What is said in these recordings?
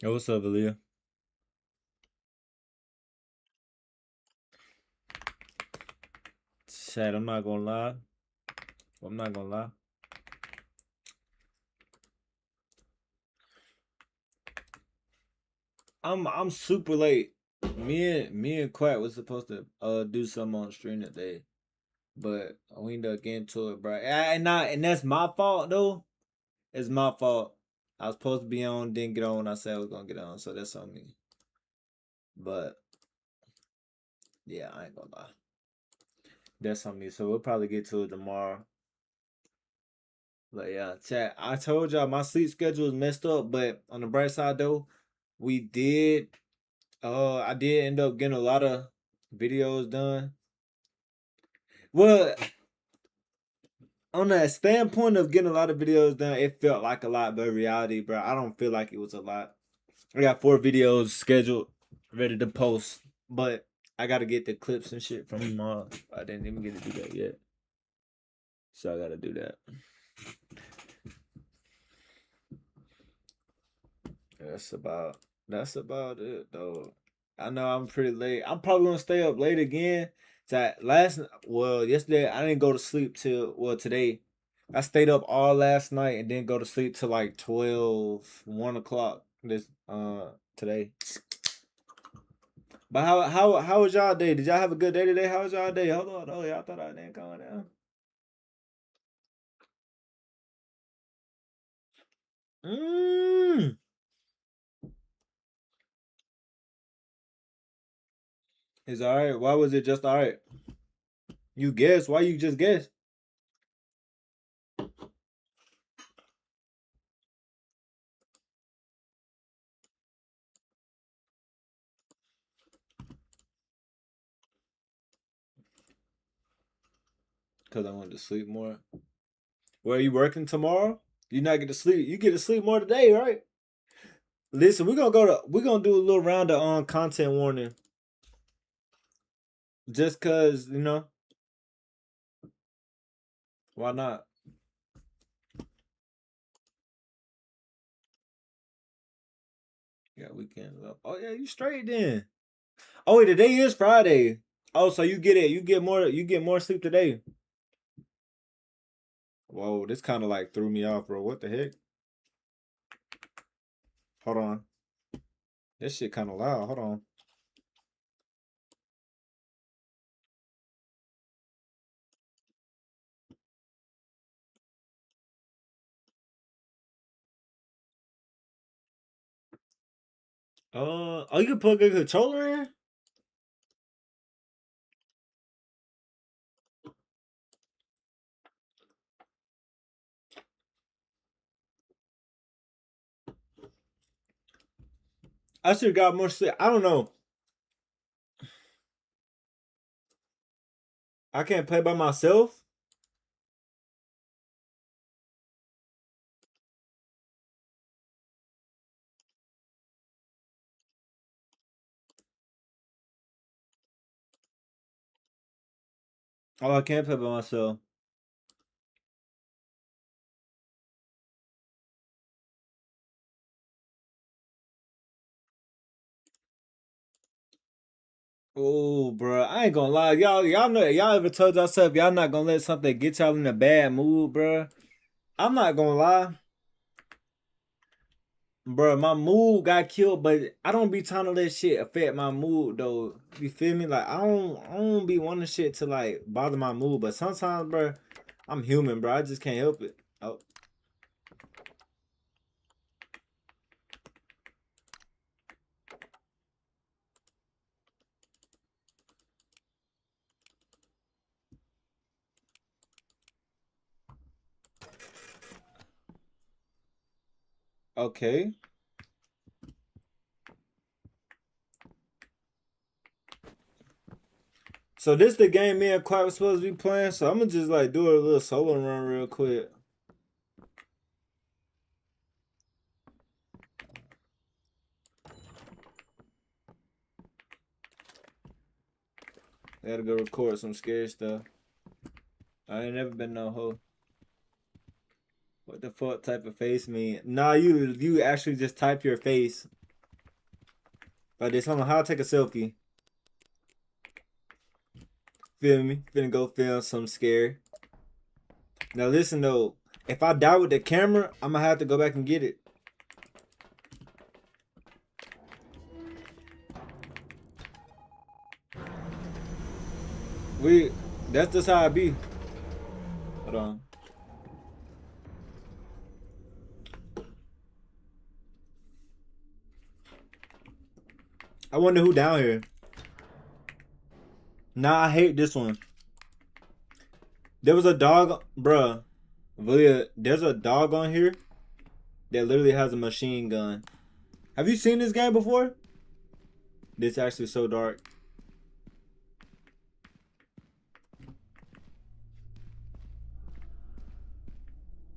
Yo, what's up, Aaliyah? Chat, I'm not gonna lie. I'm not gonna lie. I'm super late. Me and Quack was supposed to do something on stream today, but we ended up getting to it, bro. And that's my fault though. It's my fault. I was supposed to be on, didn't get on when I said I was gonna get on, so that's on me. But yeah, I ain't gonna lie. That's on me. So we'll probably get to it tomorrow. But yeah, chat. I told y'all my sleep schedule is messed up, but on the bright side though, we did I did end up getting a lot of videos done. Well, on that standpoint of getting a lot of videos done, it felt like a lot, but reality, bro, I don't feel like it was a lot. I got 4 videos scheduled, ready to post, but I gotta get the clips and shit from them all. I didn't even get to do that yet, so I gotta do that. That's about it though. I know I'm pretty late. I'm probably gonna stay up late again. Yesterday I didn't go to sleep till today. I stayed up all last night and didn't go to sleep till like 12, 1 o'clock this today. But how was y'all day? Did y'all have a good day today? How was y'all day? Hold on, oh y'all thought I didn't go down. Mmm. It's alright. Why was it just alright? You guess. Why you just guess? Cause I wanted to sleep more. Well, are you working tomorrow? You not get to sleep. You get to sleep more today, right? Listen, we're gonna do a little round of content warning. Just cause, why not? Yeah, weekend. Oh yeah, you straight then. Oh wait, today is Friday. Oh, so you get it. You get more sleep today. Whoa, this kind of like threw me off, bro. What the heck? Hold on. This shit kind of loud. Hold on. Oh, you can plug a controller in? I should have got more sleep. I don't know. I can't play by myself. Oh, I can't play by myself. Oh, bro, I ain't gonna lie, y'all know y'all ever told yourself y'all not gonna let something get y'all in a bad mood, bro? I'm not gonna lie, bro. My mood got killed, but I don't be trying to let shit affect my mood though. You feel me? Like I don't be wanting shit to like bother my mood, but sometimes, bro, I'm human, bro. I just can't help it. Oh, okay. So this the game me and Clark was supposed to be playing. So I'm gonna just like do a little solo run real quick. I gotta go record some scary stuff. I ain't never been no hoe. What the fuck type of face mean? Nah, you actually just type your face. Like this. Hold on, how to take a selfie. Feel me? Finna go film some scary. Now listen though, if I die with the camera, I'm gonna have to go back and get it. That's just how I be. Hold on. I wonder who down here. Nah, I hate this one. There was a dog, bruh. There's a dog on here that literally has a machine gun. Have you seen this game before? This actually so dark.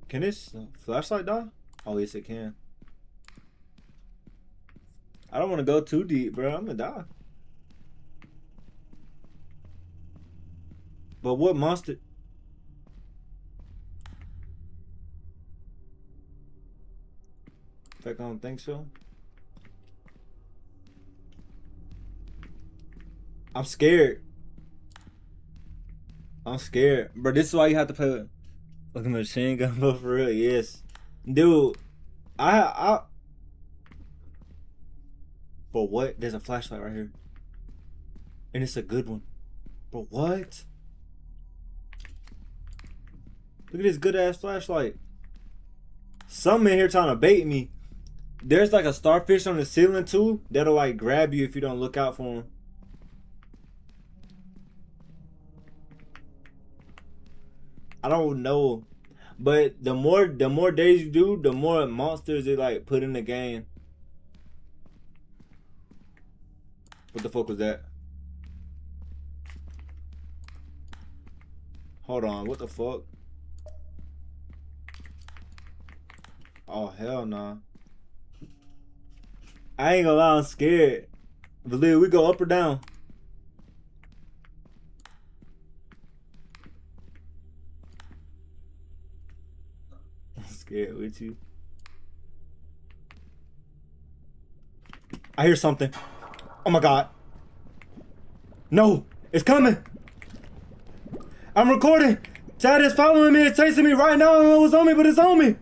Can this flashlight die? Oh, yes, it can. I don't want to go too deep, bro. I'm gonna die. But what monster? In fact, I don't think so. I'm scared. I'm scared. Bro, this is why you have to play with a machine gun, but for real, yes. Dude, I but what? There's a flashlight right here. And it's a good one. But what? Look at this good ass flashlight. Some in here trying to bait me. There's like a starfish on the ceiling too that'll like grab you if you don't look out for him. I don't know. But the more days you do, the more monsters they like put in the game. What the fuck was that? Hold on, what the fuck? Oh hell nah. I ain't gonna lie, I'm scared. Believe we go up or down? I'm scared with you. I hear something. Oh my god. No, it's coming. I'm recording. Chad is following me. It's chasing me right now. I don't know what's on me, but it's on me.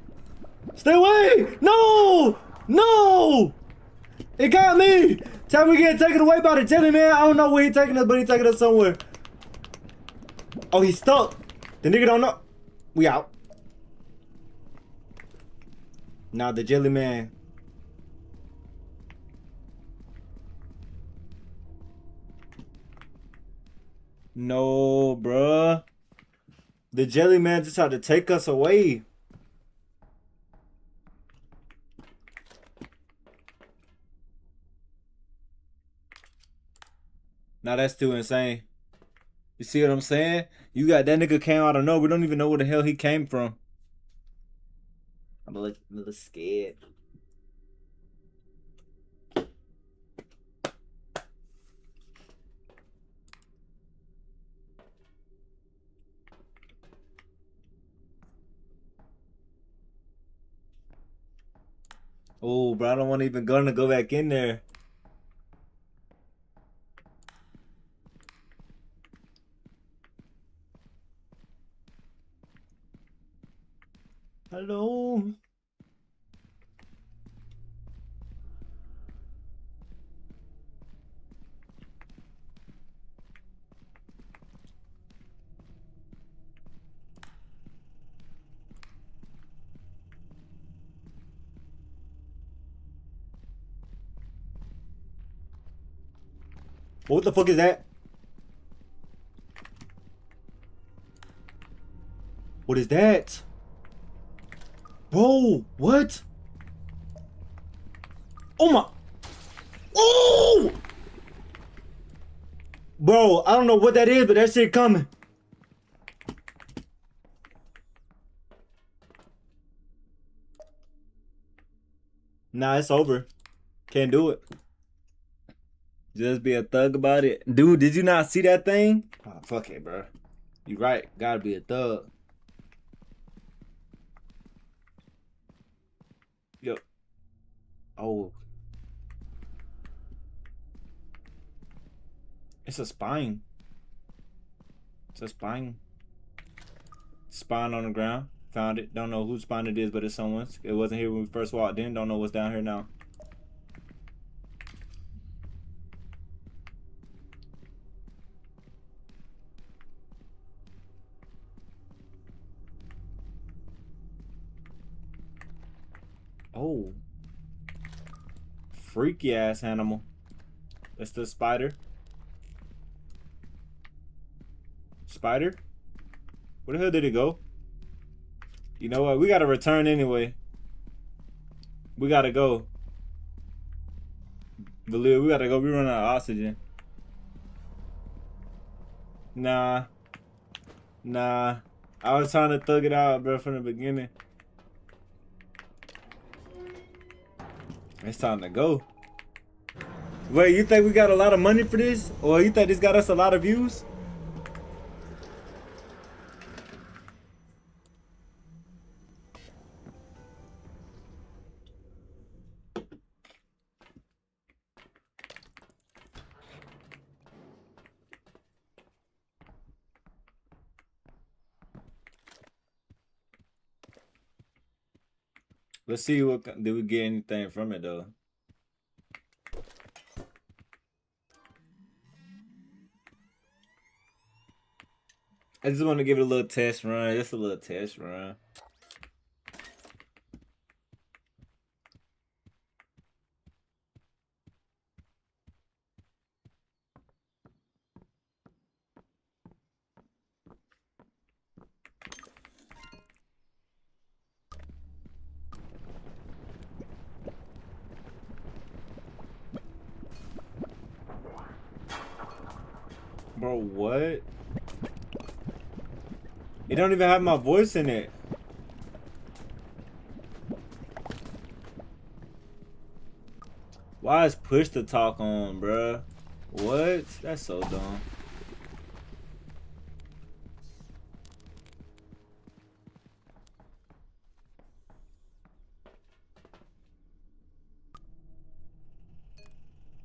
Stay away. No. No. It got me. Chad, we getting taken away by the jelly man. I don't know where he's taking us, but he's taking us somewhere. Oh, he's stuck. The nigga don't know. We out. Nah, the jelly man. No, bruh. The jelly man just tried to take us away. Now that's too insane. You see what I'm saying? You got that nigga came out of nowhere. We don't even know where the hell he came from. I'm a little scared. Oh, bro, I don't want to even go back in there. Hello. What the fuck is that? What is that? Bro, what? Oh my. Oh! Bro, I don't know what that is, but that shit coming. Nah, it's over. Can't do it. Just be a thug about it. Dude, did you not see that thing? Oh, fuck it, bro. You right. Gotta be a thug. Yo. Oh. It's a spine. It's a spine. Spine on the ground. Found it. Don't know whose spine it is, but it's someone's. It wasn't here when we first walked in. Don't know what's down here now. Oh. Freaky ass animal. That's the spider. Spider? Where the hell did it go? You know what? We gotta return anyway. We gotta go. Valia, we gotta go. We run out of oxygen. Nah. Nah. I was trying to thug it out, bro, from the beginning. It's time to go. Wait, you think we got a lot of money for this? Or you think this got us a lot of views? Let's see what did we get anything from it though. I just want to give it a little test run. Just a little test run. Bro, what? It don't even have my voice in it. Why is push to talk on, bruh? What? That's so dumb.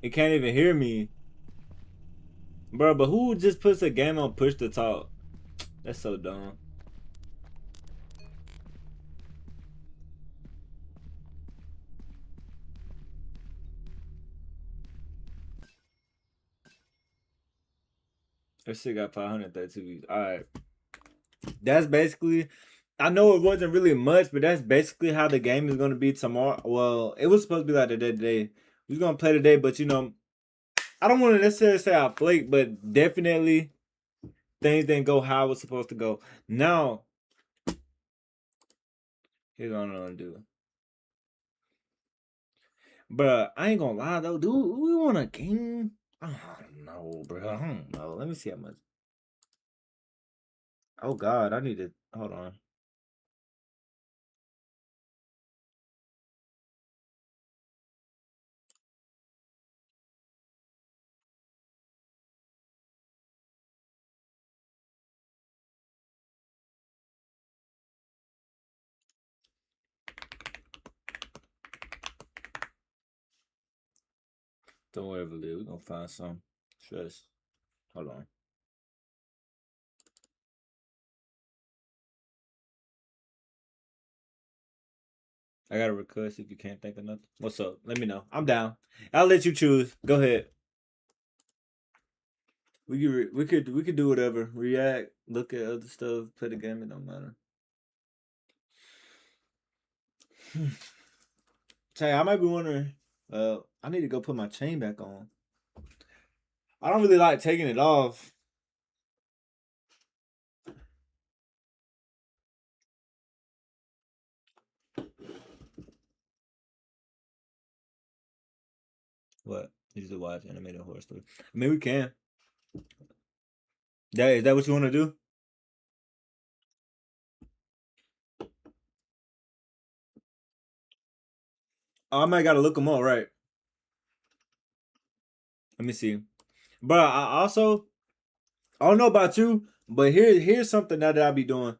It can't even hear me. Bro, but who just puts a game on push to talk? That's so dumb. That shit got 532 views. Alright. That's basically, I know it wasn't really much, but that's basically how the game is going to be tomorrow. Well, it was supposed to be like the day today. We was going to play today, but you know, I don't want to necessarily say I flaked, but definitely things didn't go how it was supposed to go. Now, here's what I'm going to do. Bruh, I ain't gonna lie though, dude. We want a game. I don't know, bro. I don't know. Let me see how much. Oh God, I need to hold on. Don't worry, Valia. We're gonna find some. Stress. Hold on. I got a request if you can't think of nothing. What's up? Let me know. I'm down. I'll let you choose. Go ahead. We could do whatever. React, look at other stuff, play the game. It don't matter. Say, I might be wondering. I need to go put my chain back on. I don't really like taking it off. What? You just watch animated horror story. I mean, we can. Is that what you want to do? Oh, I might gotta look them up, right? Let me see. But I also I don't know about you, but here's something that I be doing.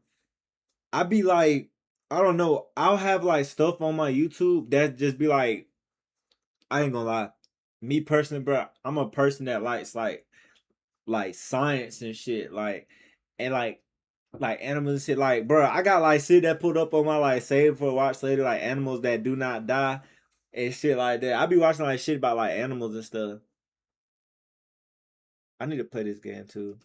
I be like, I don't know. I'll have like stuff on my YouTube that just be like, I ain't gonna lie. Me personally, bro, I'm a person that likes like science and shit, and like animals and shit. Like, bro, I got like shit that put up on my like save for watch later, like animals that do not die and shit like that. I be watching like shit about like animals and stuff. I need to play this game too.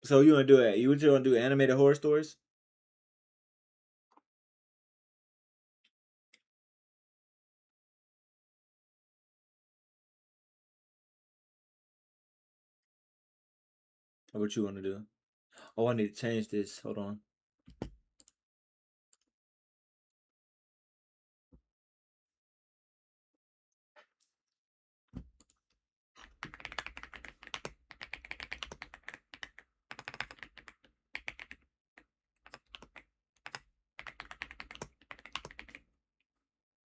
So you wanna do it? You wanna do animated horror stories? Or what you wanna do? Oh, I need to change this. Hold on.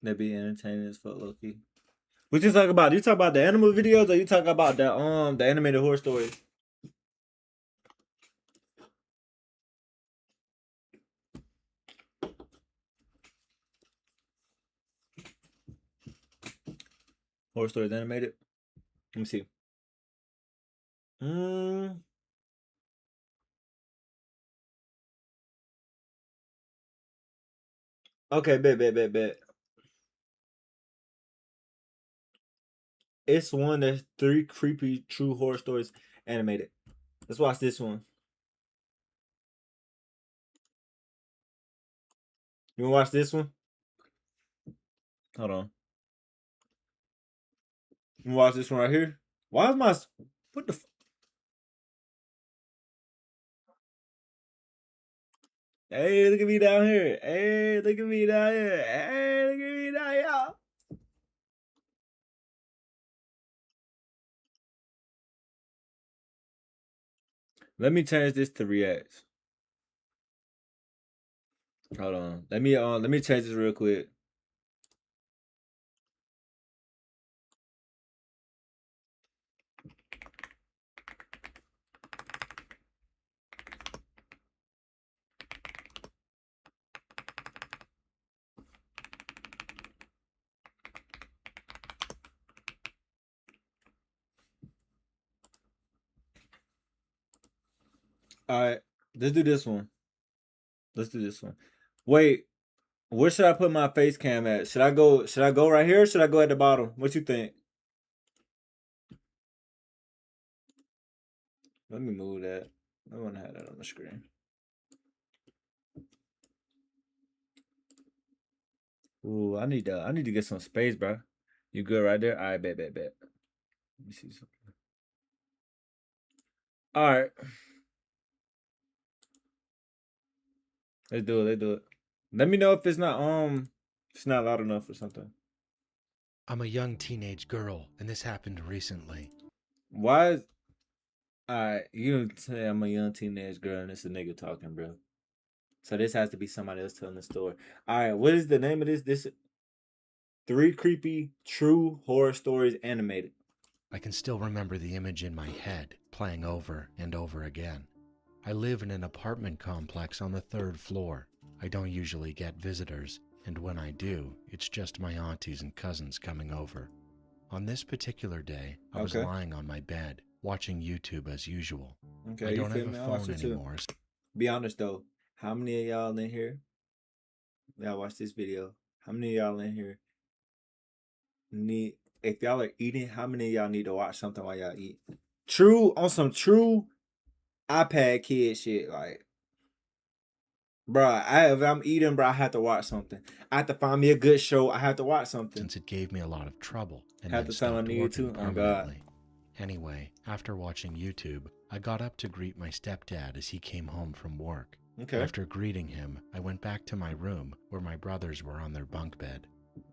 That be entertaining as fuck, Loki. What you talk about? You talk about the animal videos, or you talk about the animated horror stories? Horror stories animated. Let me see. Mm, okay, bet. It's one that's three creepy true horror stories animated. Let's watch this one. You wanna watch this one? Hold on. You wanna watch this one right here? Why is my what the? Hey, look at me down here. Hey, look at me down here. Hey, look at me down here. Let me change this to reacts. Hold on. Let me change this real quick. All right, let's do this one. Let's do this one. Wait, where should I put my face cam at? Should I go? Should I go right here? Or should I go at the bottom? What you think? Let me move that. I want to have that on the screen. Ooh, I need to get some space, bro. You good right there? All right, bet. Let me see something. All right, let's do it. Let's do it. Let me know if it's not loud enough or something. I'm a young teenage girl, and this happened recently. Why is all right? You say I'm a young teenage girl and it's a nigga talking, bro. So this has to be somebody else telling the story. All right, what is the name of this? This three creepy true horror stories animated. I can still remember the image in my head, playing over and over again. I live in an apartment complex on the third floor. I don't usually get visitors, and when I do, it's just my aunties and cousins coming over. On this particular day, I was Okay. lying on my bed, watching YouTube as usual. I Okay, you don't feel have a me? I watched phone it too. anymore. Be honest though, how many of y'all in here? Y'all watch this video. How many of y'all in here need? If y'all are eating, how many of y'all need to watch something while y'all eat? True on some true iPad kid shit. Like, bruh, if I'm eating, bruh, I have to watch something. I have to find me a good show. I have to watch something. Since it gave me a lot of trouble and Have then to tell I stopped need working to. Oh God. permanently. Anyway, after watching YouTube, I got up to greet my stepdad as he came home from work. Okay. After greeting him, I went back to my room where my brothers were on their bunk bed.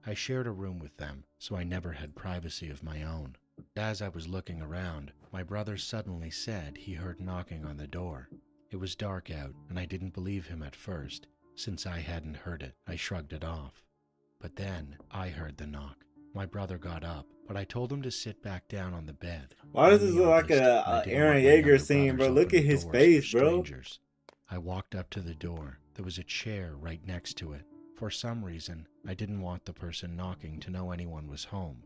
I shared a room with them, so I never had privacy of my own. As I was looking around, my brother suddenly said he heard knocking on the door. It was dark out, and I didn't believe him at first. Since I hadn't heard it, I shrugged it off. But then I heard the knock. My brother got up, but I told him to sit back down on the bed. Why does I'm this the look like oldest, and I a didn't Aaron want my Yeager younger scene, bro? brothers Look at opening his doors face, for bro. strangers. I walked up to the door. There was a chair right next to it. For some reason, I didn't want the person knocking to know anyone was home,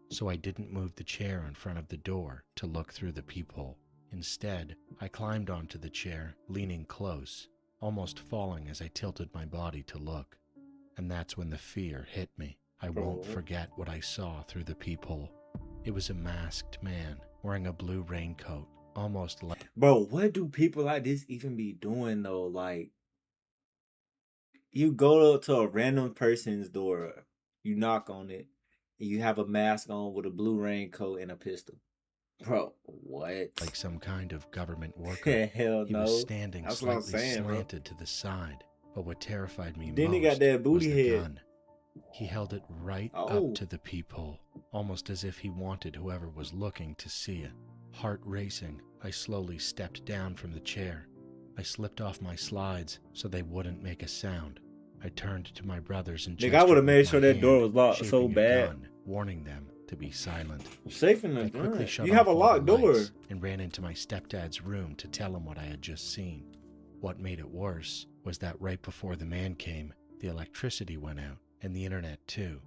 so I didn't move the chair in front of the door to look through the peephole. Instead, I climbed onto the chair, leaning close, almost falling as I tilted my body to look. And that's when the fear hit me. I won't forget what I saw through the peephole. It was a masked man wearing a blue raincoat, almost like... Bro, what do people like this even be doing though? Like, you go to a random person's door, you knock on it, and you have a mask on with a blue raincoat and a pistol. Bro, what? like some kind of government worker. Hell He no. was standing That's what I'm slightly saying, bro. slanted to the side, but what terrified me Then he most got that was booty the head. gun. He held it right Oh. up to the peephole, almost as if he wanted whoever was looking to see it. Heart racing, I slowly stepped down from the chair. I slipped off my slides so they wouldn't make a sound. I turned to my brothers and Nigga, I gestured would've made with sure my that door hand, was locked so shaping a bad. gun, warning them to be silent. Safe in the I quickly front. shut You off have a all locked the door. lights and ran into my stepdad's room to tell him what I had just seen. What made it worse was that right before the man came, the electricity went out, and the internet too.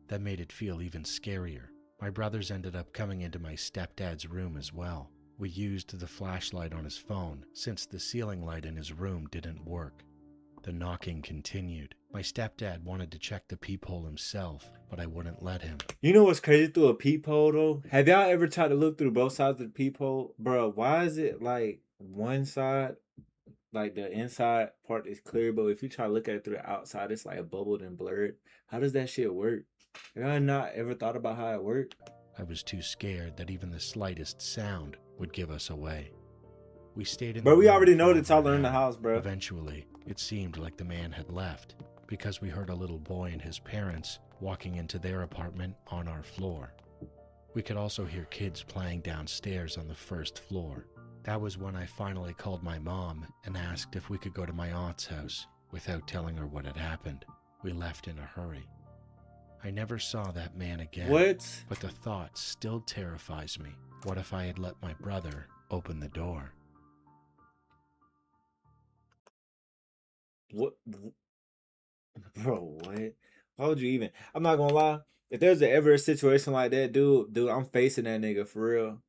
That made it feel even scarier. My brothers ended up coming into my stepdad's room as well. We used the flashlight on his phone since the ceiling light in his room didn't work. The knocking continued. My stepdad wanted to check the peephole himself, but I wouldn't let him. You know what's crazy through a peephole though? Have y'all ever tried to look through both sides of the peephole? Bro, why is it like one side, like the inside part is clear, but if you try to look at it through the outside, it's like bubbled and blurred? How does that shit work? Have I not ever thought about how it worked? I was too scared that even the slightest sound would give us away. We stayed in Bro, the we room already for know that over y'all an in the hour. house, bro. Eventually, it seemed like the man had left because we heard a little boy and his parents walking into their apartment on our floor. We could also hear kids playing downstairs on the first floor. That was when I finally called my mom and asked if we could go to my aunt's house without telling her what had happened. We left in a hurry. I never saw that man again. What? But the thought still terrifies me. What if I had let my brother open the door? What? Bro, what? Why would you even? I'm not gonna lie. If there's ever a situation like that, dude, I'm facing that nigga for real.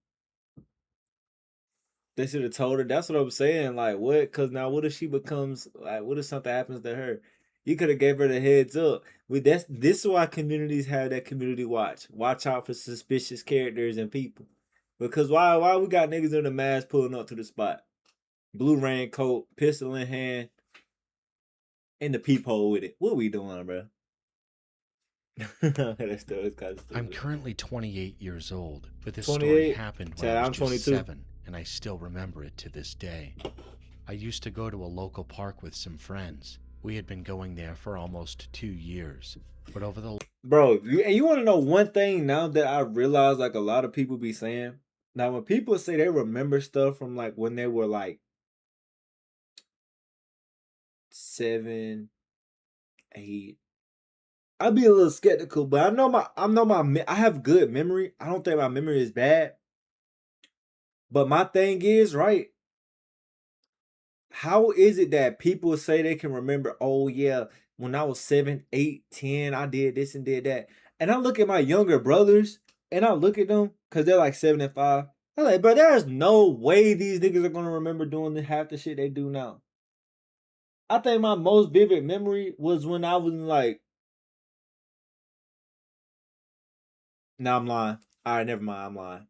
They should have told her. That's what I'm saying. Like, what? Because now, what if she becomes like? What if something happens to her? You could have gave her the heads up. This is why communities have that community watch. Watch out for suspicious characters and people. Because why we got niggas in the mask pulling up to the spot? Blue raincoat, pistol in hand, in the peephole with it. What we doing, bro? I'm currently 28 years old, but this 28? story happened when Chad, I was I'm just 22. 7, and I still remember it to this day. I used to go to a local park with some friends. We had been going there for almost 2 years, but over the... Bro, you want to know one thing now that I realize like a lot of people be saying? Now, when people say they remember stuff from like when they were like 7, 8, I'd be a little skeptical, but I have good memory. I don't think my memory is bad. But my thing is, right? How is it that people say they can remember, oh yeah, when I was 7, 8, 10, I did this and did that. And I look at my younger brothers and I look at them because they're like 7 and 5. I'm like, bro, there's no way these niggas are gonna remember doing half the shit they do now. I think my most vivid memory was when I was like, nah, I'm lying. All right, never mind, I'm lying.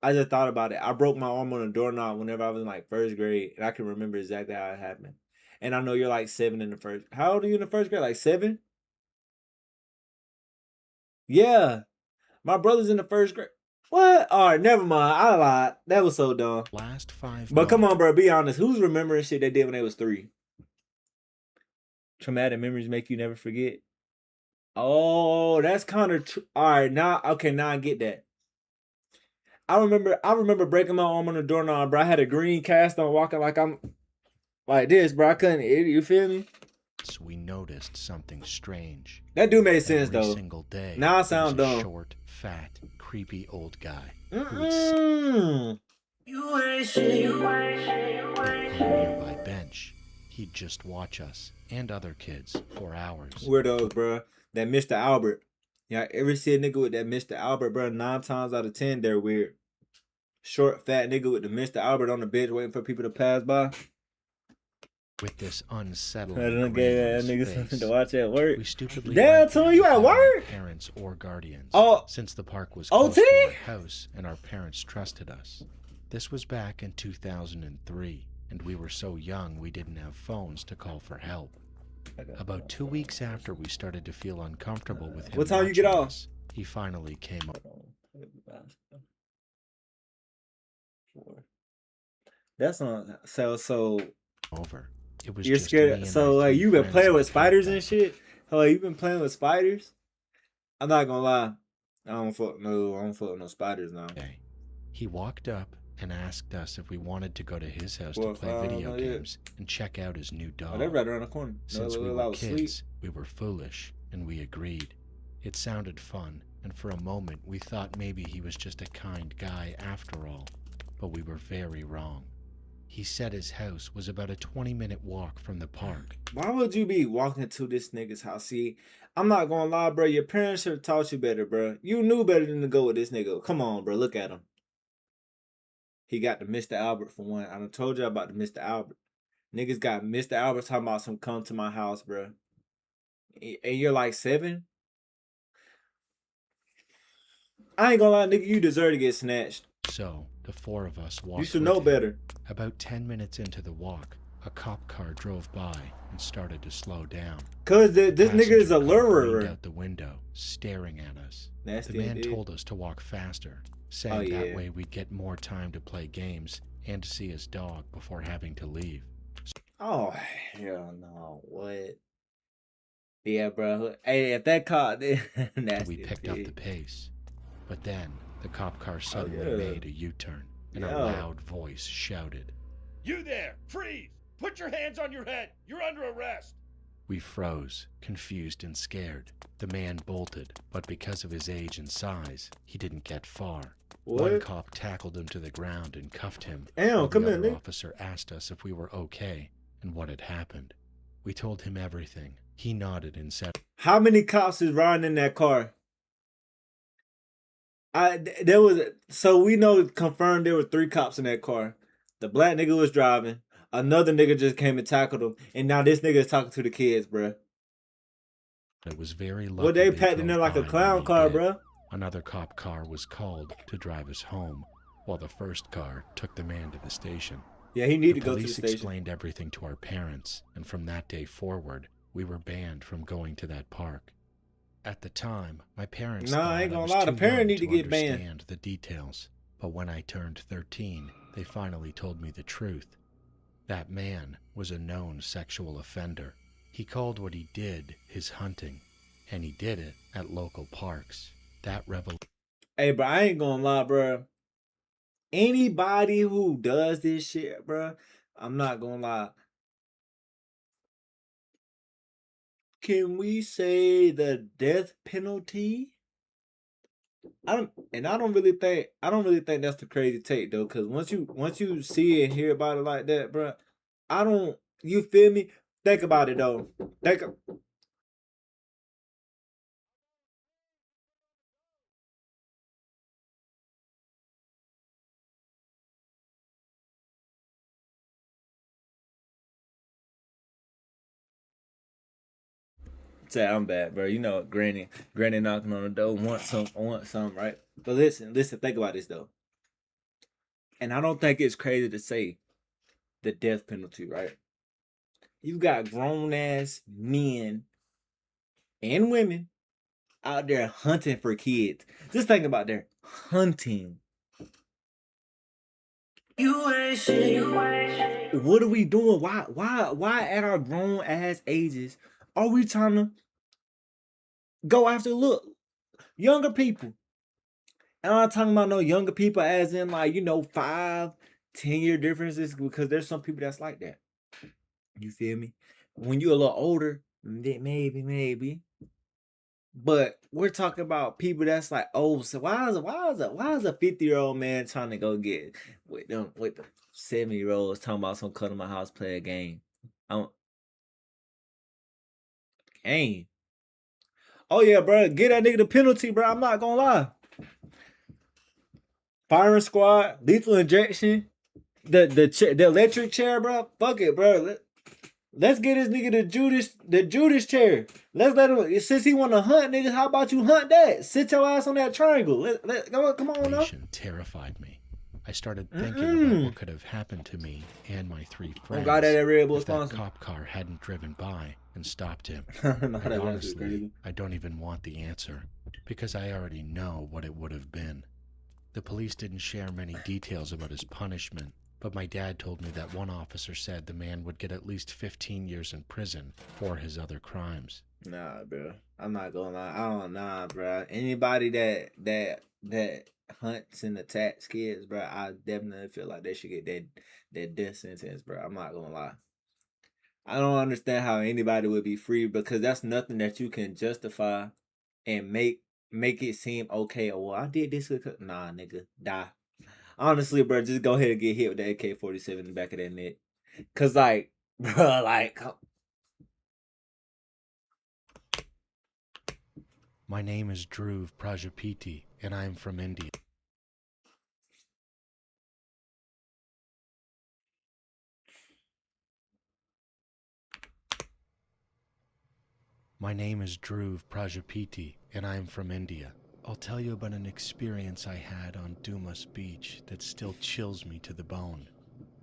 I just thought about it. I broke my arm on a doorknob whenever I was in like first grade, and I can remember exactly how it happened. And I know you're like 7 in the first. How old are you in the first grade? Like 7? Yeah, my brother's in the first grade. What? All right, never mind. I lied. That was so dumb. last 5 But come months... on, bro. Be honest. Who's remembering shit they did when they was 3? Traumatic memories make you never forget. Oh, that's kind of true. All right, now I get that. I remember breaking my arm on the doorknob, bro. I had a green cast on, walking like I'm like this, bro. I couldn't. You feel me? We noticed something strange. That do make sense Every though. single day, Now I there was sound a dumb. short, fat, creepy old guy who would Mm-mm. sit on a nearby bench. He'd just watch us and other kids for hours. Weirdos, bro. That Mr. Albert. Yeah, ever see a nigga with that Mr. Albert, bro? 9 times out of 10, they're weird. Short, fat nigga with the Mr. Albert on the bench waiting for people to pass by. With this I unsettling done grin gave on that his nigga face, something to watch at work. we stupidly Damn, went Tony, there you at without our work? parents or guardians. Oh, Since the park was OT? close to our house and our parents trusted us. This was back in 2003, and we were so young we didn't have phones to call for help. About 2 weeks after we started to feel uncomfortable with him What time you get watching off? us, he finally came That's on. So over. It was you're just me scared. and So our like three you been friends playing that with spiders and helped shit. Like you been playing with spiders. I'm not gonna lie. I don't fuck no spiders now. that day. He walked up and asked us if we wanted to go to his house to 4 or play 5, video yeah. games and check out his new Oh, they're dog. right around the corner. Since No, we I were was asleep. kids, we were foolish, and we agreed. It sounded fun, and for a moment we thought maybe he was just a kind guy after all, but we were very wrong. He said his house was about a 20-minute walk from the park. Why would you be walking to this nigga's house? See, I'm not gonna lie, bro. Your parents should have taught you better, bro. You knew better than to go with this nigga. Come on, bro. Look at him. He got the Mr. Albert for one. I done told you about the Mr. Albert. Niggas got Mr. Albert talking about some come to my house, bro. And you're like 7? I ain't gonna lie, nigga. You deserve to get snatched. So, the 4 of us walked You should with know him. better. About 10 minutes into the walk, a cop car drove by and started to slow down. Cause this nigga is a Passenger car leaned lurer. out the window, staring at us. Nasty The man indeed. told us to walk faster, saying yeah. that way we'd get more time to play games and to see his dog before having to leave. Oh, hell no. What? Yeah, bro. Hey, if that car, nasty. We picked up the pace. But then, the cop car suddenly yeah. made a U-turn, and a Yeah. loud voice shouted. You there! Freeze! Put your hands on your head! You're under arrest! We froze, confused and scared. The man bolted, but because of his age and size, he didn't get far. One What? cop tackled him to the ground and cuffed him. Damn, while come the here, other nigga. officer asked us if we were okay and what had happened. We told him everything. He nodded and said, How many cops is riding in that car? There was, so we know confirmed there were 3 cops in that car. The black nigga was driving. Another nigga just came and tackled him, and now this nigga is talking to the kids, bruh. it was very lucky. Well, they packed in there drove like a by when clown we car, did. bruh. Another cop car was called to drive us home, while the first car took the man to the station. Yeah, he need The to go to the police station. explained everything to our parents, and from that day forward, we were banned from going to that park. At the time, my parents Nah, thought I ain't gonna was lie, the too parent young need to get banned. understand the details. But when I turned 13, they finally told me the truth. That man was a known sexual offender. He called what he did his hunting, and he did it at local parks. That revelation Hey, bro, I ain't gonna lie, bro. Anybody who does this shit, bro, I'm not gonna lie. Can we say the death penalty? I don't really think that's the crazy take though, because once you see and hear about it like that, bro, you feel me? Think about it though. Say I'm bad, bro. You know, Granny knocking on the door, want some, right? But listen, think about this though. And I don't think it's crazy to say the death penalty, right? You got grown ass men and women out there hunting for kids. Just think about they're hunting. What are we doing? Why at our grown ass ages are we trying to go after younger people? And I'm not talking about no younger people, as in like 5, 10-year differences, because there's some people that's like that. You feel me? When you're a little older, then maybe. But we're talking about people that's like, oh, so why is a 50-year-old man trying to go get with the 70-year-olds talking about some cut in my house, play a game? Game. Oh yeah, bro, get that nigga the penalty, bro. I'm not gonna lie. Firing squad, lethal injection, the electric chair, bro. Fuck it, bro. Let's get this nigga the Judas chair. Let's let him, since he want to hunt niggas. How about you hunt that? Sit your ass on that triangle. Come on now. Terrified me. I started thinking about what could have happened to me and my 3 friends if that cop car hadn't driven by and stopped him. And honestly, I don't even want the answer, because I already know what it would have been. The police didn't share many details about his punishment, but my dad told me that one officer said the man would get at least 15 years in prison for his other crimes. Nah, bro. I'm not gonna lie. I don't know, bro. Anybody that hunts and attacks kids, bro, I definitely feel like they should get that death sentence, bro. I'm not gonna lie. I don't understand how anybody would be free, because that's nothing that you can justify and make it seem okay. Oh, well, I did this. Nah, nigga, die. Honestly, bro, just go ahead and get hit with the AK-47 in the back of that neck. Cause like, bro, like. My name is Dhruv Prajapati, and I am from India. My name is Dhruv Prajapati, and I am from India. I'll tell you about an experience I had on DONOS Beach that still chills me to the bone.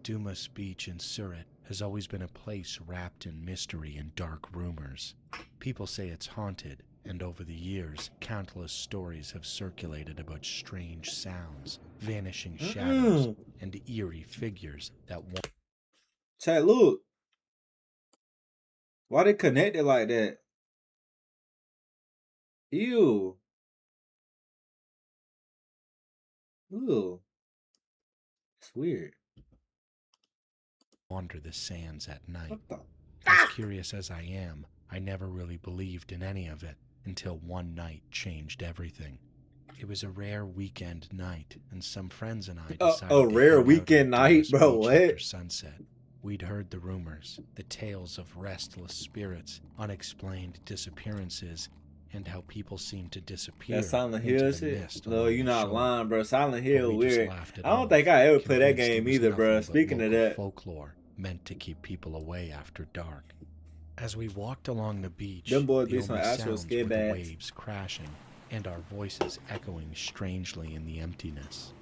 DONOS Beach in Surat has always been a place wrapped in mystery and dark rumors. People say it's haunted, and over the years, countless stories have circulated about strange sounds, vanishing shadows, and eerie figures that won't. Chat, look. Why they connected like that? Ew. Ew. It's weird. Wander the sands at night. What the? As curious as I am, I never really believed in any of it until one night changed everything. It was a rare weekend night, and some friends and I decided a rare weekend night, bro. What? After sunset. We'd heard the rumors, the tales of restless spirits, unexplained disappearances, and how people seem to disappear. That Silent Hill shit? No, you're not lying, bro. Silent Hill we weird. I don't think I ever played that game either, bro. Speaking of that, folklore meant to keep people away after dark. As we walked along the beach, them boys the be some only actual sounds were the bags. waves crashing and our voices echoing strangely in the emptiness.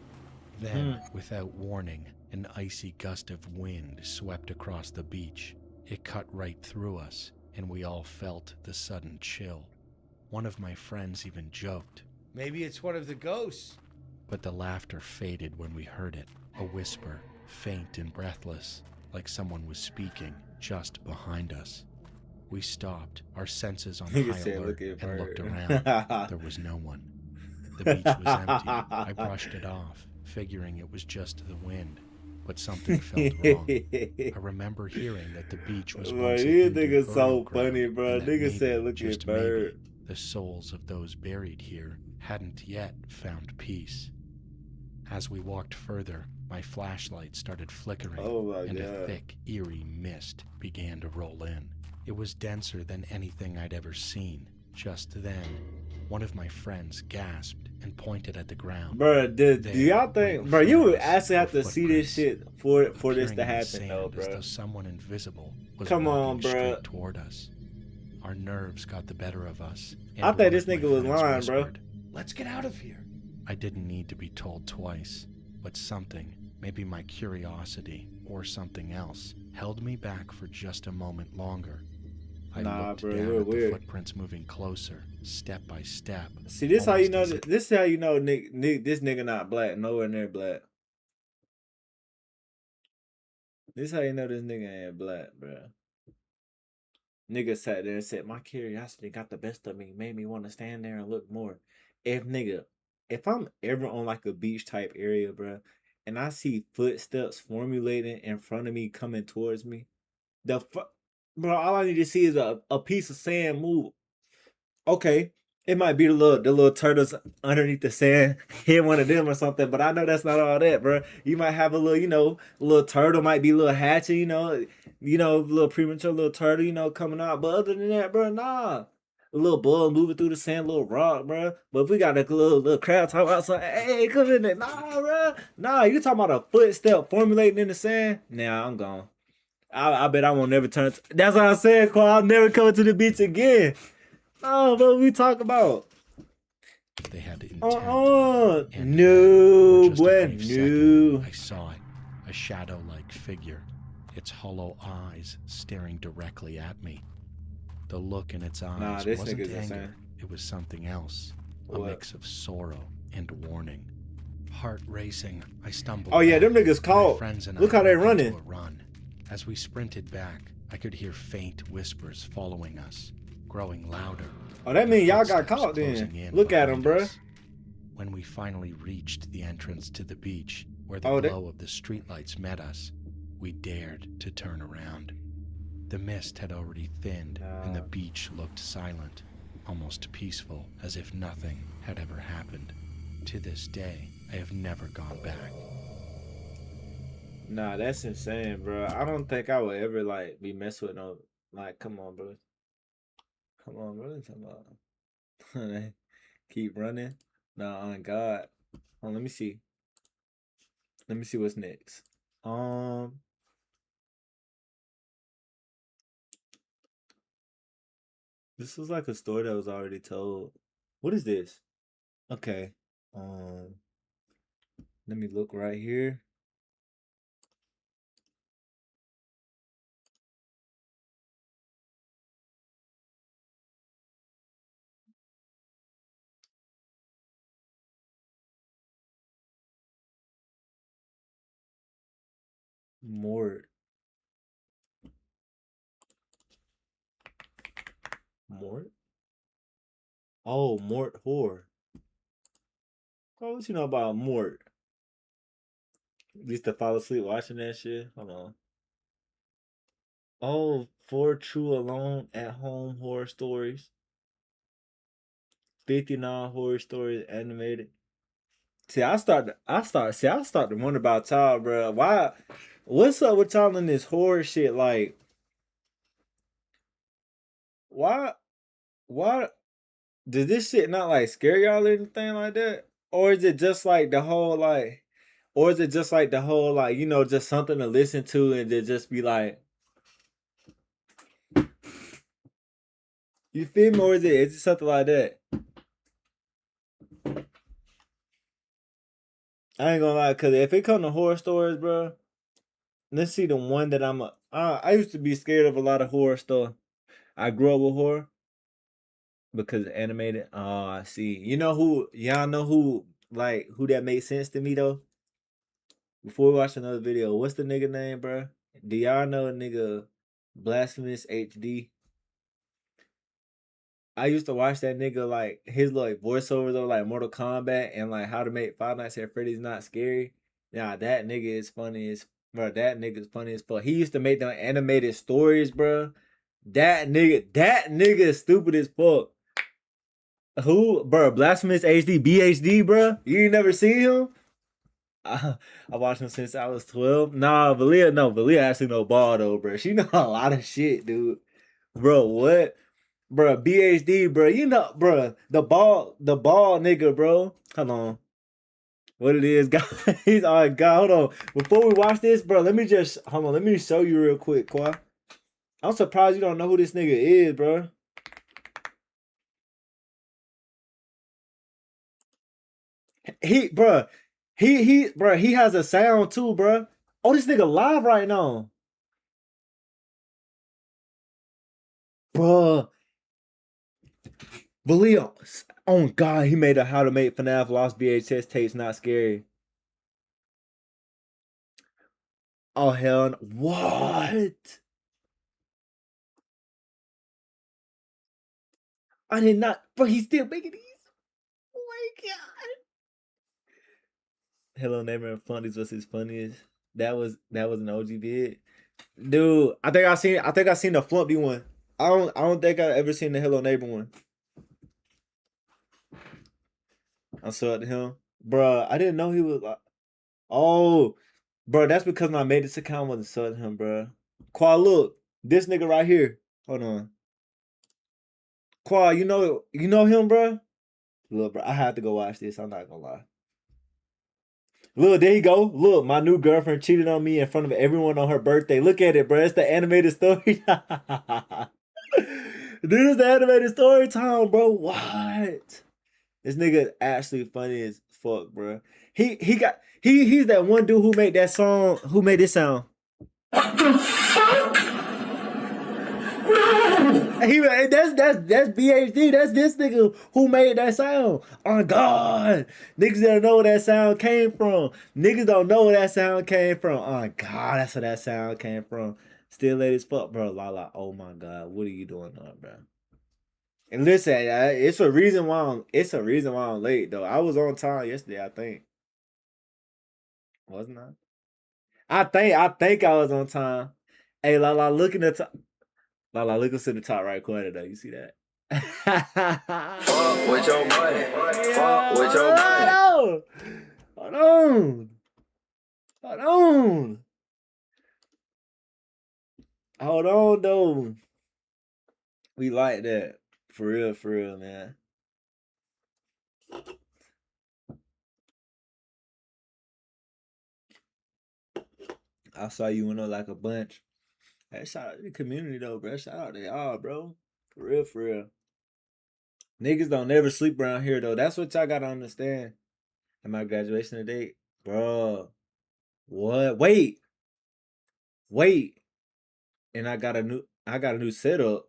Then, without warning, an icy gust of wind swept across the beach. It cut right through us, and we all felt the sudden chill. One of my friends even joked, "Maybe it's one of the ghosts." But the laughter faded when we heard it, a whisper, faint and breathless, like someone was speaking just behind us. We stopped, our senses on high alert, and looked around. There was no one. The beach was empty. I brushed it off, figuring it was just the wind, but something felt wrong. I remember hearing that the beach was once a you Hindu think it's so burial funny, ground, bro. and that Nigga maybe, said, "Look just at bird." maybe, the souls of those buried here hadn't yet found peace. As we walked further, my flashlight started flickering, and a thick, eerie mist began to roll in. It was denser than anything I'd ever seen. Just then, one of my friends gasped and pointed at the ground. Bro, do y'all think, bro, you would actually have to see this shit for this to happen, though, bro? As though someone invisible was Come on, walking bro. straight toward us. Our nerves got the better of us. I think this nigga was lying, bro. "Let's get out of here." I didn't need to be told twice, but something, maybe my curiosity or something else, held me back for just a moment longer. I looked down at the footprints moving closer, step by step. See, this how you know. This is how you know, this nigga not black. Nowhere near black. This how you know this nigga ain't black, bro. Nigga sat there and said, "My curiosity got the best of me, made me want to stand there and look more." If nigga, if I'm ever on like a beach type area, bro, and I see footsteps formulating in front of me coming towards me, bro, all I need to see is a piece of sand move. Okay, it might be the little turtles underneath the sand, hit one of them or something, but I know that's not all that, bro. You might have a little, a little turtle might be a little hatchet, a little premature little turtle, coming out. But other than that, bro, nah. A little bug moving through the sand, little rock, bro. But if we got a little crowd talking about something, hey, come in there, nah, bro, nah. You talking about a footstep formulating in the sand? Nah, I'm gone. I bet I won't never turn. That's what I said, Qual. I'll never come to the beach again. Oh, what we talk about? They had intent. No, And then, for just a boy, brief no. second, I saw it, a shadow-like figure, its hollow eyes staring directly at me. The look in its Nah, eyes this wasn't nigga's anger, insane. it was something else, a What? mix of sorrow and warning. Heart racing, I stumbled Oh yeah, back. them niggas My caught. friends and Look I how they broke into running. a run. As we sprinted back, I could hear faint whispers following us, growing louder. Oh, that the mean y'all got footsteps caught closing then. in Look at him, behind bruh. us. When we finally reached the entrance to the beach, where the Oh, glow of the streetlights met us, we dared to turn around. The mist had already thinned, and the Nah. beach looked silent, almost peaceful, as if nothing had ever happened. To this day, I have never gone back. Nah, that's insane, bro. I don't think I would ever like be messed with no. Like, come on, bro. Come on, bro. Come on. Keep running. Nah, on God. Oh, let me see. Let me see what's next. Um, this was like a story that was already told. What is this? Okay. Um, let me look right here. Mort. Mort? Oh, Mort Whore. Oh, what you know about Mort? Used to fall asleep watching that shit. Hold on. Oh, four true alone at home horror stories. 59 horror stories animated. I start to wonder about y'all, bro. Why? What's up with y'all in this horror shit? Like, why? Why does this shit not like scare y'all or anything like that? Or is it just like the whole like, or is it just like the whole like just something to listen to and to just be like, you feel me? Or is it something like that? I ain't gonna lie, cause if it come to horror stories, bro, let's see the one that I used to be scared of a lot of horror stuff. I grew up with horror because it's animated. Oh, I see. You know who? Y'all know who? Like who that made sense to me though. Before we watch another video, what's the nigga name, bro? Do y'all know a nigga Blasphemous HD? I used to watch that nigga like his like voiceovers of like Mortal Kombat and like How to Make Five Nights at Freddy's Not Scary. Nah, that nigga is funny as bro. That nigga's funny as fuck. He used to make them animated stories, bro. That nigga is stupid as fuck. Who, bro? Blasphemous HD, BHD, bro. You ain't never seen him? I watched him since I was 12. Nah, Valia, no, Valia actually no ball though, bro. She know a lot of shit, dude. Bro, what? Bro, BHD, bro. You know, bro, the ball nigga, bro. Hold on. What it is, guys? All right, God, hold on. Before we watch this, bro, let me just hold on. Let me show you real quick, Qua. I'm surprised you don't know who this nigga is, bro. Bro, bro, he has a sound too, bro. Oh, this nigga live right now, bro. Valia, oh God, he made a How to Make FNAF Lost VHS tapes not scary. Oh hell, no. What? I did not, bro. He's still making these. Oh my God. Hello Neighbor and Funnies was his funniest. That was an OG vid. Dude, I think I seen the Flumpy one. I don't think I ever seen the Hello Neighbor one. I saw it to him. Bruh, I didn't know he was like, oh, bro, that's because my maintenance account wasn't subbed to him, bro. Qual, look, this nigga right here. Hold on. Qual, you know him, bro? Look, bro, I have to go watch this. I'm not gonna lie. Look, there you go. Look, my new girlfriend cheated on me in front of everyone on her birthday. Look at it, bro. It's the animated story. Dude, it's the animated story time, bro. What? This nigga actually funny as fuck, bro. He's that one dude who made that song. Who made this sound? That's BHD. That's this nigga who made that sound. Oh God, niggas don't know where that sound came from. Niggas don't know where that sound came from. Oh God, that's where that sound came from. Still late as fuck, bro. Lala. Oh my God, what are you doing, bro? And listen, it's a reason why I'm late though. I was on time yesterday. I think wasn't I? I think I was on time. Hey, Lala, look in the top. Lala, look us in the top right corner though. You see that? Fuck with your boy. Fuck with your boy. Hold on. Hold on. Hold on though. We like that. For real, man. I saw you in there like a bunch. Hey, shout out to the community though, bro. Shout out to y'all, bro. For real. Niggas don't never sleep around here though. That's what y'all gotta understand. At my graduation date, bro. What? Wait. And I got a new setup.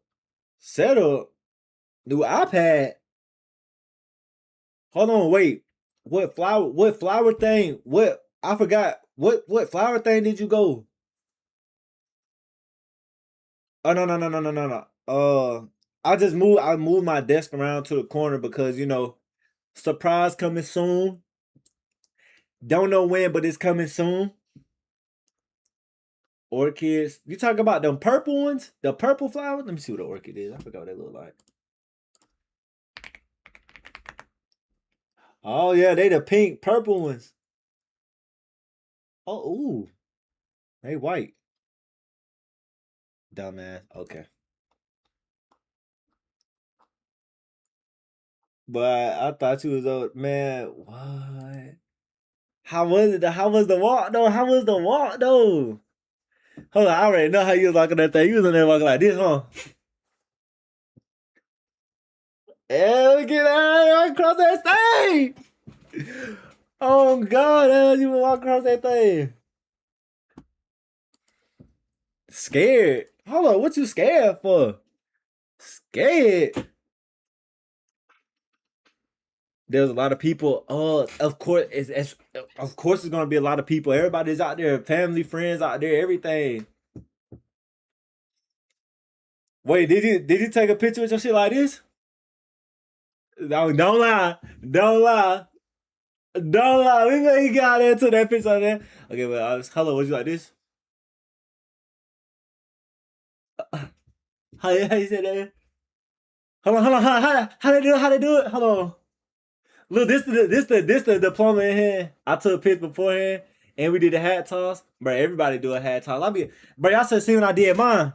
New iPad. Hold on, wait. What flower thing? What I forgot. What flower thing did you go? Oh no. I moved my desk around to the corner because surprise coming soon. Don't know when, but it's coming soon. Orchids. You talk about them purple ones? The purple flowers? Let me see what an orchid is. I forgot what they look like. Oh yeah, they the pink purple ones. Oh ooh. They white. Dumbass. Okay. But I thought you was old. Man, what? How was it? How was the walk though? Hold on, I already know how you was walking that thing. You was in there walking like this, huh? Yeah, get out across that thing. Oh God, you walk across that thing. Scared. Hold on, what you scared for? Scared. There's a lot of people. Of course, it's gonna be a lot of people. Everybody's out there, family, friends out there, everything. Wait, did you take a picture with your shit like this? No, don't lie. We may got into that picture on there. Okay, but hello, was you like this? How you say that? Hold on. How they do it? Hold on. Look, this the diploma in here. I took a picture beforehand, and we did a hat toss. Bro, everybody do a hat toss. Bro, y'all should see when I did mine.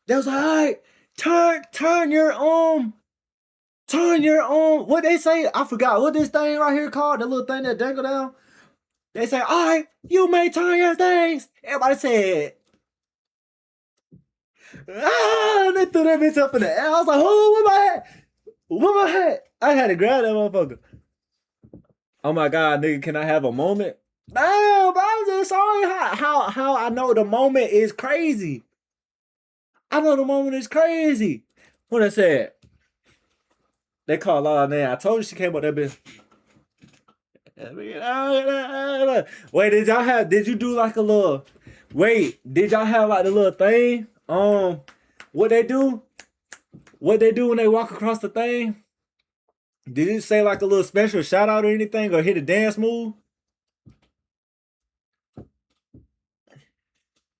They was like, all right, turn your what they say? I forgot what this thing right here called. The little thing that dangle down. They say, all right, you may turn your things. Everybody said, they threw that bitch up in the air. I was like, oh, what my hat? I had to grab that motherfucker. Oh my God, nigga, can I have a moment? Damn, bro, I'm just sorry how I know the moment is crazy. What I said? They called Lala name. I told you she came up that bitch. Wait, did you do like a little, did y'all have like the little thing? What they do when they walk across the thing? Did you say like a little special shout out or anything or hit a dance move?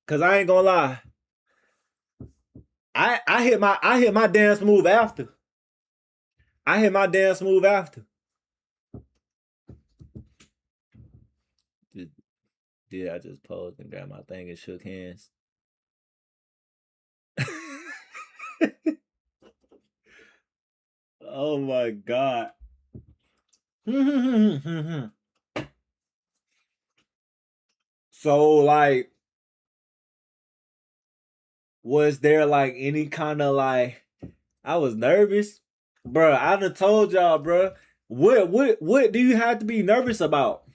Cause I ain't gonna lie. I hit my dance move after. I hit my dance move after. Did I just posed and grabbed my thing and shook hands? Oh my god. So like, was there like any kind of like, I was nervous, bro. I done told y'all, bro. What do you have to be nervous about?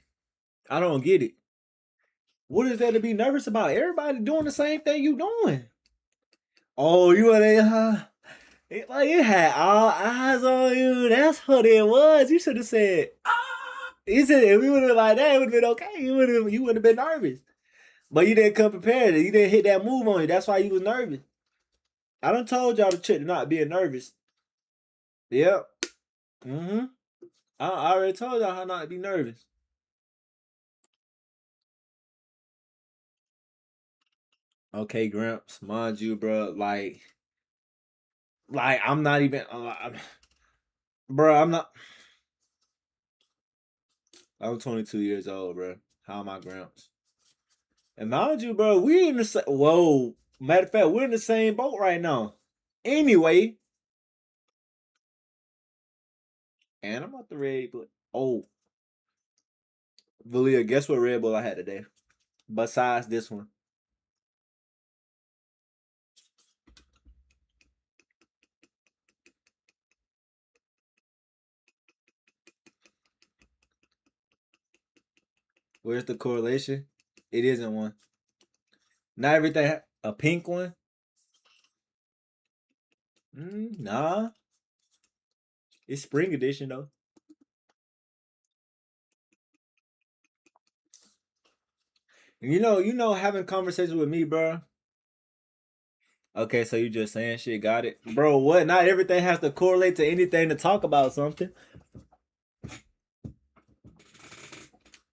I don't get it. What is there to be nervous about? Everybody doing the same thing you doing. Oh, you were there, like it had all eyes on you. That's what it was. You should have said. He said if we would have been like that, it would have been okay. You would have been nervous. But you didn't come prepared. You didn't hit that move on you. That's why you was nervous. I done told y'all to check to not being nervous. Yep. Mm-hmm. I already told y'all how not to be nervous. Okay, Gramps, mind you, bro. Like I'm not even, bro. I'm not. I'm 22 years old, bro. How am I, Gramps? And mind you, bro, we in the same. Whoa, matter of fact, we're in the same boat right now. Anyway, and I'm about the Red Bull. Oh, Valia, guess what Red Bull I had today? Besides this one. Where's the correlation? It isn't one. Not everything. A pink one? Nah. It's spring edition though. You know, having conversations with me, bro. Okay, so you just saying shit, got it, bro. What? Not everything has to correlate to anything to talk about something.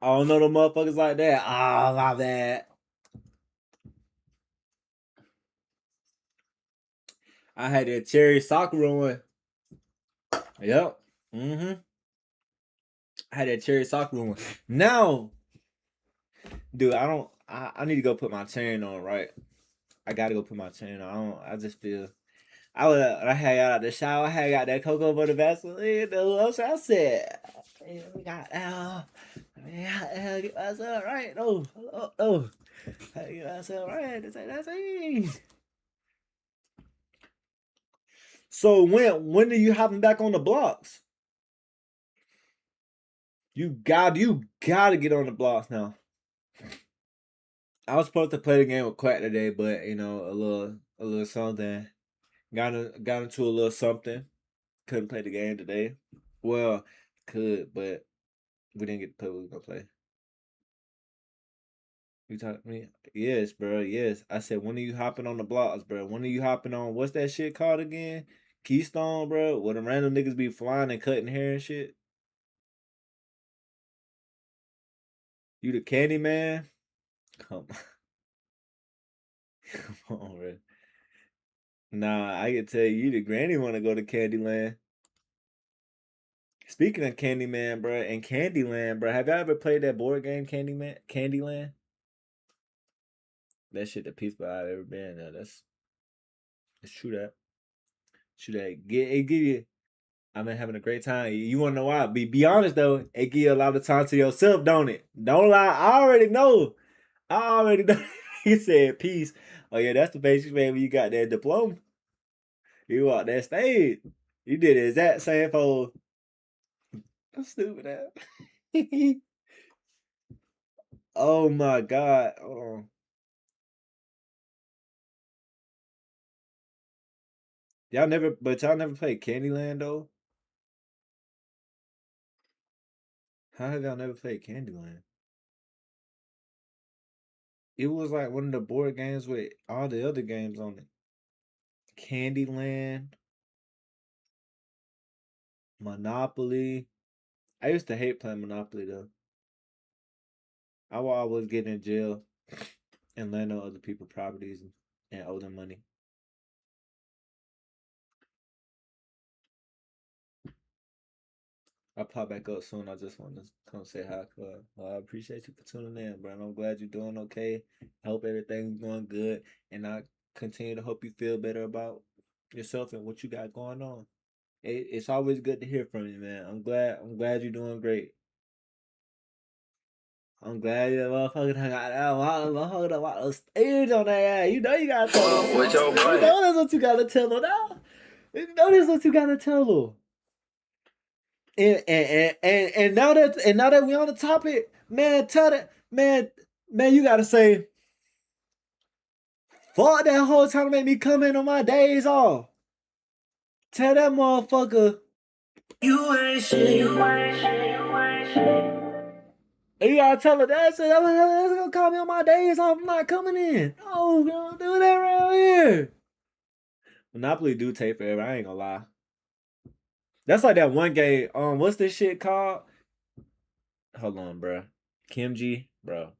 I don't know the motherfuckers like that. Ah, my bad. I had that cherry soccer one. Yep. Mm-hmm. I had that cherry soccer one. Now, dude, I need to go put my chain on, right? I gotta go put my chain on. I just feel I had got out the shower, I had got that cocoa butter Vaseline. I said, we got get myself right. No. Get myself right. That's it. So when are you hopping back on the blocks? You gotta get on the blocks now. I was supposed to play the game with Quack today, but you know, a little something. Got into a little something. Couldn't play the game today. Well, could, but we didn't get to play what we were gonna play. You talk to me? Yes, bro. Yes. I said, when are you hopping on the blocks, bro? When are you hopping on what's that shit called again? Keystone, bro. Where the random niggas be flying and cutting hair and shit. You the candy man? Come, come on, bro. Nah, I can tell you the granny want to go to Candyland. Speaking of Candyman, bro, and Candyland, bro, have y'all ever played that board game, Candyland? That shit the peaceful I've ever been. That's true that. True that. It give you. I've been having a great time. You want to know why? Be honest though. It give you a lot of time to yourself, don't it? Don't lie. I already know. He said peace. Oh yeah, that's the basic man when you got that diploma. You out that stage. You did the exact same for. I'm stupid ass. Oh my god. Oh. Y'all never played Candyland though? How have y'all never played Candyland? It was like one of the board games with all the other games on it. Candyland, Monopoly. I used to hate playing Monopoly though. I would always get in jail. and land on other people's properties and owe them money. I'll pop back up soon. I just want to come say hi. I appreciate you for tuning in, bro. And I'm glad you're doing okay. I hope everything's going good. And I continue to hope you feel better about yourself and what you got going on. It's always good to hear from you, man. I'm glad you're doing great. I'm glad you motherfucker got that motherfucker stage on that ass. You know you gotta tell him. With your You boy. know that's what you gotta tell him now. You know that's what you gotta tell him. And now that we on the topic, man, tell that man, you gotta say, fuck that whole time to make me come in on my days off. Tell that motherfucker, you ain't shit. You gotta tell her that shit. That's gonna call me on my days off. I'm not coming in. No, don't do that around here. Monopoly do take forever. I ain't gonna lie. That's like that one game. What's this shit called? Hold on, bro. Kim G, bro.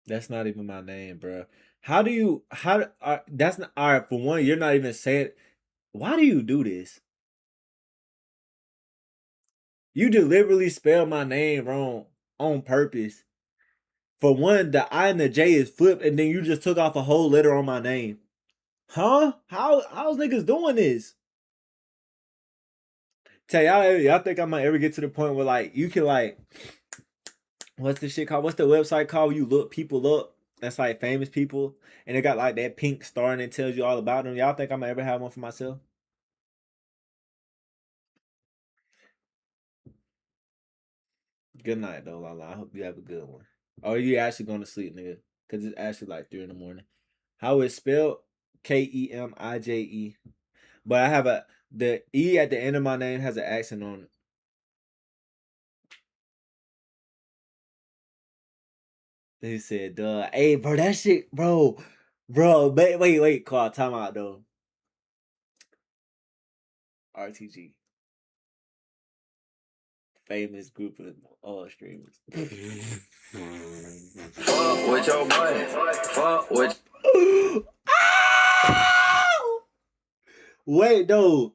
That's not even my name, bro. That's not all right. For one, you're not even saying. Why do you do this? You deliberately spell my name wrong on purpose. For one, the I and the J is flipped, and then you just took off a whole letter on my name. Huh? How's niggas doing this? Tell y'all think I might ever get to the point where like you can like, what's the shit called? What's the website called? Where you look people up. That's like famous people, and it got like that pink star, and it tells you all about them. Y'all think I'm gonna ever have one for myself? Good night, though, Lala. I hope you have a good one. Or are you actually going to sleep, nigga? Because it's actually like 3 in the morning. How it's spelled? Kemije. But I have the E at the end of my name has an accent on it. He said, duh. Hey, bro, that shit, bro. Bro, wait. Call time out, though. RTG. Famous group of all streamers. Fuck with your boy. Fuck with. Wait, though.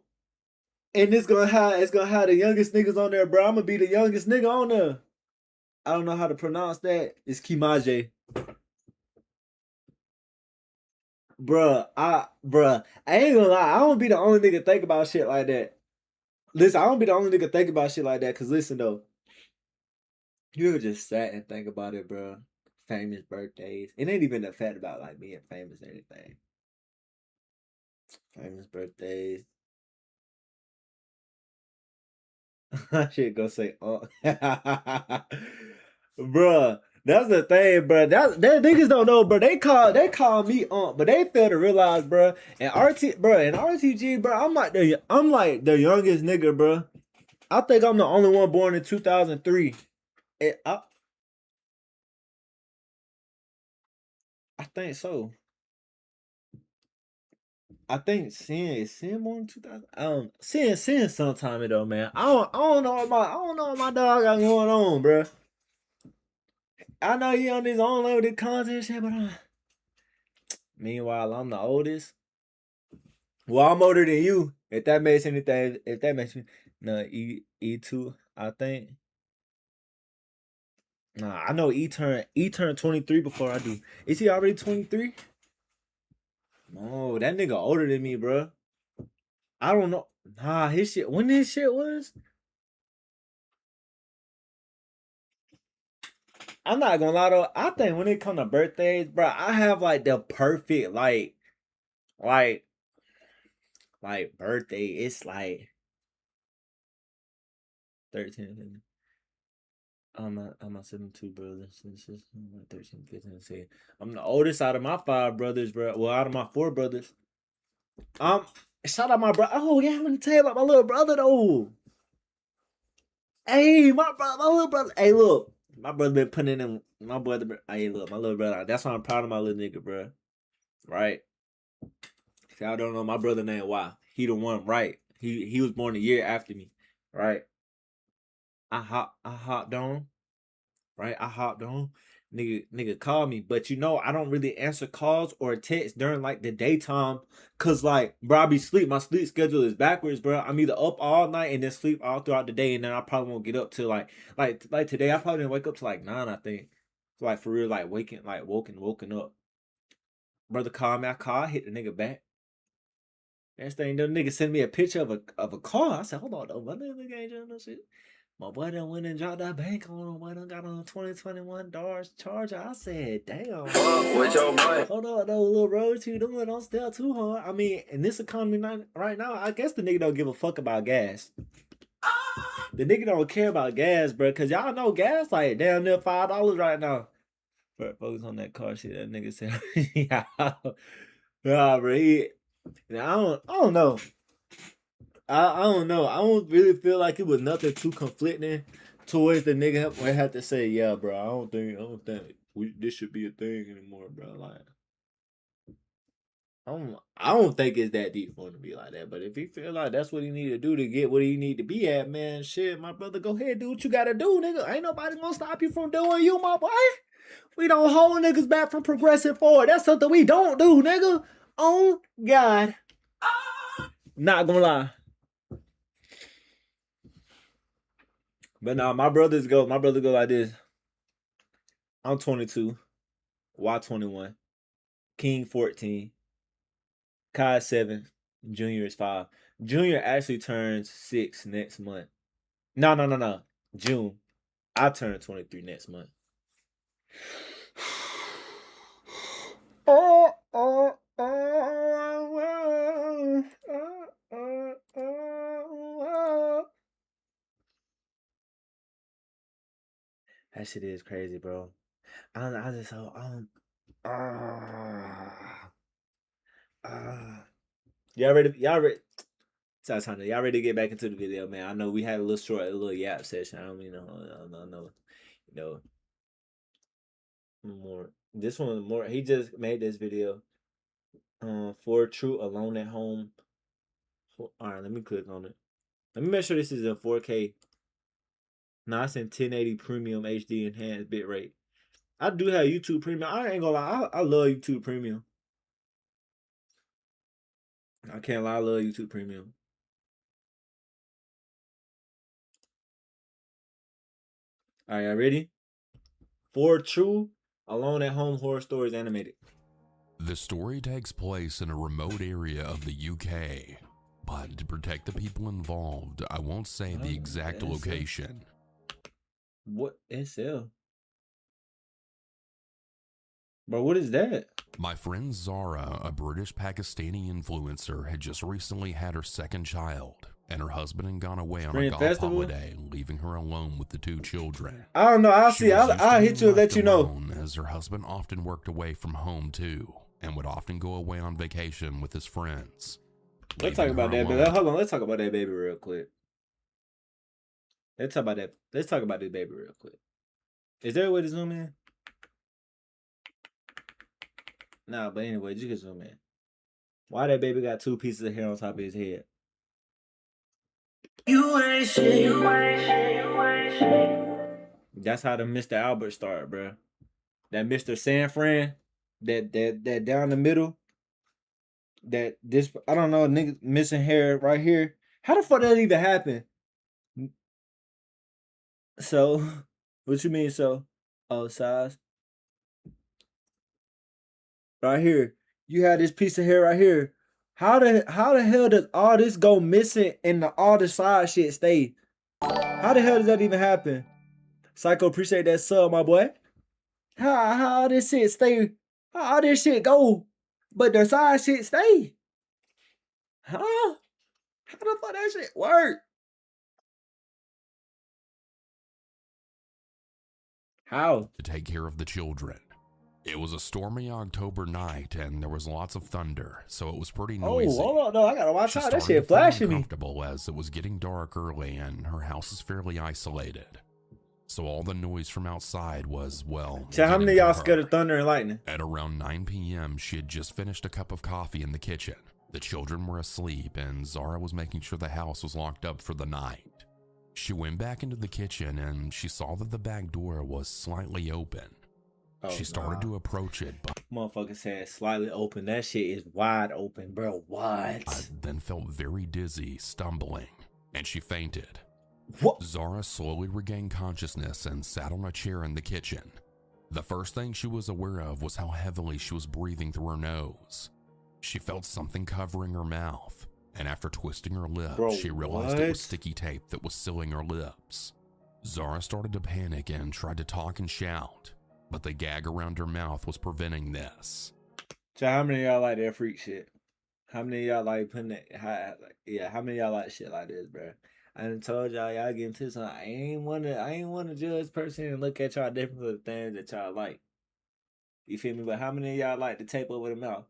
And it's gonna have the youngest niggas on there, bro. I'm gonna be the youngest nigga on there. I don't know how to pronounce that. It's Kimaje. Bruh, I ain't gonna lie. I don't be the only nigga think about shit like that. Listen, I don't be the only nigga think about shit like that. Cause listen though, you ever just sat and think about it, bro. Famous birthdays. It ain't even the fact about like being famous or anything. Famous birthdays. I should go say, oh, bruh. That's the thing, bruh. That niggas don't know, bruh. They call me but they fail to realize, bruh. And RTG, bruh. I'm like the youngest nigga, bruh. I think I'm the only one born in 2003. I think so. I think Sin born in 2000. Sin sometime ago, man. I don't know what my dog got going on, bruh. I know he on his own limited content shit, but meanwhile, I'm the oldest. Well, I'm older than you. If that makes anything, no, E2, I think. Nah, I know E turned 23 before I do. Is he already 23? No, that nigga older than me, bro. I don't know. Nah, his shit. When his shit was, I'm not gonna lie though. I think when it come to birthdays, bro, I have like the perfect like birthday. It's like 13. I'm my 72 brothers and sisters. I'm like 13, 15, 16. I'm the oldest out of my 5 brothers, bro. Well, out of my 4 brothers. Shout out my brother. Oh yeah, let me tell you about my little brother though. Hey, my little brother. Hey, look, my brother been putting in my brother. Hey, look, my little brother. That's why I'm proud of my little nigga, bro. Right? If y'all don't know my brother name, why? He the one, right? He was born a year after me, right? I hopped on. right? I hopped on. Nigga called me, but you know I don't really answer calls or text during like the daytime, cause like bro, I be sleep. My sleep schedule is backwards, bro. I'm either up all night and then sleep all throughout the day, and then I probably won't get up till like today. I probably didn't wake up till like 9, I think. Like for real, like woken up. Brother called me. I called, hit the nigga back. Next thing the nigga sent me a picture of a car. I said, hold on, though, my nigga ain't doing no shit. My boy done went and dropped that bank on him. Boy done got on a 2021 Dodge Charger. I said, damn. Fuck with your boy. Hold on, though, little road, what you doing? Don't step too hard. I mean, in this economy right now, I guess the nigga don't give a fuck about gas. The nigga don't care about gas, bro, because y'all know gas like damn near $5 right now. But focus on that car shit. That nigga said, yeah, bro. I don't know. I don't know. I don't really feel like it was nothing too conflicting towards the nigga where I had to say, yeah, bro. I don't think this should be a thing anymore, bro. Like, I don't think it's that deep for him to be like that. But if he feel like that's what he need to do to get what he need to be at, man, shit, my brother, go ahead, do what you gotta do, nigga. Ain't nobody gonna stop you from doing you, my boy. We don't hold niggas back from progressing forward. That's something we don't do, nigga. Oh God. Not gonna lie. But nah, my brother go like this. I'm 22. Y 21. King 14. Kai 7. Junior is 5. Junior actually turns 6 next month. No. June. I turn 23 next month. That shit is crazy, bro. Y'all ready? Y'all ready to get back into the video, man? I know we had a little yap session. I don't mean more. This one more. He just made this video. For true alone at home. All right, let me click on it. Let me make sure this is in 4K. Nah, it's in 1080 premium HD enhanced bitrate. I do have YouTube Premium. I ain't gonna lie. I love YouTube Premium. I can't lie. I love YouTube Premium. All right, y'all ready? For true alone at home horror stories animated. The story takes place in a remote area of the UK, but to protect the people involved, I won't say the exact location. What SL? Bro, what is that? My friend Zara, a British Pakistani influencer, had just recently had her second child, and her husband had gone away on a golf holiday, leaving her alone with the 2 children. I don't know. I'll hit you and let you know. As her husband often worked away from home too, and would often go away on vacation with his friends. Let's talk about that, baby. Hold on, let's talk about that baby real quick. Let's talk about this baby real quick. Is there a way to zoom in? Nah, but anyway, you can zoom in. Why that baby got 2 pieces of hair on top of his head? You ain't shit. That's how the Mr. Albert started, bro. That Mr. San Fran, that down the middle, I don't know, nigga missing hair right here. How the fuck that even happen? So, what you mean so? Oh, size. Right here, you have this piece of hair right here. How the hell does all this go missing and all the side shit stay? How the hell does that even happen? Psycho, appreciate that sub, my boy. How this shit stay? How this shit go, but the side shit stay? Huh? How the fuck that shit work? How? To take care of the children. It was a stormy October night, and there was lots of thunder, so it was pretty noisy. Oh, hold on, no, I gotta watch out. That shit flashing me. Uncomfortable as it was getting dark early, and her house is fairly isolated. So all the noise from outside was, well... So how many of y'all scared of thunder and lightning? At around 9 p.m., she had just finished a cup of coffee in the kitchen. The children were asleep, and Zara was making sure the house was locked up for the night. She went back into the kitchen and she saw that the back door was slightly open. Oh, She started to approach it, but motherfucker said slightly open. That shit is wide open, bro. What? then felt very dizzy, stumbling, and she fainted. What? Zara slowly regained consciousness and sat on a chair in the kitchen. The first thing she was aware of was how heavily she was breathing through her nose. She felt something covering her mouth, and after twisting her lip, Bro, she realized it was what? sticky tape that was sealing her lips. Zara started to panic and tried to talk and shout, but the gag around her mouth was preventing this. So how many of y'all like that freak shit? How many of y'all like putting that? How many of y'all like shit like this, bro? I done told y'all get into something. I ain't wanna judge person and look at y'all different for the things that y'all like. You feel me? But how many of y'all like to tape over the mouth?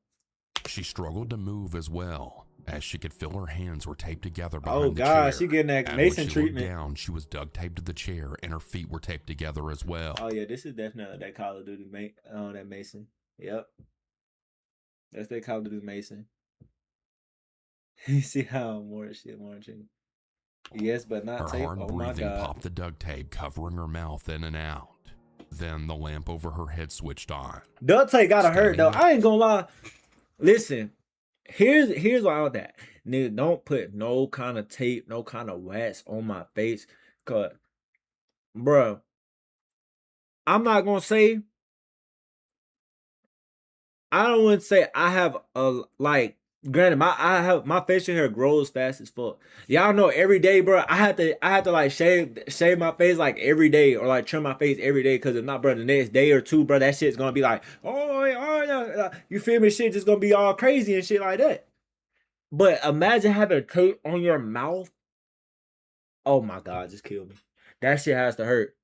She struggled to move as well, as she could feel her hands were taped together behind Oh the God, chair. she getting that And Mason when she treatment. looked down, she was duct taped to the chair, and her feet were taped together as well. Oh yeah, this is definitely that Call of Duty that Mason. Yep. That's that Call of Duty Mason. You see how more shit marching. Yes, but not Her tape. hard Oh my breathing God. popped the duct tape covering her mouth in and out. Then the lamp over her head switched on. Duct tape gotta hurt though. Standing I ain't gonna lie. Listen, here's why all that. Nigga, don't put no kind of tape, no kind of wax on my face. Cause, bruh, I'm not gonna say. I don't want to say I have a like. Granted, my facial hair grows fast as fuck. Y'all know every day, bro. I have to like shave my face like every day or like trim my face every day. Cause if not, bro, the next day or two, bro, that shit's gonna be like, oh yeah, you feel me? Shit just gonna be all crazy and shit like that. But imagine having tape on your mouth. Oh my God, just kill me. That shit has to hurt.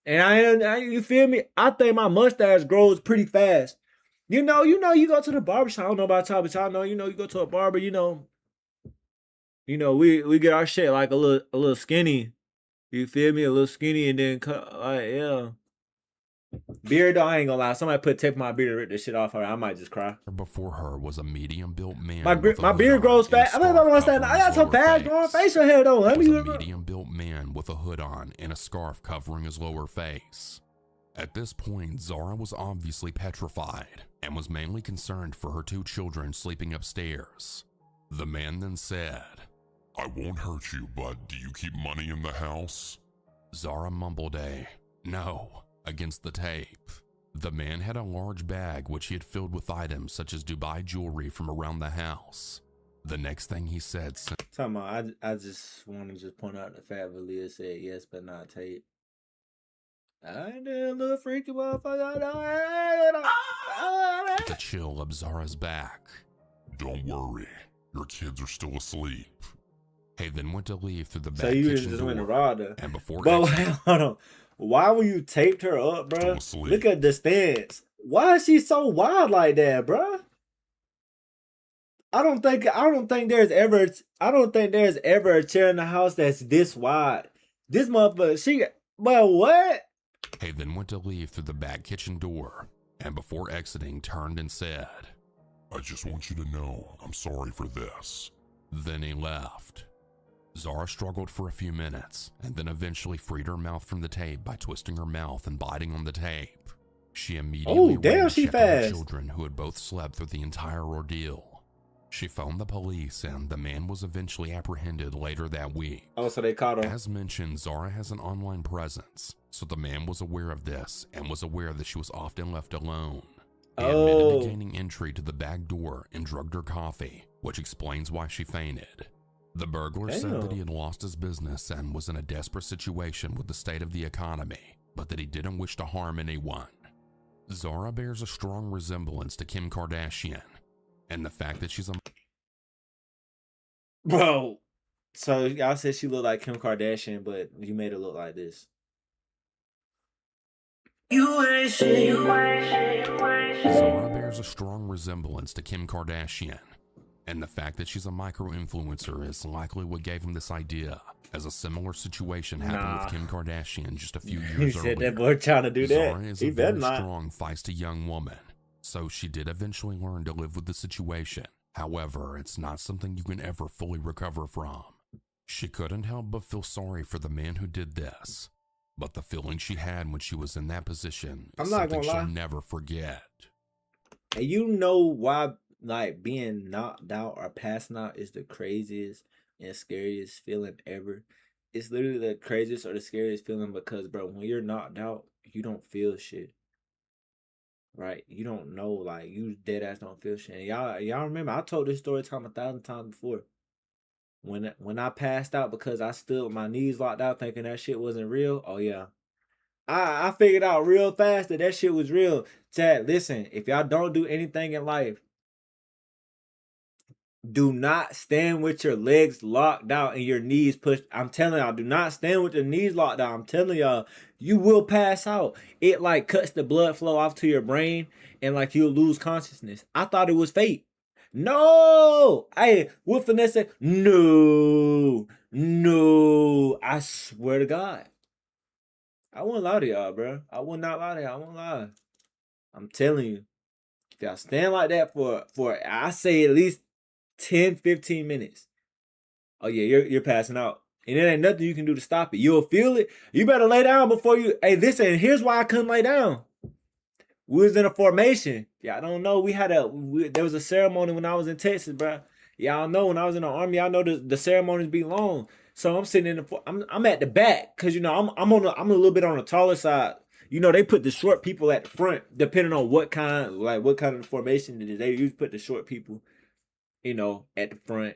And you feel me? I think my mustache grows pretty fast. You know, you go to the barbershop. I don't know about y'all, but y'all know, you go to a barber, we get our shit like a little skinny. You feel me? A little skinny and then cut, like, yeah. Beard, though, I ain't gonna lie. Somebody put tape on my beard and rip this shit off her. I might just cry. Before her was a medium-built man. My with a beard hood grows on and a fast. I don't know scarf what's that. covering I got his some lower fast face. growing facial hair though. Let Was me a medium-built man with a hood on and a scarf covering his lower face. At this point, Zara was obviously petrified and was mainly concerned for her two children sleeping upstairs. The man then said, I won't hurt you, but do you keep money in the house? Zara mumbled a no against the tape. The man had a large bag which he had filled with items such as Dubai jewelry from around the house. The next thing he said, Talking about, I just want to just point out the fact that Leah said yes, but not tape. I did a little freaky motherfucker. the chill up Zara's back. Don't worry, your kids are still asleep. He then went to leave through the back So you kitchen just door, went to rob her. and before But exiting, hold on. Why were you taped her up, bro? Still asleep. Look at the stance. Why is she so wild like that, bro? I don't think there's ever a chair in the house that's this wide. This motherfucker, but what? he then went to leave through the back kitchen door, and before exiting, turned and said, I just want you to know I'm sorry for this. Then he left. Zara struggled for a few minutes, and then eventually freed her mouth from the tape by twisting her mouth and biting on the tape. She immediately damn, ran to she check on her fast. children who had both slept through the entire ordeal. She phoned the police, and the man was eventually apprehended later that week. Oh, so they caught her. As mentioned, Zara has an online presence, so the man was aware of this and was aware that she was often left alone. He admitted to gaining entry to the back door and drugged her coffee, which explains why she fainted. The burglar said that he had lost his business and was in a desperate situation with the state of the economy, but that he didn't wish to harm anyone. Zara bears a strong resemblance to Kim Kardashian, and the fact that she's a Bro. So y'all said she looked like Kim Kardashian, but you made her look like this. Zara bears a strong resemblance to Kim Kardashian, and the fact that she's a micro-influencer is likely what gave him this idea, as a similar situation happened with Kim Kardashian just a few He years said earlier. that boy trying to do that. Zara is He a better very not. strong, feisty young woman, so she did eventually learn to live with the situation. However, it's not something you can ever fully recover from. She couldn't help but feel sorry for the man who did this, but the feeling she had when she was in that position I'm is not something gonna lie. she'll never forget. And you know why, like, being knocked out or passing out is the craziest and scariest feeling ever. It's literally the craziest or the scariest feeling because, bro, when you're knocked out, you don't feel shit. Right? You don't know, like, you dead ass don't feel shit. And y'all remember I told this story time 1,000 times before. When I passed out because I stood with my knees locked out thinking that shit wasn't real. Oh yeah. I figured out real fast that shit was real. Chad, listen, if y'all don't do anything in life, do not stand with your legs locked out and your knees pushed. I'm telling y'all, do not stand with your knees locked out. I'm telling y'all, you will pass out. It like cuts the blood flow off to your brain and like you'll lose consciousness. I thought it was fate. No, hey, what Vanessa? No, I swear to God. I won't lie to y'all, bro. I will not lie to y'all. I won't lie. I'm telling you. If y'all stand like that for I say at least 10, 15 minutes. Oh yeah, you're passing out. And there ain't nothing you can do to stop it. You'll feel it. You better lay down before you. Hey, listen, here's why I couldn't lay down. We was in a formation. Y'all don't know. There was a ceremony when I was in Texas, bro. Y'all know when I was in the army, y'all know the ceremonies be long. So I'm sitting in I'm at the back because you know I'm a little bit on the taller side. You know they put the short people at the front depending on what kind of formation it is. They usually put the short people, you know, at the front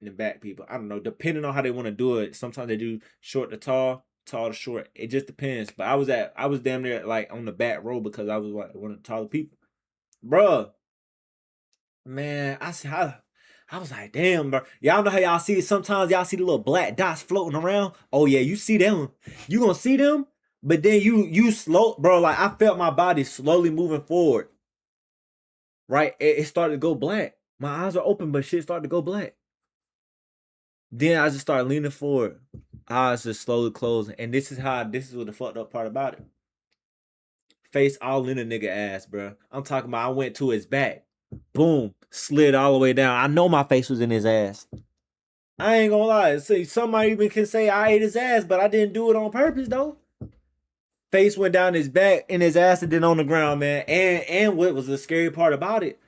and the back people. I don't know, depending on how they want to do it. Sometimes they do short to tall, tall to short. It just depends. But I was damn near like on the back row because I was like one of the taller people. Bruh. Man, I was like, damn, bro. Y'all know how y'all see sometimes y'all see the little black dots floating around. Oh yeah, you see them. You gonna see them, but then you slow, bro. Like I felt my body slowly moving forward. Right? It started to go black. My eyes are open, but shit started to go black. Then I just started leaning forward. Eyes just slowly closing. And this is what the fucked up part about it. Face all in a nigga ass, bro. I'm talking about I went to his back. Boom. Slid all the way down. I know my face was in his ass. I ain't gonna lie. See, somebody even can say I ate his ass, but I didn't do it on purpose though. Face went down his back and his ass and then on the ground, man. And what was the scary part about it?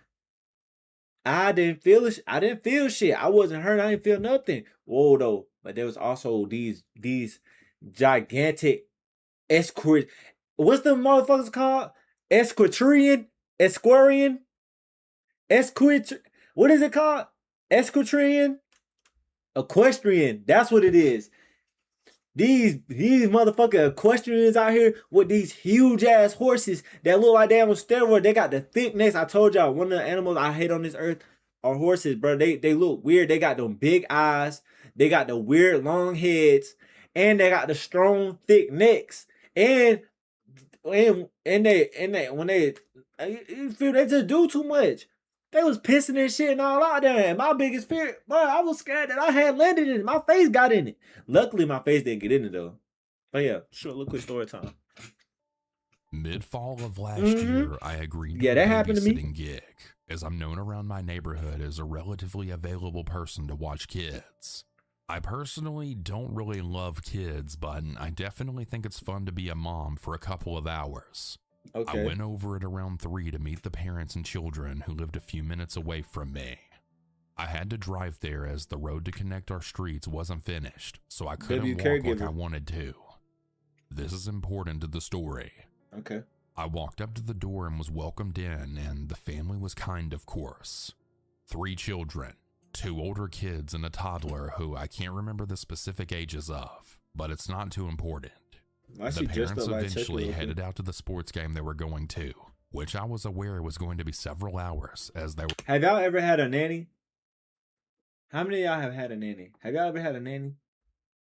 I didn't feel it. I didn't feel shit. I wasn't hurt. I didn't feel nothing. Whoa, though. But there was also these gigantic escort. What's the motherfuckers called? Esquatrian? What is it called? Esquatrian? Equestrian. That's what it is. These motherfucking equestrians out here with these huge ass horses that look like they on steroids. They got the thick necks. I told y'all one of the animals I hate on this earth are horses, bro. They look weird. They got them big eyes. They got the weird long heads, and they got the strong thick necks. And when they you feel they just do too much. They was pissing and shit and all out there. And my biggest fear, bro, I was scared that I had landed in it. My face got in it. Luckily, my face didn't get in it though. But yeah, short little quick story time. Mid-fall of last year, I agreed to that a happened to me. babysitting gig, as I'm known around my neighborhood as a relatively available person to watch kids. I personally don't really love kids, but I definitely think it's fun to be a mom for a couple of hours. Okay. I went over at around 3 to meet the parents and children who lived a few minutes away from me. I had to drive there as the road to connect our streets wasn't finished, so I couldn't walk like I wanted to. This is important to the story. Okay. I walked up to the door and was welcomed in, and the family was kind, of course. 3 children, 2 older kids and a toddler who I can't remember the specific ages of, but it's not too important. The parents eventually headed out to the sports game they were going to, which I was aware was going to be several hours as they were. Have y'all ever had a nanny? How many of y'all have had a nanny? Have y'all ever had a nanny?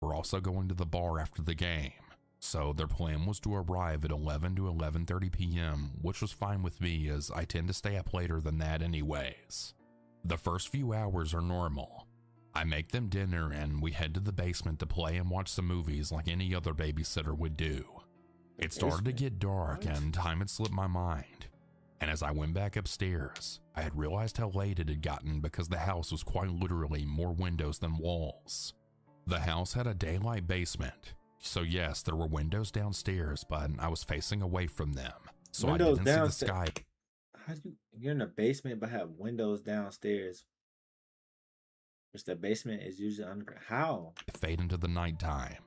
We're also going to the bar after the game, so their plan was to arrive at 11 to 11:30 p.m., which was fine with me as I tend to stay up later than that anyways. The first few hours are normal. I make them dinner and we head to the basement to play and watch some movies like any other babysitter would do. It started to get dark and time had slipped my mind. And as I went back upstairs, I had realized how late it had gotten because the house was quite literally more windows than walls. The house had a daylight basement. So yes, there were windows downstairs, but I was facing away from them. So Windows I didn't see the downstairs. sky. How do you're in the basement but have windows downstairs? Which the basement is usually underground. How? Fade into the nighttime.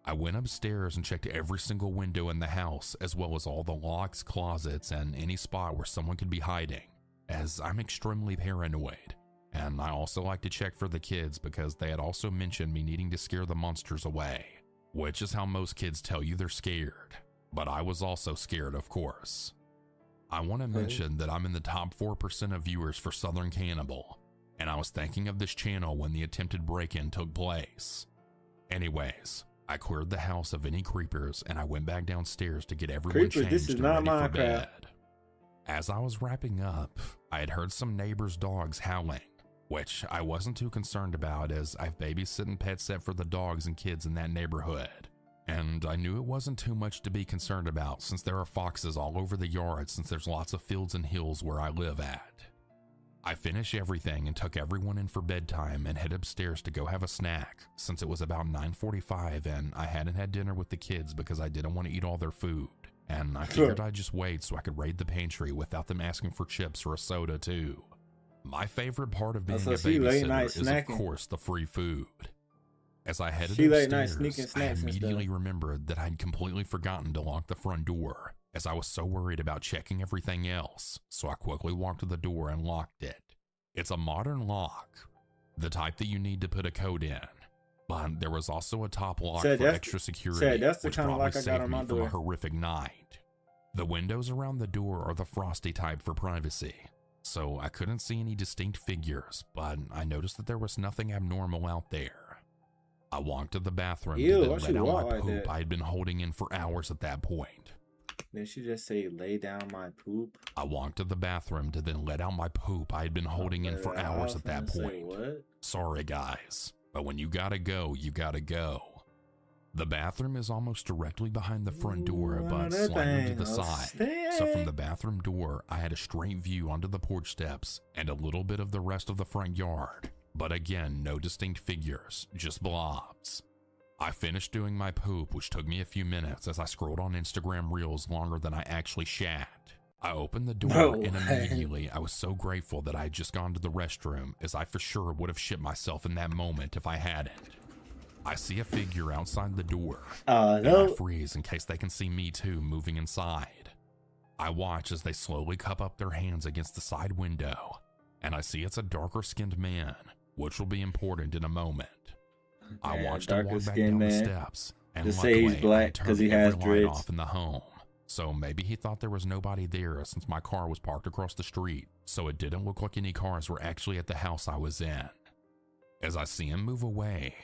I went upstairs and checked every single window in the house, as well as all the locks, closets, and any spot where someone could be hiding, as I'm extremely paranoid. And I also like to check for the kids because they had also mentioned me needing to scare the monsters away, which is how most kids tell you they're scared. But I was also scared, of course. I want to mention that I'm in the top 4% of viewers for Southern Cannibal, and I was thinking of this channel when the attempted break-in took place. Anyways, I cleared the house of any creepers and I went back downstairs to get everyone Creepers, this changed is and not ready for Minecraft. bed. As I was wrapping up, I had heard some neighbors' dogs howling, which I wasn't too concerned about as I've babysitting pet set for the dogs and kids in that neighborhood. And I knew it wasn't too much to be concerned about since there are foxes all over the yard since there's lots of fields and hills where I live at. I finished everything and took everyone in for bedtime and head upstairs to go have a snack since it was about 9:45 and I hadn't had dinner with the kids because I didn't want to eat all their food. And I figured I'd just wait so I could raid the pantry without them asking for chips or a soda too. My favorite part of being a babysitter is of course the free food. As I headed upstairs, I immediately remembered that I'd completely forgotten to lock the front door, as I was so worried about checking everything else, so I quickly walked to the door and locked it. It's a modern lock, the type that you need to put a code in, but there was also a top lock for extra security, which probably saved me from a horrific night. The windows around the door are the frosty type for privacy, so I couldn't see any distinct figures, but I noticed that there was nothing abnormal out there. I walked to the bathroom to then let out my poop I had been holding in for hours at that point. Did she just say lay down my poop? I walked to the bathroom to then let out my poop I had been holding in for hours at that point. Sorry guys, but when you gotta go, you gotta go. The bathroom is almost directly behind the front door, but slightly to the side. So from the bathroom door, I had a straight view onto the porch steps and a little bit of the rest of the front yard. But again, no distinct figures, just blobs. I finished doing my poop, which took me a few minutes as I scrolled on Instagram Reels longer than I actually shat. I opened the door and immediately I was so grateful that I had just gone to the restroom, as I for sure would have shit myself in that moment if I hadn't. I see a figure outside the door, and I freeze in case they can see me too moving inside. I watch as they slowly cup up their hands against the side window, and I see it's a darker skinned man, which will be important in a moment. I watched him walk back down the steps, and just luckily, say he's black because he has dreads. Off in the home. So maybe he thought there was nobody there since my car was parked across the street, so it didn't look like any cars were actually at the house I was in. As I see him move away,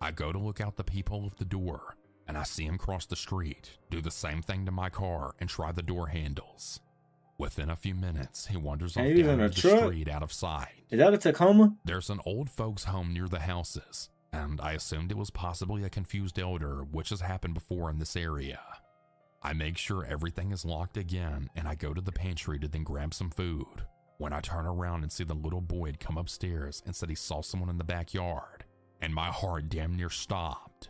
I go to look out the peephole of the door, and I see him cross the street, do the same thing to my car, and try the door handles. Within a few minutes, he wanders off down the street out of sight. Is that a Tacoma? There's an old folks' home near the houses, and I assumed it was possibly a confused elder, which has happened before in this area. I make sure everything is locked again, and I go to the pantry to then grab some food, when I turn around and see the little boy had come upstairs and said he saw someone in the backyard, and my heart damn near stopped.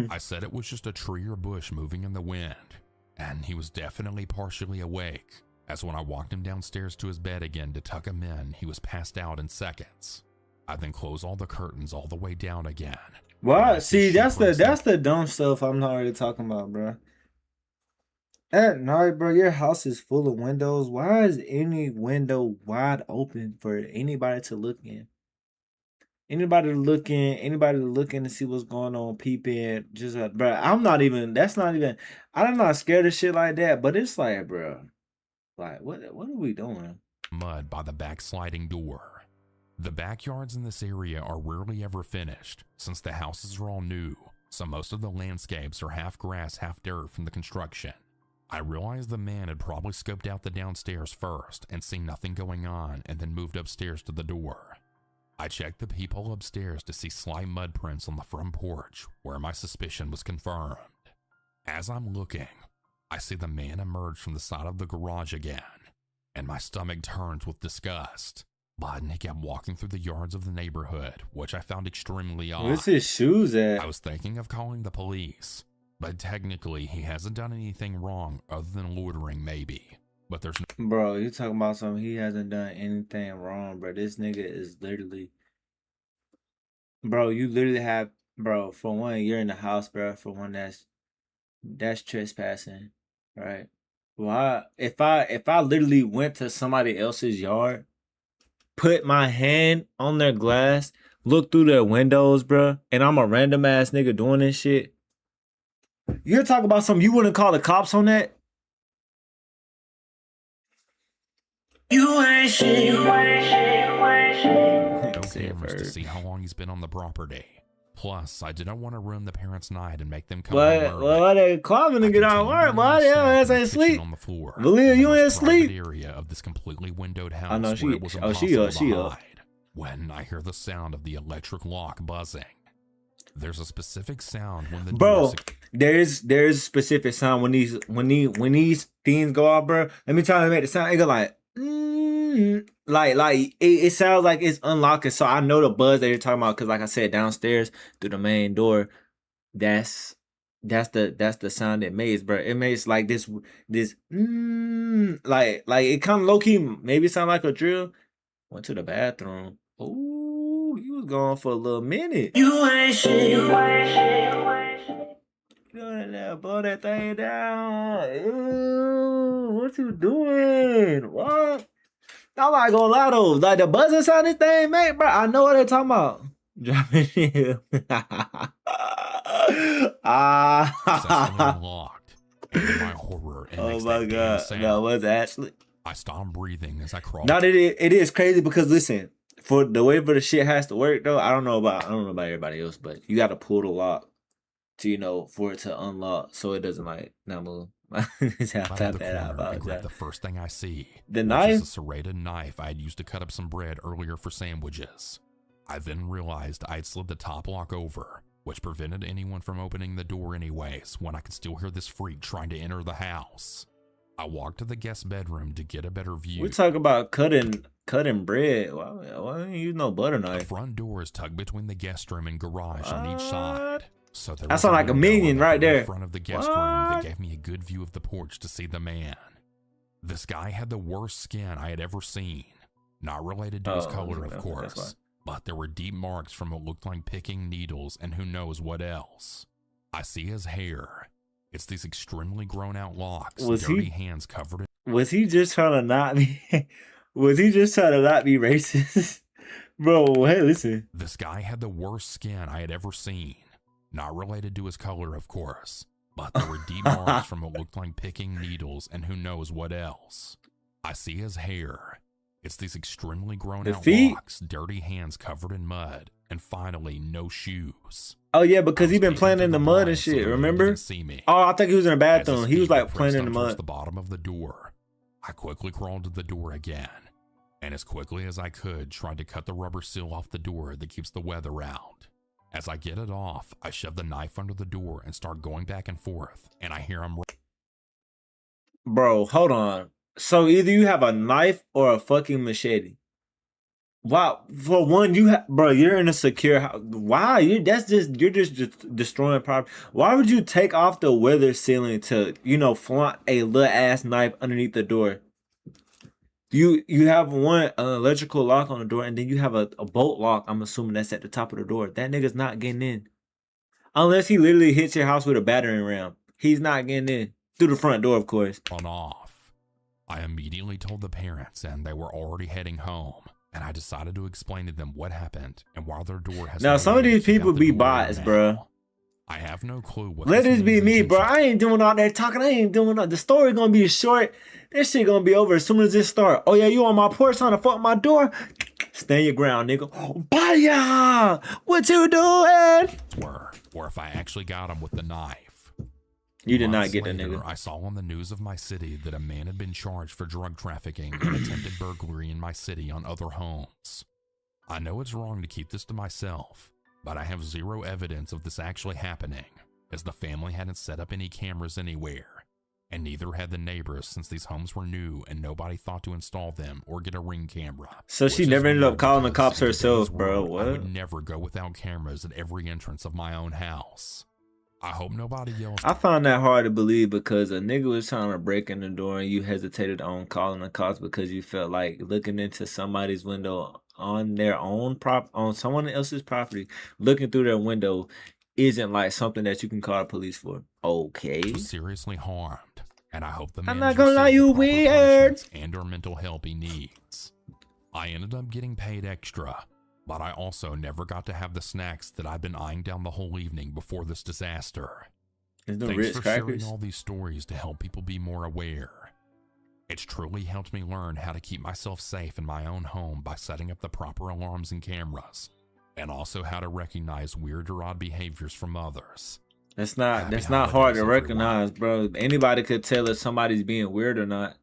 I said it was just a tree or bush moving in the wind, and he was definitely partially awake, as when I walked him downstairs to his bed again to tuck him in, he was passed out in seconds. I then close all the curtains all the way down again. Wow, see, that's the dumb stuff I'm already talking about, bro. At night, bro, your house is full of windows. Why is any window wide open for anybody to look in? Anybody to look in to see what's going on, peep in, just bro. I'm not even. I'm not scared of shit like that. But it's like, bro, like what are we doing? Mud by the backsliding door. The backyards in this area are rarely ever finished, since the houses are all new, so most of the landscapes are half grass, half dirt from the construction. I realized the man had probably scoped out the downstairs first and seen nothing going on and then moved upstairs to the door. I checked the peephole upstairs to see slight mud prints on the front porch, where my suspicion was confirmed. As I'm looking, I see the man emerge from the side of the garage again, and my stomach turns with disgust. But he kept walking through the yards of the neighborhood, which I found extremely odd. Where's his shoes at? I was thinking of calling the police, but technically he hasn't done anything wrong other than loitering maybe. But there's no Bro, you talking about something he hasn't done anything wrong, bro. This nigga is literally, bro, you literally have, bro, for one, you're in the house, bro. For one, that's trespassing, right? Why if I literally went to somebody else's yard, put my hand on their glass, look through their windows, bro, and I'm a random ass nigga doing this shit. You're talking about something you wouldn't call the cops on that? You ain't shit. no cameras to see how long he's been on the property. Plus, I didn't want to ruin the parents' night and make them come home early. Why they calling to get out of work? Why they ass ain't sleep? On the floor, Valia, you ain't sleep. Area of this completely windowed house. I know where it was she impossible she to up. hide. When I hear the sound of the electric lock buzzing, there's a specific sound when the bro. door There's a specific sound when these things go off, bro. Let me try to make the sound. It go like. It sounds like it's unlocking, so I know the buzz that you're talking about because, like I said, downstairs through the main door, that's the sound it makes, bro. It makes like this like it kind of low key maybe sound like a drill. Went to the bathroom. Ooh, you was gone for a little minute. You ain't shit. Doing that, blow that thing down. Ew, what you doing? What? I'm not gonna lie though. Like the buzzing sound this thing make, bro. I know what they're talking about. Dropping shit. locked. And in my horror, it Oh makes my that damn god. sound. No, what's actually? I stopped breathing as I crawled. No, it is crazy because listen, for the way for the shit has to work though. I don't know about everybody else, but you got to pull the lock to for it to unlock so it doesn't like not move. Out of the corner, I grab the first thing I see. The which knife? is a serrated knife I had used to cut up some bread earlier for sandwiches. I then realized I had slid the top lock over, which prevented anyone from opening the door anyways, when I could still hear this freak trying to enter the house. I walked to the guest bedroom to get a better view. We talk about cutting bread. Why don't you use no butter The knife? front door is tucked between the guest room and garage on each side. So there That was sound like a window minion on the right very there. front of the guest room that gave me a good view of the porch to see the man. This guy had the worst skin I had ever seen. Not related to his color, of course, but there were deep marks from what looked like picking needles and who knows what else. I see his hair. It's these extremely grown out locks, dirty hands covered in... Was he just trying to not be? Was he just trying to not be racist? Bro, hey, listen. This guy had the worst skin I had ever seen. Not related to his color, of course, but there were deep marks from what looked like picking needles and who knows what else. I see his hair. It's these extremely grown out locks, dirty hands covered in mud, and finally, no shoes. Oh yeah, because he been playing in the mud and shit, remember? See me. Oh, I think he was in the bathroom. He was like playing in the mud. The bottom of the door. I quickly crawled to the door again, and as quickly as I could, tried to cut the rubber seal off the door that keeps the weather out. As I get it off, I shove the knife under the door and start going back and forth, and I hear him... Bro, hold on. So either you have a knife or a fucking machete. Wow. For one, you're in a secure house. Why? You're just destroying property. Why would you take off the weather sealing to, flaunt a little ass knife underneath the door? You have an electrical lock on the door, and then you have a bolt lock. I'm assuming that's at the top of the door. That nigga's not getting in. Unless he literally hits your house with a battering ram. He's not getting in. Through the front door, of course. On off. I immediately told the parents, and they were already heading home. And I decided to explain to them what happened and why their door has... Now, some of these people be bots, bro. I have no clue what... Let this be me, bro. I ain't doing all that talking. I ain't doing all... The story gonna be short. This shit gonna be over as soon as this start. Oh, yeah, you on my porch trying to fuck my door? Stand your ground, nigga. Baya! What you doing? Or if I actually got him with the knife. You did not get the nigga. I saw on the news of my city that a man had been charged for drug trafficking and attempted burglary in my city on other homes. I know it's wrong to keep this to myself, but I have zero evidence of this actually happening, as the family hadn't set up any cameras anywhere. and neither had the neighbors since these homes were new and nobody thought to install them or get a Ring camera. So she Which is never ended up weird calling the because cops in herself, today's bro. world, I would What? never go without cameras at every entrance of my own house. I hope nobody else. I found that hard to believe because a nigga was trying to break in the door and you hesitated on calling the cops because you felt like looking into somebody's window on their own on someone else's property, looking through their window isn't like something that you can call the police for. Okay. Was seriously harmed, and I hope the I'm man not gonna lie, received the you proper weird. punishments and or mental help he needs. I ended up getting paid extra, but I also never got to have the snacks that I've been eyeing down the whole evening before this disaster. There's no Thanks Ritz for sharing crackers. all these stories to help people be more aware. It's truly helped me learn how to keep myself safe in my own home by setting up the proper alarms and cameras, and also how to recognize weird or odd behaviors from others. That's not Happy that's not hard holidays, to recognize, everyone. bro. Anybody could tell if somebody's being weird or not.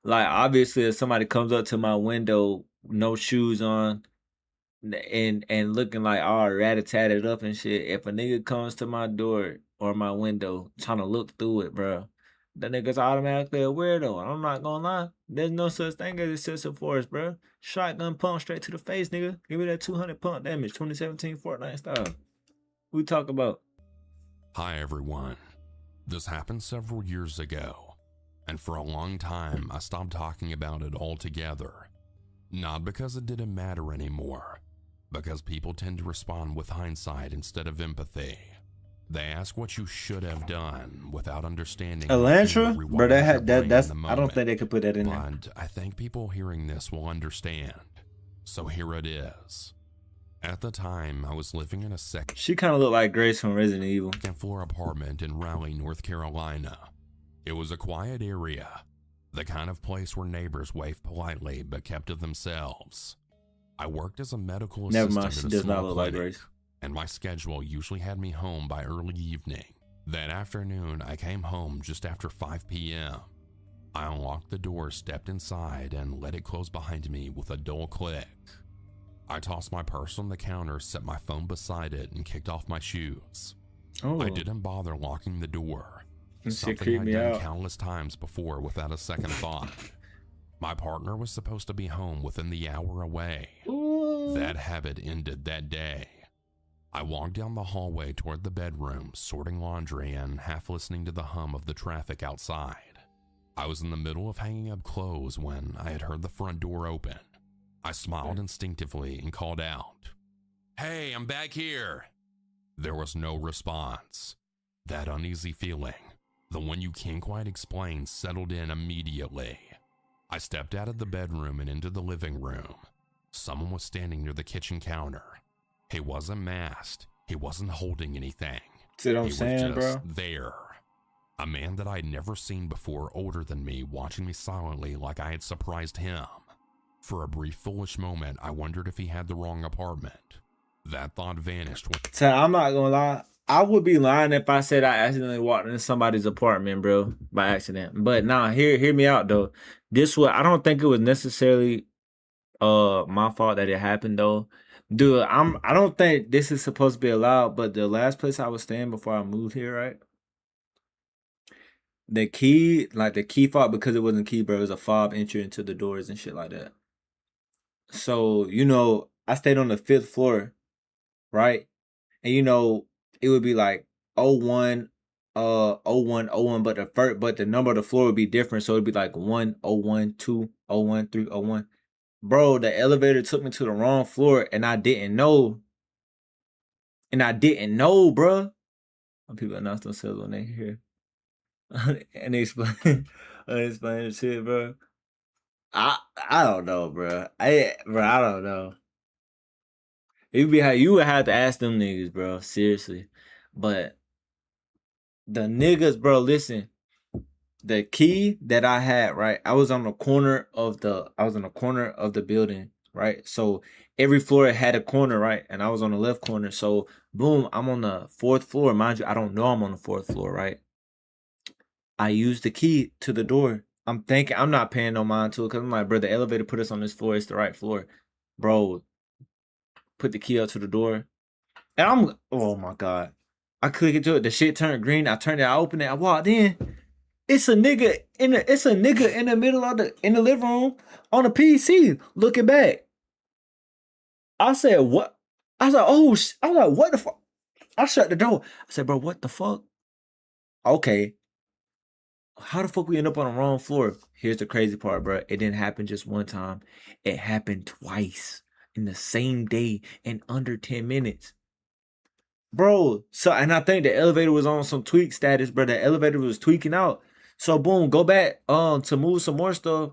Like obviously if somebody comes up to my window, no shoes on, and looking like all rat-a-tatted up and shit. If a nigga comes to my door or my window trying to look through it, bro, that nigga's automatically a weirdo. And I'm not gonna lie, there's no such thing as excessive force, bro. Shotgun pump straight to the face, nigga. Give me that 200 pump damage, 2017 Fortnite style. We talk about. Hi everyone. This happened several years ago, and for a long time I stopped talking about it altogether. Not because it didn't matter anymore, because people tend to respond with hindsight instead of empathy. They ask what you should have done without understanding. Elantra? Bro, that's I don't moment. think they could put that in there. But I think people hearing this will understand. So here it is. At the time, I was living in a second She kind of looked like Grace from Resident Evil. floor apartment in Raleigh, North Carolina. It was a quiet area, the kind of place where neighbors waved politely but kept to themselves. I worked as a medical Never assistant mind, she at a does not small look like clinic, Grace. and my schedule usually had me home by early evening. That afternoon, I came home just after 5 p.m. I unlocked the door, stepped inside, and let it close behind me with a dull click. I tossed my purse on the counter, set my phone beside it, and kicked off my shoes. Oh, I didn't bother locking the door. That shit Something creeped I'd me done out. countless times before without a second thought. My partner was supposed to be home within the hour away. That habit ended that day. I walked down the hallway toward the bedroom, sorting laundry and half listening to the hum of the traffic outside. I was in the middle of hanging up clothes when I had heard the front door open. I smiled instinctively and called out, "Hey, I'm back here." There was no response. That uneasy feeling, the one you can't quite explain, settled in immediately. I stepped out of the bedroom and into the living room. Someone was standing near the kitchen counter. He wasn't masked. He wasn't holding anything. See what I'm He was saying, just bro? there. A man that I'd never seen before, older than me, watching me silently like I had surprised him. For a brief foolish moment, I wondered if he had the wrong apartment. That thought vanished when So I'm not gonna lie. I would be lying if I said I accidentally walked into somebody's apartment, bro, by accident. But nah, hear me out though. I don't think it was necessarily my fault that it happened though. Dude, I don't think this is supposed to be allowed, but the last place I was staying before I moved here, right? The key fob, because it wasn't key, bro, it was a fob entry into the doors and shit like that. So, I stayed on the 5th floor, right? And it would be like 01, 01, 01, but the number of the floor would be different. So it'd be like 1, 01, 2, 01, 3, 01. Bro, the elevator took me to the wrong floor and I didn't know. Bro. People announce themselves when they hear. And they explain the shit, bro. I don't know, bro. I don't know. You would have to ask them niggas, bro. Seriously. But the niggas, bro, listen. The key that I had, right? I was on the corner of the building, right? So every floor had a corner, right? And I was on the left corner. So boom, I'm on the 4th floor. Mind you, I don't know I'm on the 4th floor, right? I used the key to the door. I'm thinking I'm not paying no mind to it because I'm like, bro, the elevator put us on this floor. It's the right floor. Bro, put the key up to the door. And oh my God. I clicked into it. The shit turned green. I turned it. I opened it. I walked in. It's a nigga in the middle of the living room on a PC looking back. I said, what? I was like, oh, I was like, what the fuck? I shut the door. I said, bro, what the fuck? Okay. How the fuck we end up on the wrong floor? Here's the crazy part, bro. It didn't happen just one time. It happened twice in the same day in under 10 minutes. Bro, so, and I think the elevator was on some tweak status, bro. The elevator was tweaking out. So, boom, go back to move some more stuff,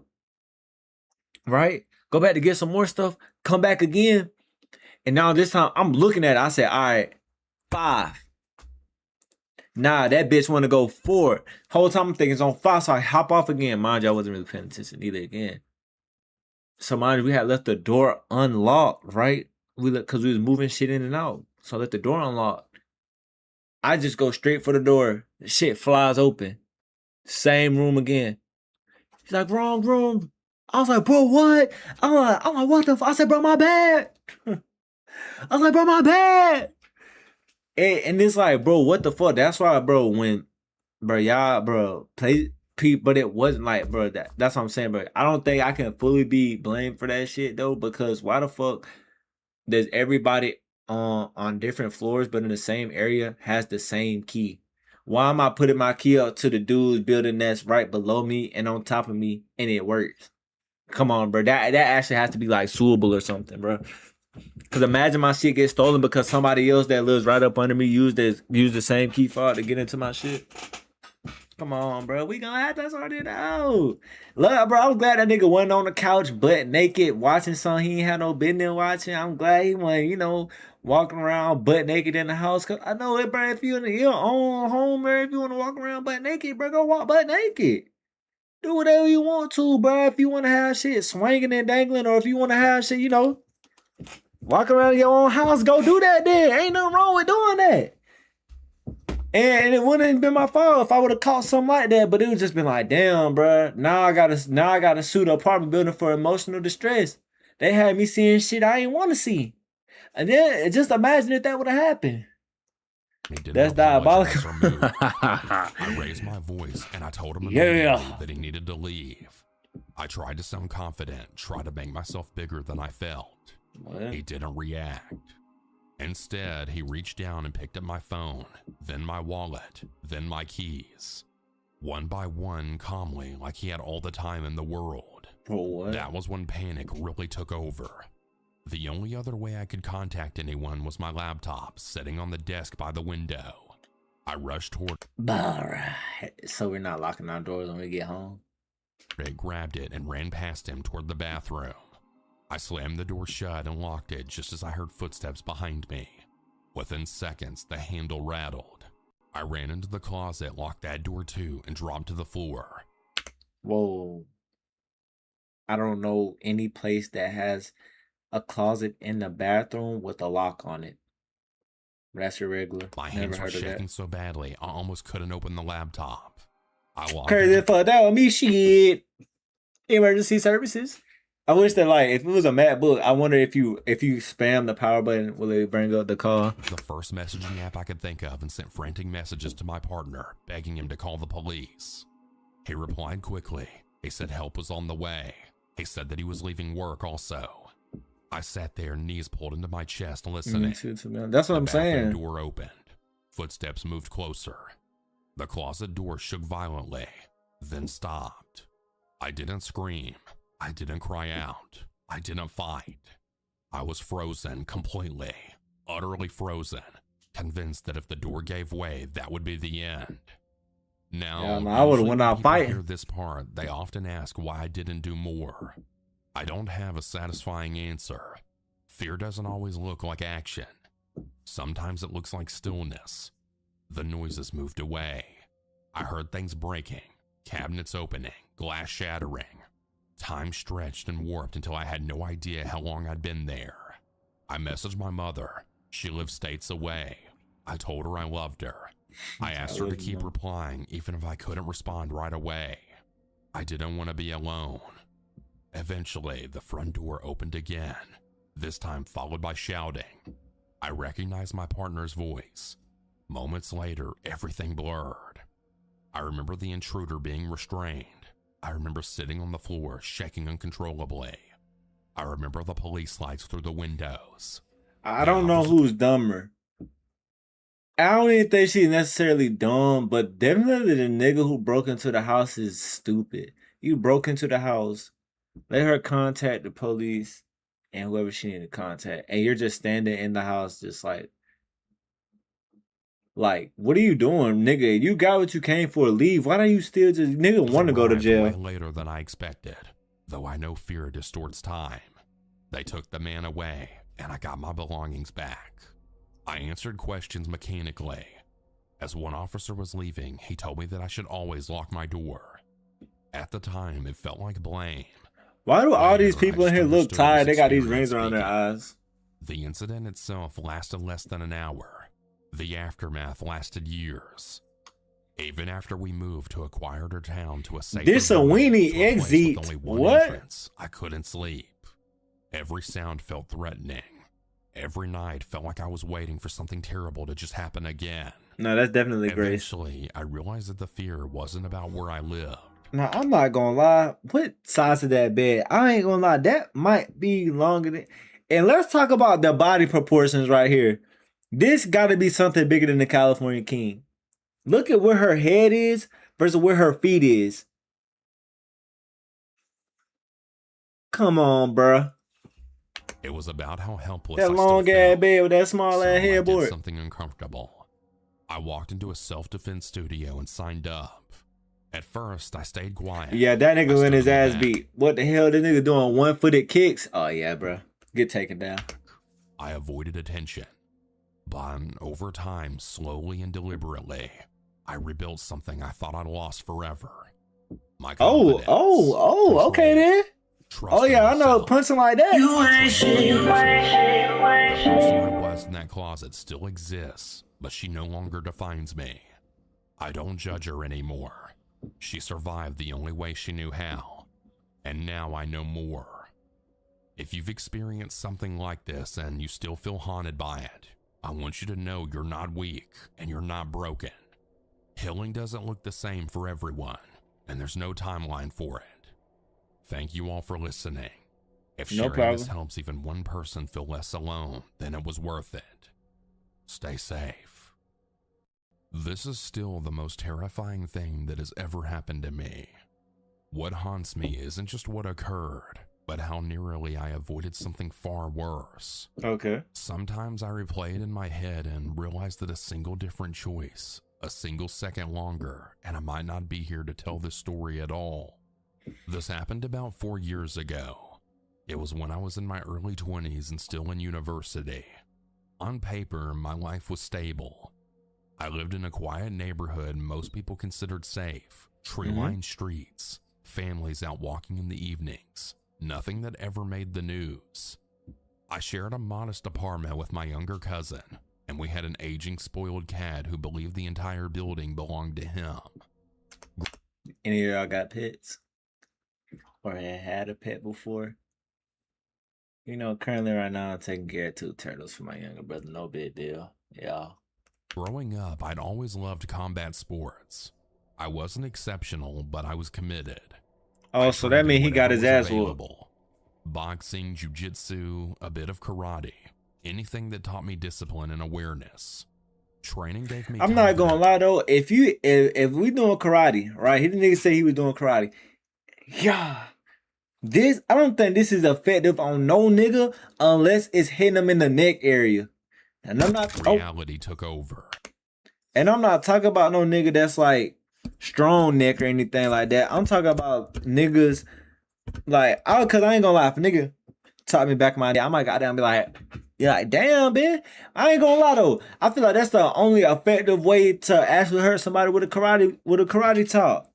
right? Go back to get some more stuff, come back again. And now this time, I'm looking at it. I said, all right, 5. Nah, that bitch want to go 4. Whole time I'm thinking it's on 5, so I hop off again. Mind you, I wasn't really paying attention either again. So mind you, we had left the door unlocked, right? Because we was moving shit in and out. So I let the door unlocked. I just go straight for the door. The shit flies open. Same room again. He's like, wrong room. I was like, bro, what? I'm like, what the fuck? I said, bro, my bad. I was like, bro, my bad. And it's like, bro, what the fuck? That's why, bro, when, bro, y'all, bro, play people, but it wasn't like, bro, that's what I'm saying, bro. I don't think I can fully be blamed for that shit, though, because why the fuck does everybody on different floors, but in the same area, has the same key? Why am I putting my key up to the dude's building that's right below me and on top of me, and it works? Come on, bro. That actually has to be, like, suable or something, bro. Because imagine my shit gets stolen because somebody else that lives right up under me used the same key fob to get into my shit. Come on, bro. We gonna have to sort it out. Look, bro, I'm glad that nigga wasn't on the couch butt naked watching something he ain't had no business watching. I'm glad he wasn't, walking around butt naked in the house. Cause I know it, bro, if you're in your own home, bro, if you want to walk around butt naked, bro, go walk butt naked. Do whatever you want to, bro. If you want to have shit swinging and dangling, or if you want to have shit, walk around your own house, go do that then. Ain't nothing wrong with doing that. And it wouldn't have been my fault if I would have caught something like that, but it would just been like, damn, bro. Now I gotta sue the apartment building for emotional distress. They had me seeing shit I ain't want to see. And then just imagine if that would have happened. That's diabolical. I raised my voice and I told him immediately that he needed to leave. I tried to sound confident, tried to make myself bigger than I felt. What? He didn't react. Instead, he reached down and picked up my phone, then my wallet, then my keys. One by one, calmly, like he had all the time in the world. What? That was when panic really took over. The only other way I could contact anyone was my laptop sitting on the desk by the window. I rushed toward Alright. So we're not locking our doors when we get home? it, grabbed it, and ran past him toward the bathroom. I slammed the door shut and locked it just as I heard footsteps behind me. Within seconds, the handle rattled. I ran into the closet, locked that door too, and dropped to the floor. Whoa. I don't know any place that has a closet in the bathroom with a lock on it. That's irregular. My Never hands were heard of shaking that. so badly, I almost couldn't open the laptop. I logged Crazy into for that with me, shit. Emergency services. I wish that, like, if it was a MacBook, I wonder if you spam the power button, will it bring up the call? the first messaging app I could think of and sent frantic messages to my partner, begging him to call the police. He replied quickly. He said help was on the way. He said that he was leaving work also. I sat there, knees pulled into my chest, listening. That's what I'm The bathroom saying. door opened. Footsteps moved closer. The closet door shook violently, then stopped. I didn't scream. I didn't cry out. I didn't fight. I was frozen completely, utterly frozen, convinced that if the door gave way, that would be the end. Now, Yeah, man, I would've usually went when out people fighting. hear this part, they often ask why I didn't do more. I don't have a satisfying answer. Fear doesn't always look like action. Sometimes it looks like stillness. The noises moved away. I heard things breaking, cabinets opening, glass shattering. Time stretched and warped until I had no idea how long I'd been there. I messaged my mother. She lived states away. I told her I loved her. I asked her to keep replying even if I couldn't respond right away. I didn't want to be alone. Eventually, the front door opened again, this time followed by shouting. I recognized my partner's voice. Moments later, everything blurred. I remember the intruder being restrained. I remember sitting on the floor, shaking uncontrollably. I remember the police lights through the windows. I don't know who's dumber. I don't even think she's necessarily dumb, but definitely the nigga who broke into the house is stupid. You broke into the house, let her contact the police and whoever she needed to contact, and you're just standing in the house just like, what are you doing, nigga? You got what you came for, leave. Why don't you still just, nigga, want to go to jail? Way later than I expected, though I know fear distorts time. They took the man away, and I got my belongings back. I answered questions mechanically. As one officer was leaving, he told me that I should always lock my door. At the time, it felt like blame. Why do all these Later, people I in here just look understood tired? his They got these experience rings around their speaking. eyes. The incident itself lasted less than an hour. The aftermath lasted years. Even after we moved to a quieter town to a safer This a building, weenie to a place with exit. only one What? entrance, I couldn't sleep. Every sound felt threatening. Every night felt like I was waiting for something terrible to just happen again. No, that's definitely Grace. Eventually, I realized that the fear wasn't about where I lived. Now, I'm not gonna lie. What size of that bed? I ain't gonna lie. That might be longer than. And let's talk about the body proportions right here. This got to be something bigger than the California King. Look at where her head is versus where her feet is. Come on, bruh. It was about how helpless That I still long ass felt. bed with that small So ass I did headboard. something uncomfortable. I walked into a self-defense studio and signed up. At first, I stayed quiet. Yeah, that I nigga stood in his in the ass back. beat. What the hell? This nigga doing one-footed kicks? Oh yeah, bruh. Get taken down. I avoided attention. But over time, slowly and deliberately, I rebuilt something I thought I'd lost forever. My confidence, Okay control, then. trust Oh in yeah, I know myself. punching like that. The person I was in that closet still exists, but she no longer defines me. I don't judge her anymore. She survived the only way she knew how, and now I know more. If you've experienced something like this and you still feel haunted by it, I want you to know you're not weak and you're not broken. Healing doesn't look the same for everyone, and there's no timeline for it. Thank you all for listening. If No sharing this problem. helps even one person feel less alone, then it was worth it. Stay safe. This is still the most terrifying thing that has ever happened to me. What haunts me isn't just what occurred, but how narrowly I avoided something far worse. Okay. Sometimes I replay it in my head and realize that a single different choice, a single second longer, and I might not be here to tell this story at all. This happened about 4 years ago. It was when I was in my early 20s and still in university. On paper, my life was stable. I lived in a quiet neighborhood most people considered safe, tree-lined streets, families out walking in the evenings, nothing that ever made the news. I shared a modest apartment with my younger cousin, and we had an aging spoiled cat who believed the entire building belonged to him. Any of y'all got pets? Or had a pet before? You know, currently right now I'm taking care of 2 turtles for my younger brother. No big deal. Yeah. Growing up, I'd always loved combat sports. I wasn't exceptional, but I was committed. Oh, I so tried that to means do he got whatever his was ass whooped. available. Boxing, jiu-jitsu, a bit of karate, anything that taught me discipline and awareness. Training gave me I'm not gonna confidence. lie though, if we doing karate, right? He the nigga say he was doing karate. Yeah. I don't think this is effective on no nigga unless it's hitting him in the neck area. And I'm not Reality took over. and I'm not talking about no nigga that's like strong neck or anything like that. I'm talking about niggas like cause I ain't gonna lie, if a nigga taught me back in my day, I might goddamn be like, yeah, like, damn, man. I ain't gonna lie though. I feel like that's the only effective way to actually hurt somebody with a karate talk.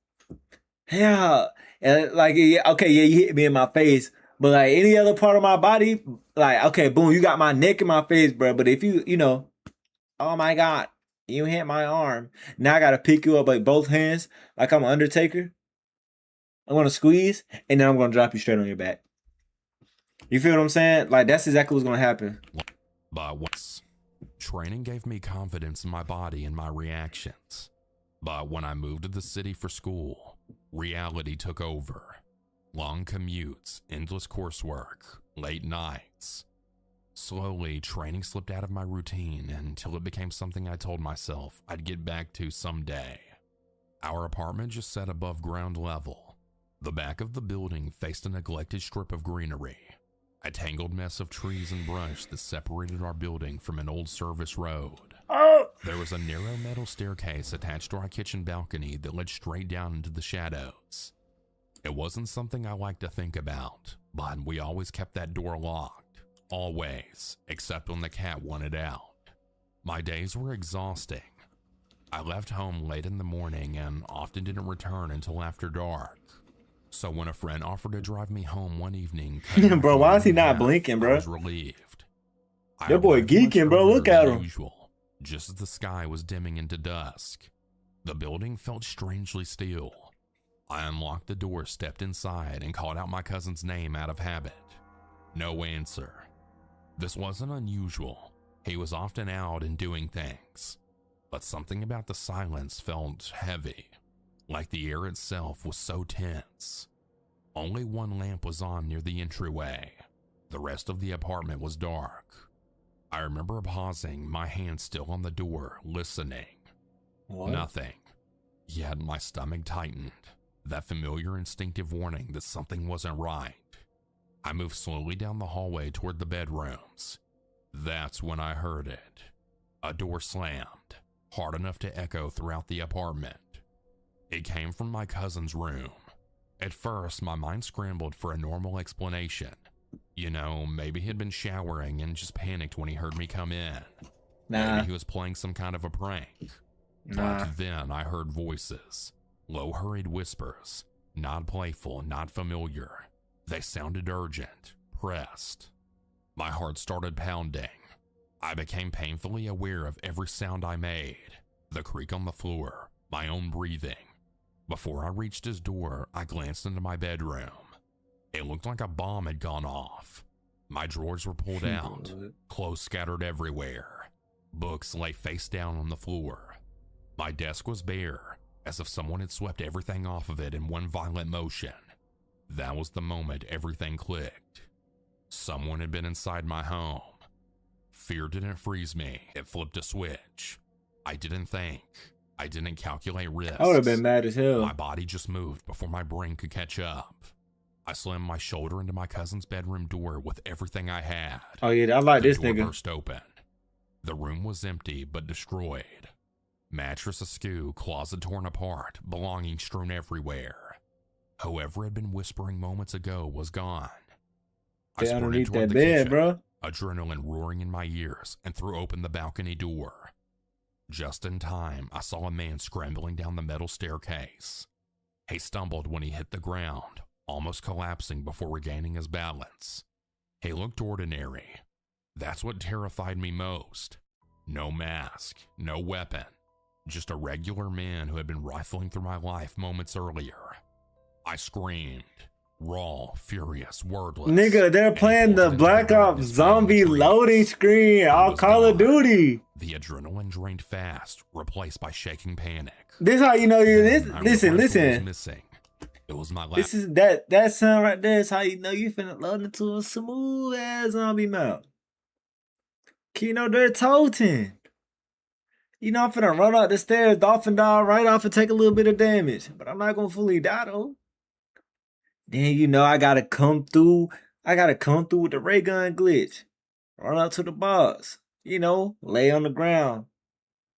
Yeah. And like, yeah, okay, yeah, you hit me in my face. But like any other part of my body, like, okay, boom, you got my neck in my face, bro. But if you know, oh my God, you hit my arm. Now I gotta pick you up like both hands, like I'm an Undertaker. I'm gonna squeeze, and then I'm gonna drop you straight on your back. You feel what I'm saying? Like that's exactly what's gonna happen. But once training gave me confidence in my body and my reactions. But when I moved to the city for school, reality took over. Long commutes, endless coursework, late nights. Slowly, training slipped out of my routine until it became something I told myself I'd get back to someday. Our apartment just sat above ground level. The back of the building faced a neglected strip of greenery, a tangled mess of trees and brush that separated our building from an old service road. There was a narrow metal staircase attached to our kitchen balcony that led straight down into the shadows. It wasn't something I liked to think about, but we always kept that door locked. Always, except when the cat wanted out. My days were exhausting. I left home late in the morning and often didn't return until after dark. So when a friend offered to drive me home one evening, Bro, why is he not blinking, bro? I was relieved. That boy geeking, bro. Look at him. Usual, just as the sky was dimming into dusk. The building felt strangely still. I unlocked the door, stepped inside, and called out my cousin's name out of habit. No answer. This wasn't unusual. He was often out and doing things. But something about the silence felt heavy, like the air itself was so tense. Only one lamp was on near the entryway. The rest of the apartment was dark. I remember pausing, my hand still on the door, listening. What? Nothing. Yet my stomach tightened. That familiar instinctive warning that something wasn't right. I moved slowly down the hallway toward the bedrooms. That's when I heard it. A door slammed, hard enough to echo throughout the apartment. It came from my cousin's room. At first, my mind scrambled for a normal explanation. You know, maybe he'd been showering and just panicked when he heard me come in. Nah. Maybe he was playing some kind of a prank. Nah. But then I heard voices, low hurried whispers, not playful, not familiar. They sounded urgent, pressed. My heart started pounding. I became painfully aware of every sound I made, the creak on the floor, my own breathing. Before I reached his door, I glanced into my bedroom. It looked like a bomb had gone off. My drawers were pulled out, clothes scattered everywhere. Books lay face down on the floor. My desk was bare, as if someone had swept everything off of it in one violent motion. That was the moment everything clicked. Someone had been inside my home. Fear didn't freeze me, it flipped a switch. I didn't think. I didn't calculate risks. I would have been mad as hell. My body just moved before my brain could catch up. I slammed my shoulder into my cousin's bedroom door with everything I had. Oh yeah, I like this The door nigga. burst open. The room was empty but destroyed. Mattress askew, closet torn apart, belongings strewn everywhere. Whoever had been whispering moments ago was gone. I Get sprinted underneath toward that the bed, kitchen, bro. adrenaline roaring in my ears, and threw open the balcony door. Just in time, I saw a man scrambling down the metal staircase. He stumbled when he hit the ground, almost collapsing before regaining his balance. He looked ordinary. That's what terrified me most. No mask, no weapon, just a regular man who had been rifling through my life moments earlier. I screamed, raw, furious, wordless. Nigga, they're and he playing the bolted into Black Ops darkness zombie behind the trees. loading screen He on was Call of gone. Duty. The adrenaline drained fast, replaced by shaking panic. This how you know you Then this I listen, realized what was listen. missing. It was my This is that sound right there is how you know you finna load into a smooth ass zombie mouth. Kino they're toting. You know I'm finna run up the stairs, dolphin dive right off and take a little bit of damage. But I'm not gonna fully die though. Then you know I gotta come through. I gotta come through with the ray gun glitch. Run up to the box. You know, lay on the ground.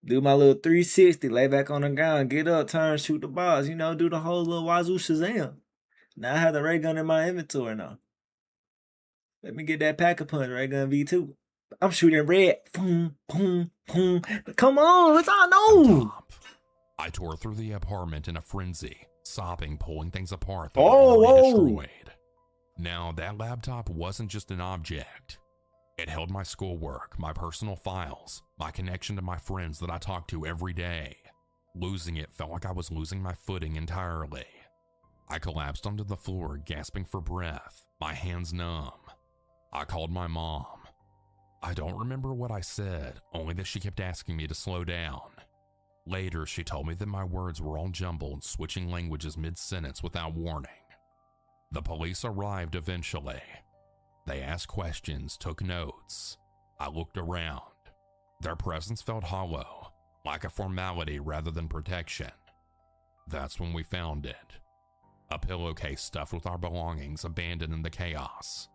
Do my little 360, lay back on the ground, get up, turn, shoot the box. You know, do the whole little wazoo Shazam. Now I have the ray gun in my inventory now. Let me get that pack-a-punch ray gun V2. I'm shooting red. Boom, boom, boom. Come on, let's all know. top. I tore through the apartment in a frenzy, sobbing, pulling things apart that Oh, were already whoa. destroyed. Now, that laptop wasn't just an object. It held my schoolwork, my personal files, my connection to my friends that I talked to every day. Losing it felt like I was losing my footing entirely. I collapsed onto the floor, gasping for breath, my hands numb. I called my mom. I don't remember what I said, only that she kept asking me to slow down. Later, she told me that my words were all jumbled, switching languages mid-sentence without warning. The police arrived eventually. They asked questions, took notes. I looked around. Their presence felt hollow, like a formality rather than protection. That's when we found it. A pillowcase stuffed with our belongings abandoned in the chaos.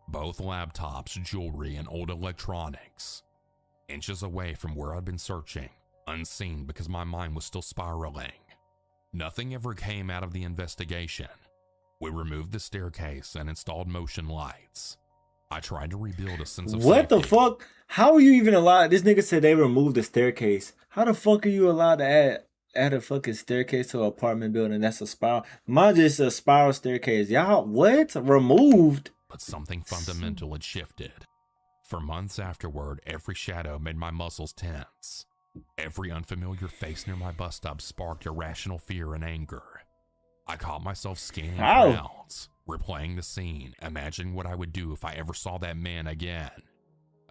Both laptops, jewelry, and old electronics. Inches away from where I'd been searching, unseen because my mind was still spiraling. Nothing ever came out of the investigation. We removed the staircase and installed motion lights. I tried to rebuild a sense of What safety. the fuck? How are you even allowed? This nigga said they removed the staircase. How the fuck are you allowed to add a fucking staircase to an apartment building? That's a spiral. Mine just a spiral staircase. Y'all, what? Removed? But something fundamental had shifted. For months afterward, every shadow made my muscles tense. Every unfamiliar face near my bus stop sparked irrational fear and anger. I caught myself scanning crowds, replaying the scene, imagining what I would do if I ever saw that man again.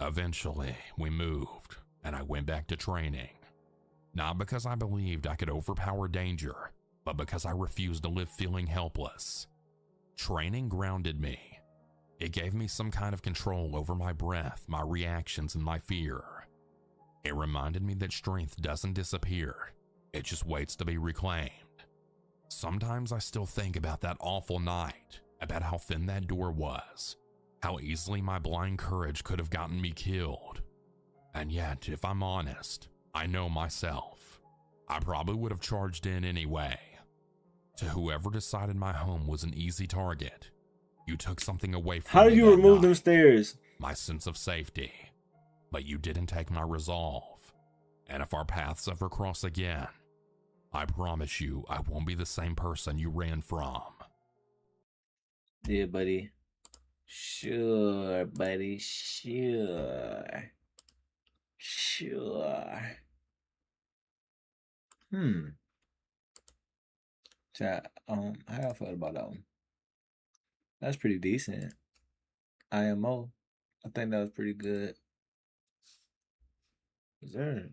Eventually, we moved, and I went back to training. Not because I believed I could overpower danger, but because I refused to live feeling helpless. Training grounded me. It gave me some kind of control over my breath, my reactions, and my fear. It reminded me that strength doesn't disappear. It just waits to be reclaimed. Sometimes I still think about that awful night, about how thin that door was, how easily my blind courage could have gotten me killed. And yet, if I'm honest, I know myself. I probably would have charged in anyway. To whoever decided my home was an easy target, you took something away from me. How did you that remove night, them stairs? my sense of safety. But you didn't take my resolve. And if our paths ever cross again, I promise you I won't be the same person you ran from. Yeah, buddy. Sure, buddy. Sure. Sure. Chat, how y'all feel about that one? That's pretty decent. IMO. I think that was pretty good. Is there?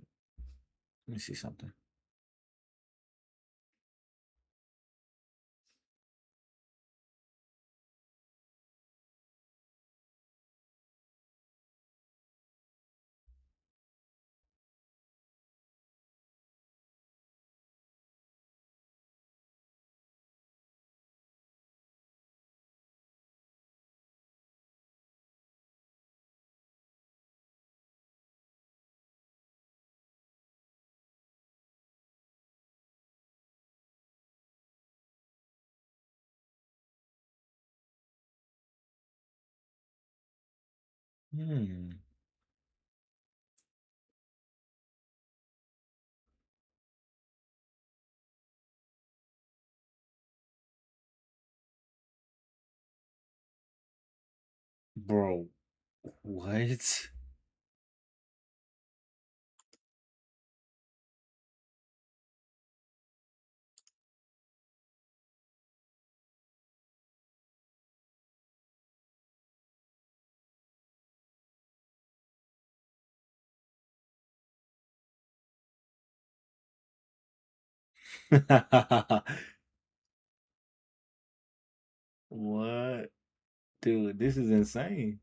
Let me see something. Bro, what? What? Dude, this is insane.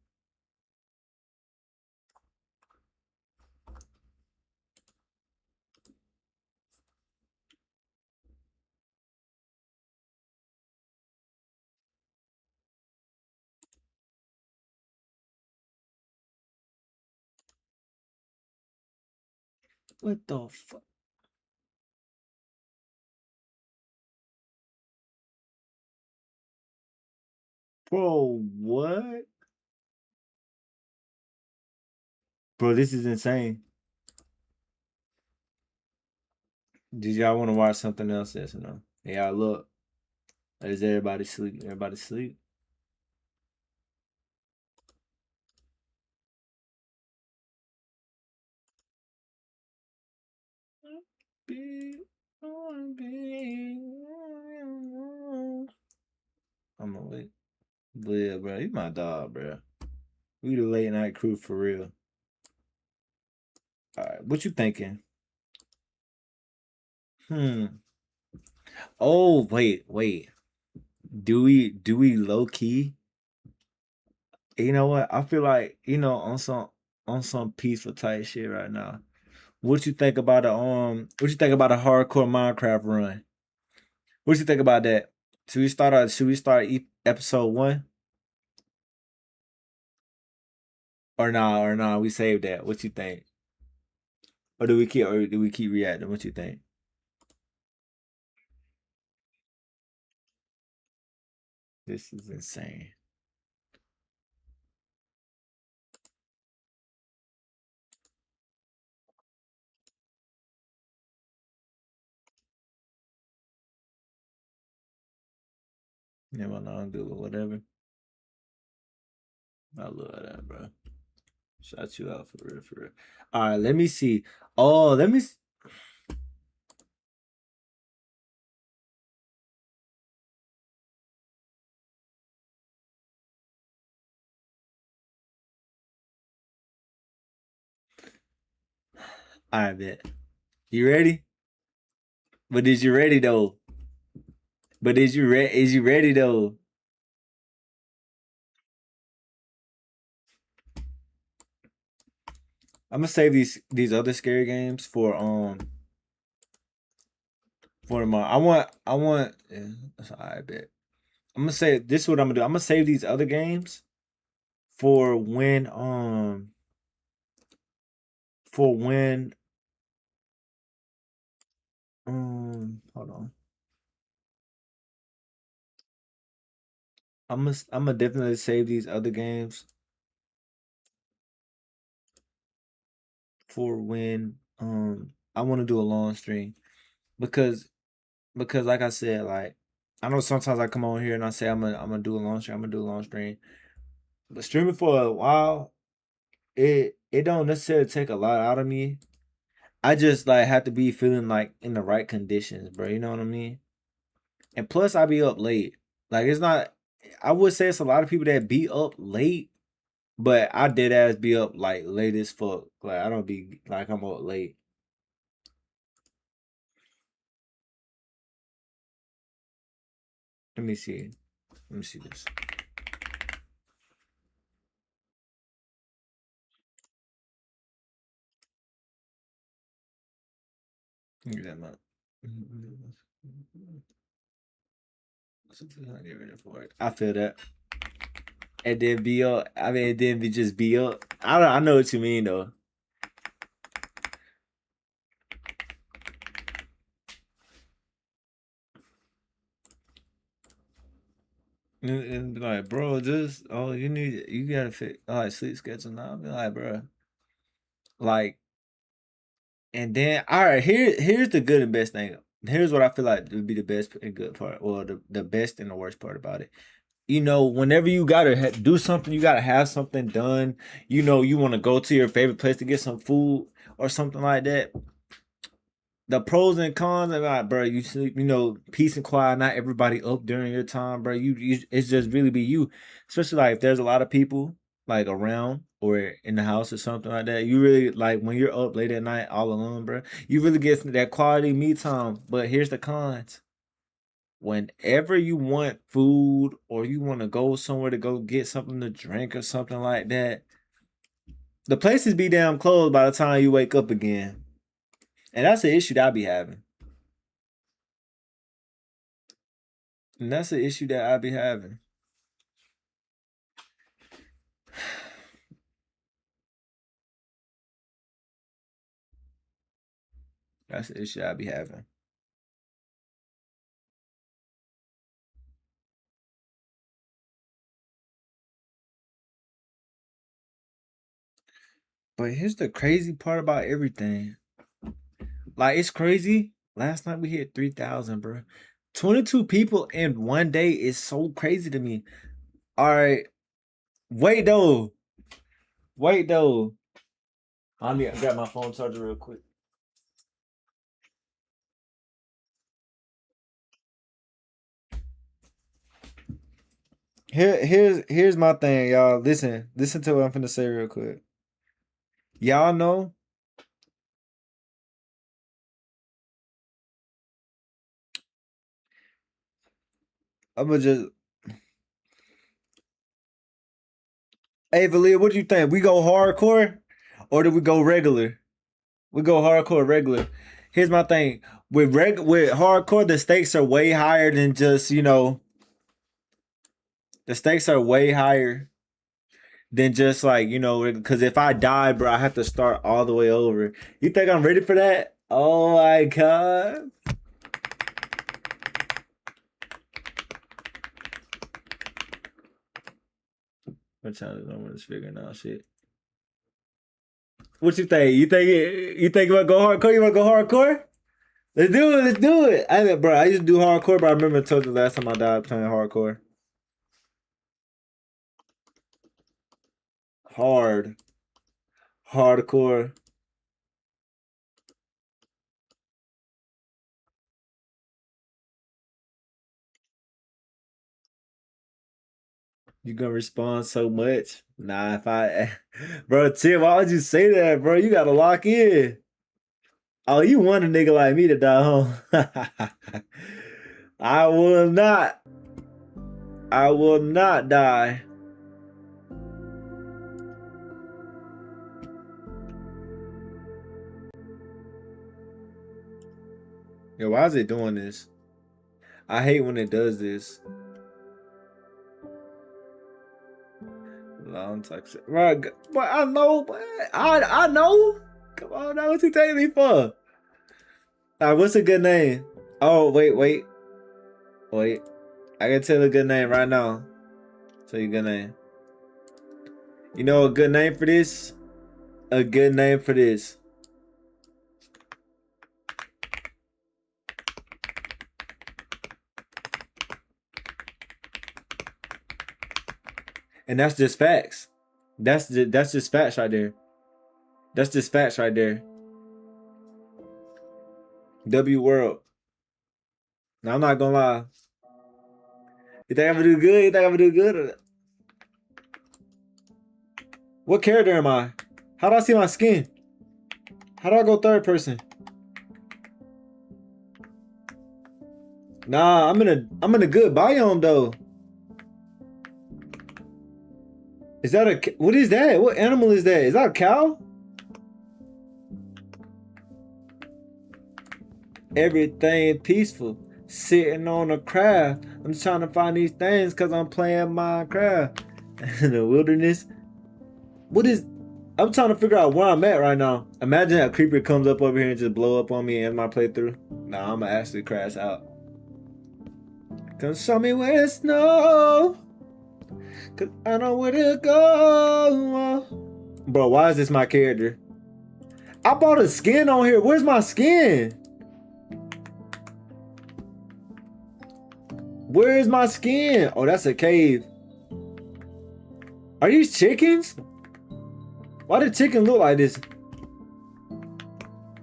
What the fuck? Bro, what? Bro, this is insane. Did y'all want to watch something else? Yes or no? Yeah, look. Is everybody sleep? Everybody sleep? I'm awake. But yeah, bro, you my dog, bro. We the late night crew for real. All right, what you thinking? Hmm. Oh, wait. Do we low key? You know what? I feel like, on some peaceful type shit right now. What you think about a hardcore Minecraft run? What you think about that? Should we start episode 1? Or nah, we saved that. What you think? Or do we keep reacting? What you think? This is insane. Yeah, well, no, do it, whatever. I love that, bro. Shout you out for real, for real. All right, let me see. Oh, let me. All right, bet. You ready? But is you ready though? But is you ready? Is you ready though? I'm gonna save these other scary games for tomorrow. I want. Yeah, that's all right, bet. I'm gonna say this is what I'm gonna do. I'm gonna save these other games for when hold on. I'm gonna definitely save these other games for when I want to do a long stream because like I said, like I know sometimes I come on here and I say I'm gonna do a long stream, I'm gonna do a long stream, but streaming for a while, it don't necessarily take a lot out of me. I just like have to be feeling like in the right conditions, bro. You know what I mean? And plus, I be up late. Like it's not. I would say it's a lot of people that be up late, but I dead ass be up like late as fuck. Like I don't be like I'm up late. Let me see. Let me see this. Let me get that up. I feel that. And then be up. I mean, then be just be up. I know what you mean though. And be like, bro, just you gotta fit like sleep schedule now. Be like, bro, like, and then all right, here's the good and best thing. Here's what I feel like would be the best and good part, or the best and the worst part about it. Whenever you gotta do something, you gotta have something done. You want to go to your favorite place to get some food or something like that. The pros and cons are like, bro, you sleep, peace and quiet, not everybody up during your time, bro. It's just really be you. Especially like if there's a lot of people like around or in the house or something like that. You really like when you're up late at night all alone, bro. You really get that quality me time. But here's the cons. Whenever you want food or you want to go somewhere to go get something to drink or something like that, the places be damn closed by the time you wake up again. And that's the issue that I be having. And that's the issue that I be having. That's the issue I be having. But here's the crazy part about everything. Like it's crazy. Last night we hit 3,000, bro. 22 people in one day is so crazy to me. All right. Wait though. Wait though. I need to grab my phone charger real quick. Here's my thing, y'all. Listen to what I'm finna say real quick. Y'all know I'ma just. Hey, Valia, what do you think? We go hardcore, or do we go regular? We go hardcore, regular. Here's my thing: with hardcore, the stakes are way higher than just the stakes are way higher than just like because if I die, bro, I have to start all the way over. You think I'm ready for that? Oh my god! What time is I'm just figuring out shit. What you think? You think you wanna go hardcore? You wanna go hardcore? Let's do it. Let's do it. I mean, bro, I used to do hardcore, but I remember I told you last time I died playing hardcore. Hardcore. You gonna respond so much? Nah, if I, bro, Tim, why would you say that, bro? You gotta lock in. Oh, you want a nigga like me to die, huh? I will not. I will not die. Yo, why is it doing this? I hate when it does this. Long toxic. Right, but I know, but I know. Come on, now what you taking me for? Alright, what's a good name? Oh, wait. I can tell a good name right now. Tell you a good name. You know a good name for this? A good name for this. And that's just facts. That's just facts right there. That's just facts right there. W World. Now I'm not gonna lie. You think I'm gonna do good? You think I'm gonna do good? What character am I? How do I see my skin? How do I go third person? Nah, I'm in a good biome though. Is that what is that? What animal is that? Is that a cow? Everything peaceful. Sitting on a craft. I'm trying to find these things because I'm playing Minecraft. In the wilderness. I'm trying to figure out where I'm at right now. Imagine a creeper comes up over here and just blow up on me in my playthrough. Nah, I'm gonna actually crash out. Come show me where it's snow. Cause I know where to go. Bro, why is this my character? I bought a skin on here. Where's my skin? Where is my skin? Oh, that's a cave. Are these chickens? Why did chicken look like this?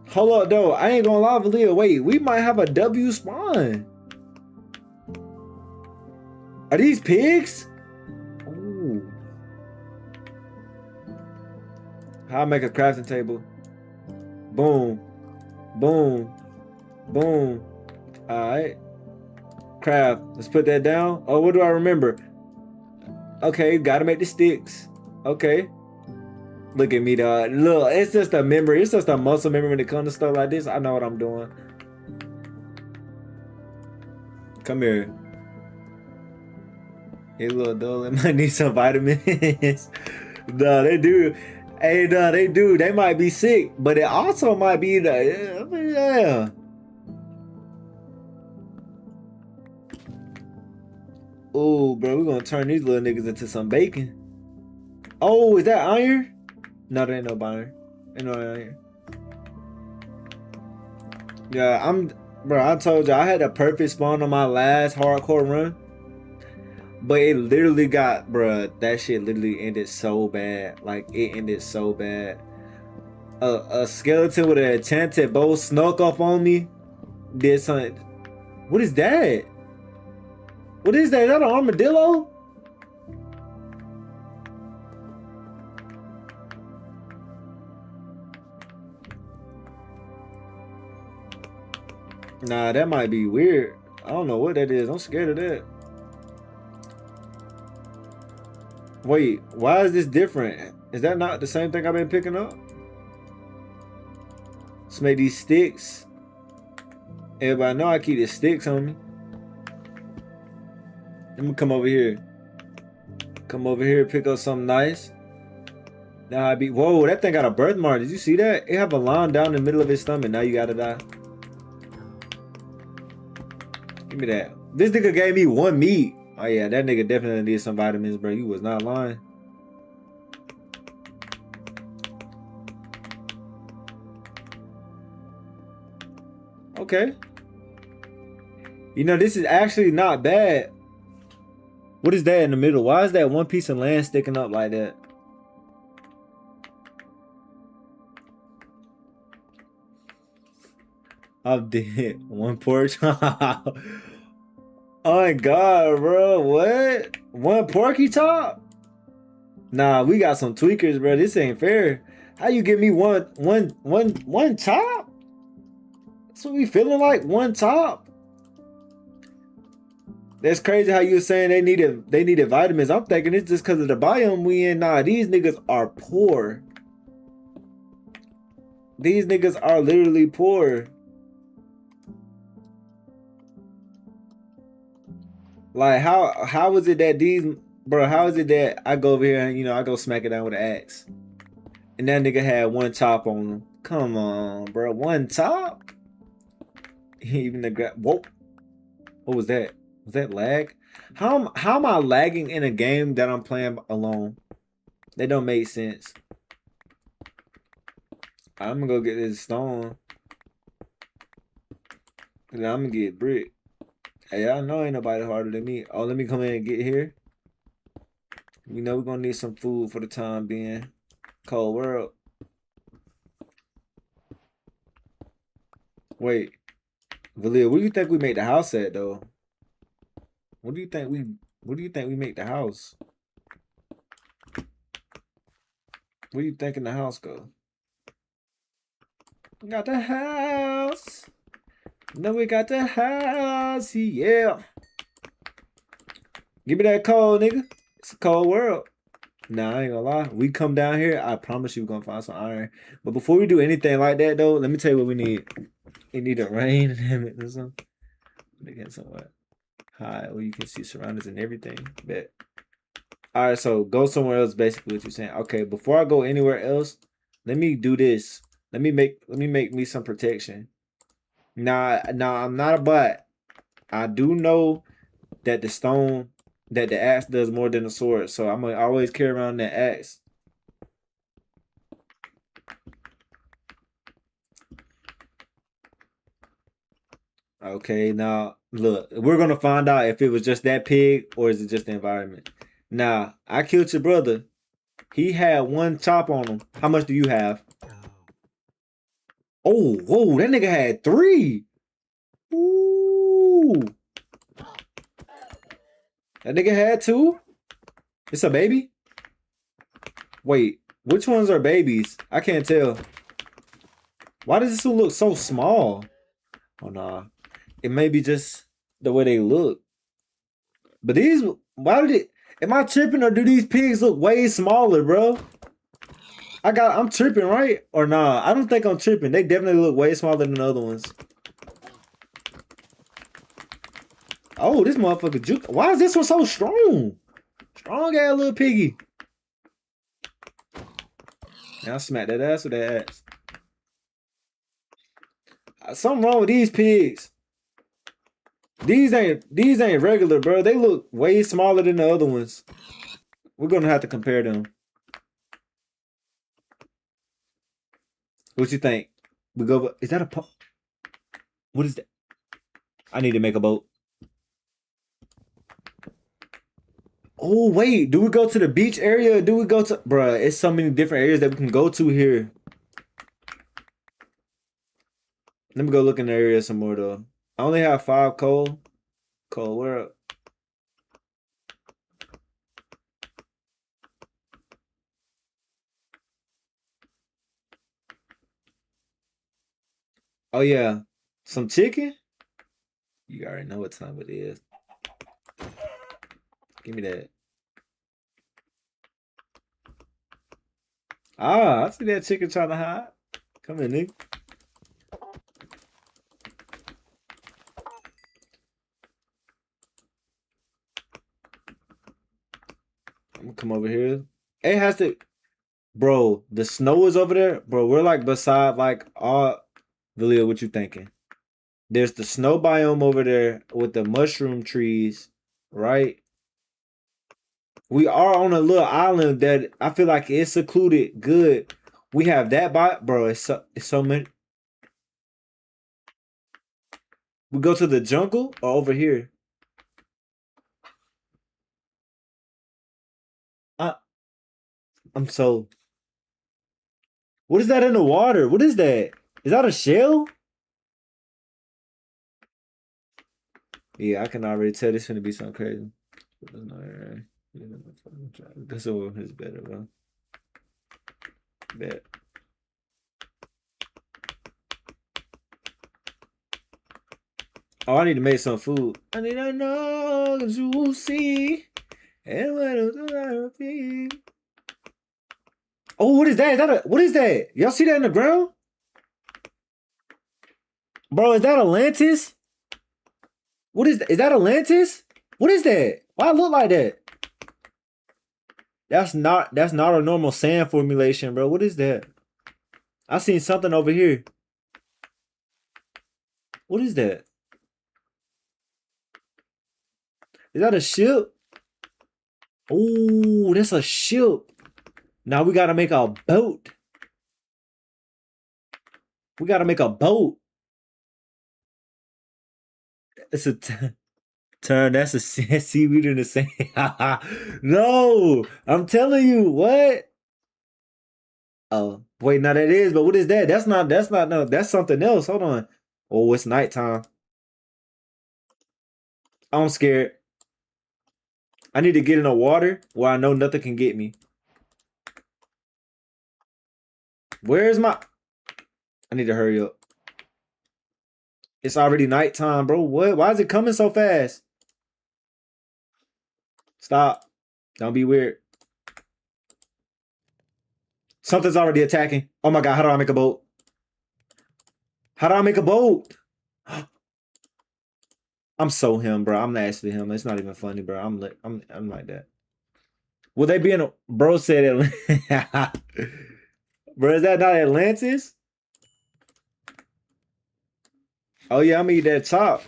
Hold up, though. I ain't gonna lie, Valia. Wait, we might have a W spawn. Are these pigs? Ooh. How I make a crafting table? Boom. Boom. Boom. Alright. Craft. Let's put that down. Oh, what do I remember? Okay, gotta make the sticks. Okay. Look at me, dog. Look, it's just a memory. It's just a muscle memory when it comes to stuff like this. I know what I'm doing. Come here. Hey, little dull, might need some vitamins. No, they do. Hey, no, they do. They might be sick, but it also might be the yeah. Oh, bro, we're gonna turn these little niggas into some bacon. Oh, is that iron? No, there ain't no iron. Ain't no iron. Yeah, bro, I told you I had a perfect spawn on my last hardcore run. But it literally got, bro, that shit literally ended so bad. Like, it ended so bad. A skeleton with an enchanted bow snuck up on me. Did something. What is that? What is that? Is that an armadillo? Nah, that might be weird. I don't know what that is. I'm scared of that. Wait, why is this different? Is that not the same thing I've been picking up? Let's make these sticks. Everybody know I keep the sticks on me. Let me come over here. Come over here, pick up something nice. Now I be. Whoa, that thing got a birthmark. Did you see that? It have a line down the middle of his stomach. Now you gotta die. Give me that. This nigga gave me 1 meat. Oh yeah, that nigga definitely needed some vitamins, bro. You was not lying. Okay. You know, this is actually not bad. What is that in the middle? Why is that one piece of land sticking up like that? I'm dead. 1 porch. Oh my god, bro. What? 1 porky top? Nah, we got some tweakers, bro. This ain't fair. How you give me one top? That's what we feeling like. 1 top. That's crazy how you were saying they needed vitamins. I'm thinking it's just because of the biome we in. Nah, these niggas are poor. These niggas are literally poor. Like how is it that these bro? How is it that I go over here and I go smack it down with an axe, and that nigga had 1 top on him? Come on, bro, 1 top? Even the whoa, what was that? Was that lag? How am I lagging in a game that I'm playing alone? That don't make sense. I'm gonna go get this stone, and I'm gonna get brick. Hey, I know ain't nobody harder than me. Oh, let me come in and get here. We know we're gonna need some food for the time being. Cold world. Wait, Valia, where do you think we make the house at though? What do you think we make the house? Where do you think in the house go? We got the house. No, we got the house. Yeah. Give me that coal, nigga. It's a cold world. Nah, I ain't gonna lie. We come down here, I promise you we're gonna find some iron. But before we do anything like that though, let me tell you what we need. We need a rain or something. Again, somewhere high where you can see surroundings and everything. Bet. Alright, so go somewhere else, basically what you're saying. Okay, before I go anywhere else, let me do this. Let me make me some protection. Nah, I'm not a bot. I do know that the axe does more than the sword, so I'm gonna always carry around that axe. Okay, now look, we're gonna find out if it was just that pig or is it just the environment. Now, I killed your brother. He had 1 chop on him. How much do you have? Oh, whoa, that nigga had 3. Ooh. That nigga had 2? It's a baby? Wait, which ones are babies? I can't tell. Why does this one look so small? Oh, nah. It may be just the way they look. But these, why did it, am I tripping or do these pigs look way smaller, bro? I'm tripping, right? Or nah, I don't think I'm tripping. They definitely look way smaller than the other ones. Oh, this motherfucker juke. Why is this one so strong? Strong ass little piggy. Now smack that ass with that ass. Something wrong with these pigs. These ain't regular, bro. They look way smaller than the other ones. We're gonna have to compare them. What you think? We go. Is that a pump? What is that? I need to make a boat. Oh wait, do we go to the beach area? Or do we go to? Bruh, it's so many different areas that we can go to here. Let me go look in the area some more though. I only have 5 coal. Coal, where up? Oh yeah, some chicken? You already know what time it is. Give me that. Ah, I see that chicken trying to hide. Come here, nigga. I'm gonna come over here. It has to, bro. The snow is over there, bro. We're like beside like all. Valia, what you thinking? There's the snow biome over there with the mushroom trees, right? We are on a little island that I feel like it's secluded. Good. We have that bro. It's so many. We go to the jungle or over here. I'm so. What is that in the water? What is that? Is that a shell? Yeah, I can already tell this gonna be something crazy. This one is better, bro. Bet. Oh, I need to make some food. I need to know that you will see. And when oh, what is that? Is that a, what is that? Y'all see that in the ground? Bro, is that Atlantis? What is that? Is that Atlantis? What is that? Why it look like that? That's not a normal sand formulation, bro. What is that? I seen something over here. What is that? Is that a ship? Oh, that's a ship. Now we gotta make a boat. We gotta make a boat. It's a turn. That's a seaweed in the sand. No, I'm telling you what. Oh, wait, now that is, but what is that? That's not, no, that's something else. Hold on. Oh, it's nighttime. I'm scared. I need to get in the water where I know nothing can get me. Where's my... I need to hurry up. It's already nighttime, bro. What? Why is it coming so fast? Stop. Don't be weird. Something's already attacking. Oh my God, how do I make a boat? How do I make a boat? I'm so him, bro. I'm actually him. It's not even funny, bro. I'm like that. Will they be in a... Bro said it. Bro, is that not Atlantis? Oh yeah, I'm gonna eat that chop.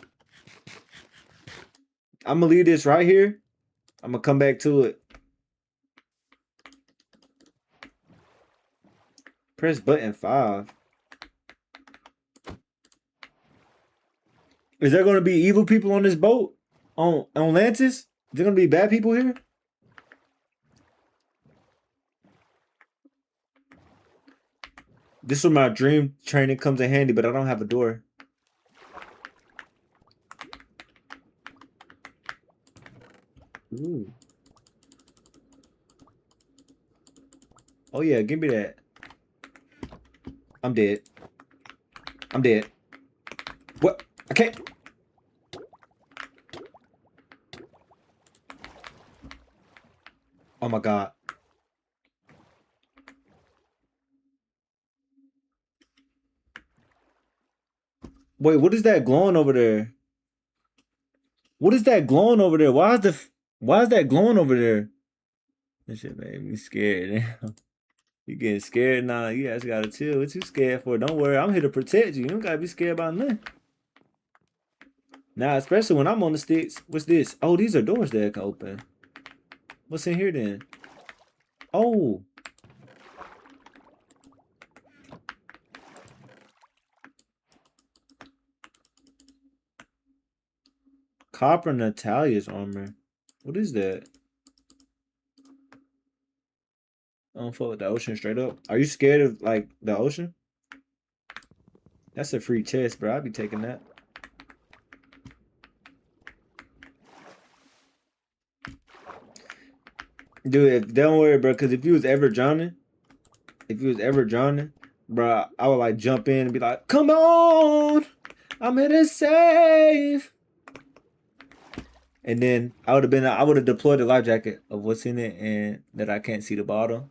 I'm gonna leave this right here. I'm gonna come back to it. Press button 5. Is there gonna be evil people on this boat? On Atlantis? Is there gonna be bad people here? This is where my dream training comes in handy, but I don't have a door. Ooh. Oh yeah, give me that. I'm dead. I'm dead. What? I can't. Oh my God. Wait, what is that glowing over there? What is that glowing over there? Why is that glowing over there? That shit made me scared. You getting scared now? You guys gotta chill. What you scared for? Don't worry, I'm here to protect you. You don't gotta be scared about nothing. Now, especially when I'm on the sticks. What's this? Oh, these are doors that I can open. What's in here then? Oh. Copper Natalia's armor. What is that? I don't fuck with the ocean straight up. Are you scared of like the ocean? That's a free chest, bro. I'd be taking that. Dude, don't worry, bro. Because if you was ever drowning, bro, I would like jump in and be like, "Come on, I'm here to save." And then I would have deployed the life jacket of what's in it and that I can't see the bottom.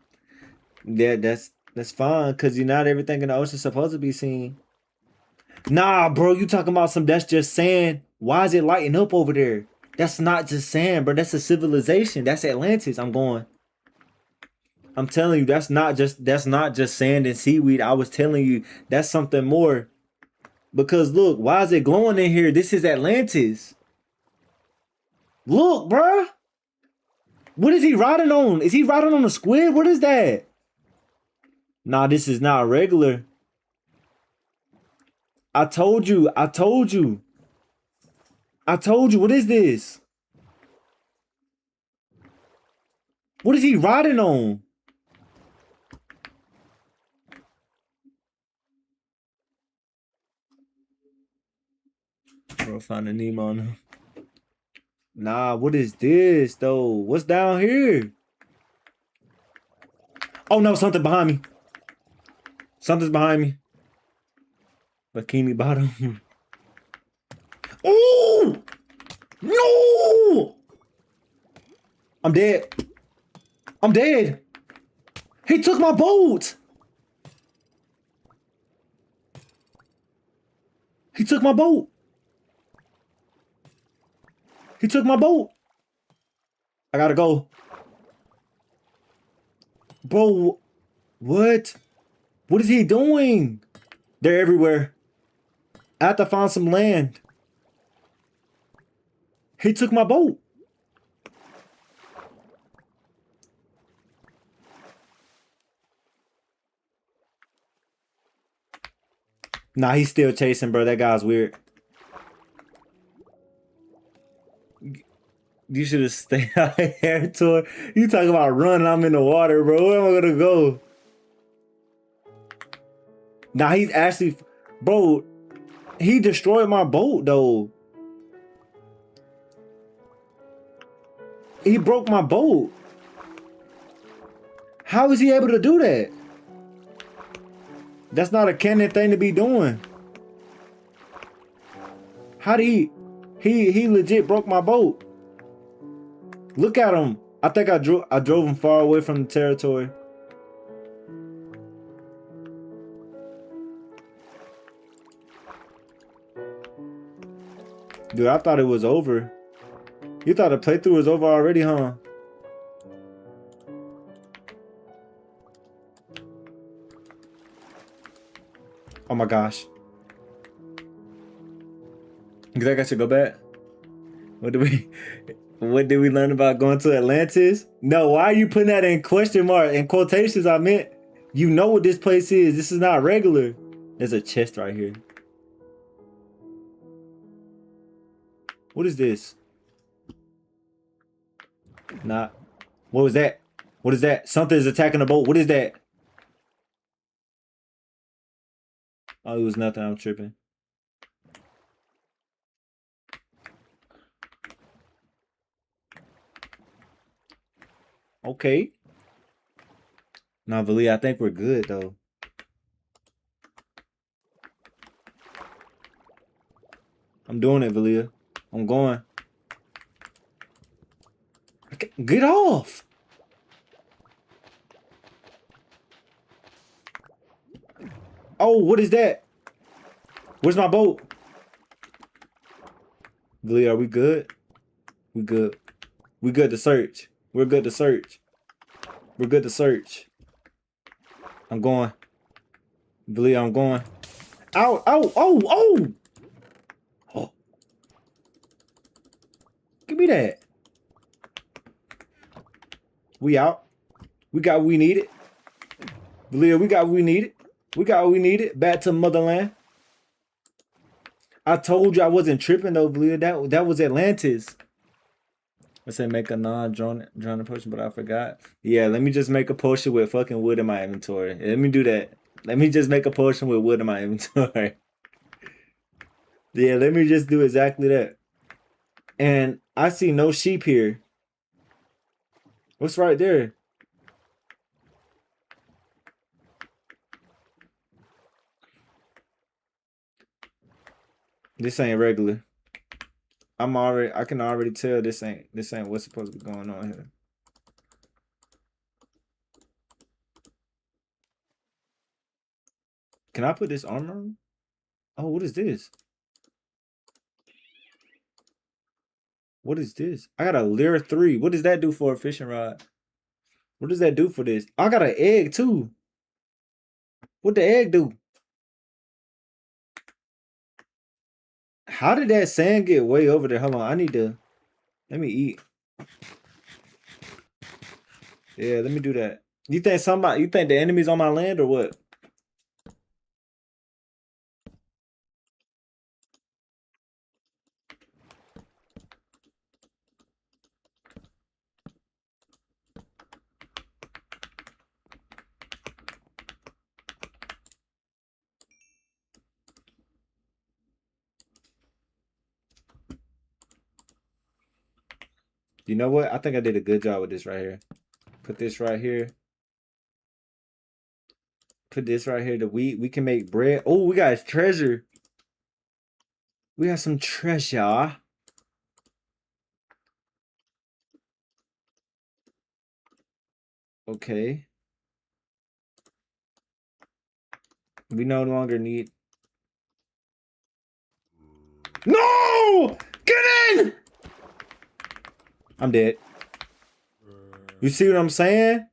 Yeah, that's fine, cause you not everything in the ocean supposed to be seen. Nah, bro, you talking about some that's just sand. Why is it lighting up over there? That's not just sand, bro. That's a civilization. That's Atlantis. I'm going. I'm telling you, that's not just sand and seaweed. I was telling you, that's something more. Because look, why is it glowing in here? This is Atlantis. Look, bruh. What is he riding on? Is he riding on a squid? What is that? Nah, this is not regular. I told you. I told you. I told you. What is this? What is he riding on? Bro, finding Nemo on him. Nah, what is this though? What's down here? Oh no, something behind me. Something's behind me. Bikini bottom. Oh no! I'm dead. I'm dead. He took my boat. He took my boat. He took my boat. I gotta go. Bro, what? What is he doing? They're everywhere. I have to find some land. He took my boat. Nah, he's still chasing, bro. That guy's weird. You should have stayed out here, tour. You talking about running? I'm in the water, bro. Where am I gonna go? Nah, he's actually, bro. He destroyed my boat, though. He broke my boat. How is he able to do that? That's not a canon thing to be doing. How did he legit broke my boat. Look at him. I think I drove him far away from the territory. Dude, I thought it was over. You thought the playthrough was over already, huh? Oh my gosh. You think I should go back? What did we learn about going to Atlantis? No, why are you putting that in question mark? In quotations, I meant, you know what this place is. This is not regular. There's a chest right here. What is this? Nah. What was that? What is that? Something is attacking the boat. What is that? Oh, it was nothing. I'm tripping. Okay. Nah, Valia, I think we're good though. I'm doing it, Valia. I'm going. Okay, get off! Oh, what is that? Where's my boat? Valia, are we good? We good. We good to search. We're good to search. We're good to search. I'm going. Valia, I'm going. Ow, ow, oh, oh! Oh. Give me that. We out. We got what we needed. Valia, we got what we needed. We got what we needed. Back to motherland. I told you I wasn't tripping though, Valia. That was Atlantis. I said make a non-drone potion, but I forgot. Yeah, let me just make a potion with fucking wood in my inventory. Let me do that. Let me just make a potion with wood in my inventory. Yeah, let me just do exactly that. And I see no sheep here. What's right there? This ain't regular. I can already tell this ain't what's supposed to be going on here. Can I put this armor on? Oh, what is this? What is this? I got a Lear 3. What does that do for a fishing rod? What does that do for this? I got an egg too. What the egg do? How did that sand get way over there? Hold on, I need to. Let me eat. Yeah, let me do that. You think somebody? You think the enemy's on my land or what? You know what? I think I did a good job with this right here. Put this right here. Put this right here. The wheat. We can make bread. Oh, we got treasure. We got some treasure. Okay. We no longer need. No! Get in! I'm dead. You see what I'm saying?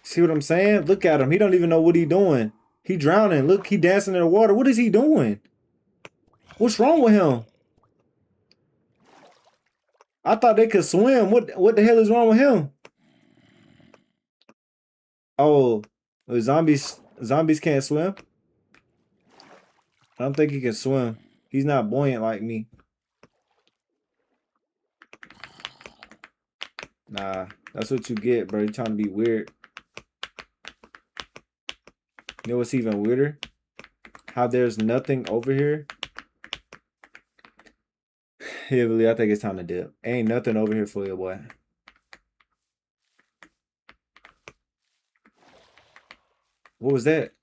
See what I'm saying? Look at him. He don't even know what he doing. He drowning. Look, he dancing in the water. What is he doing? What's wrong with him? I thought they could swim. What the hell is wrong with him? Oh, zombies can't swim? I don't think he can swim. He's not buoyant like me. Nah, that's what you get, bro. You trying to be weird. You know what's even weirder? How there's nothing over here. Yeah, really, I think it's time to dip. Ain't nothing over here for you, boy. What was that?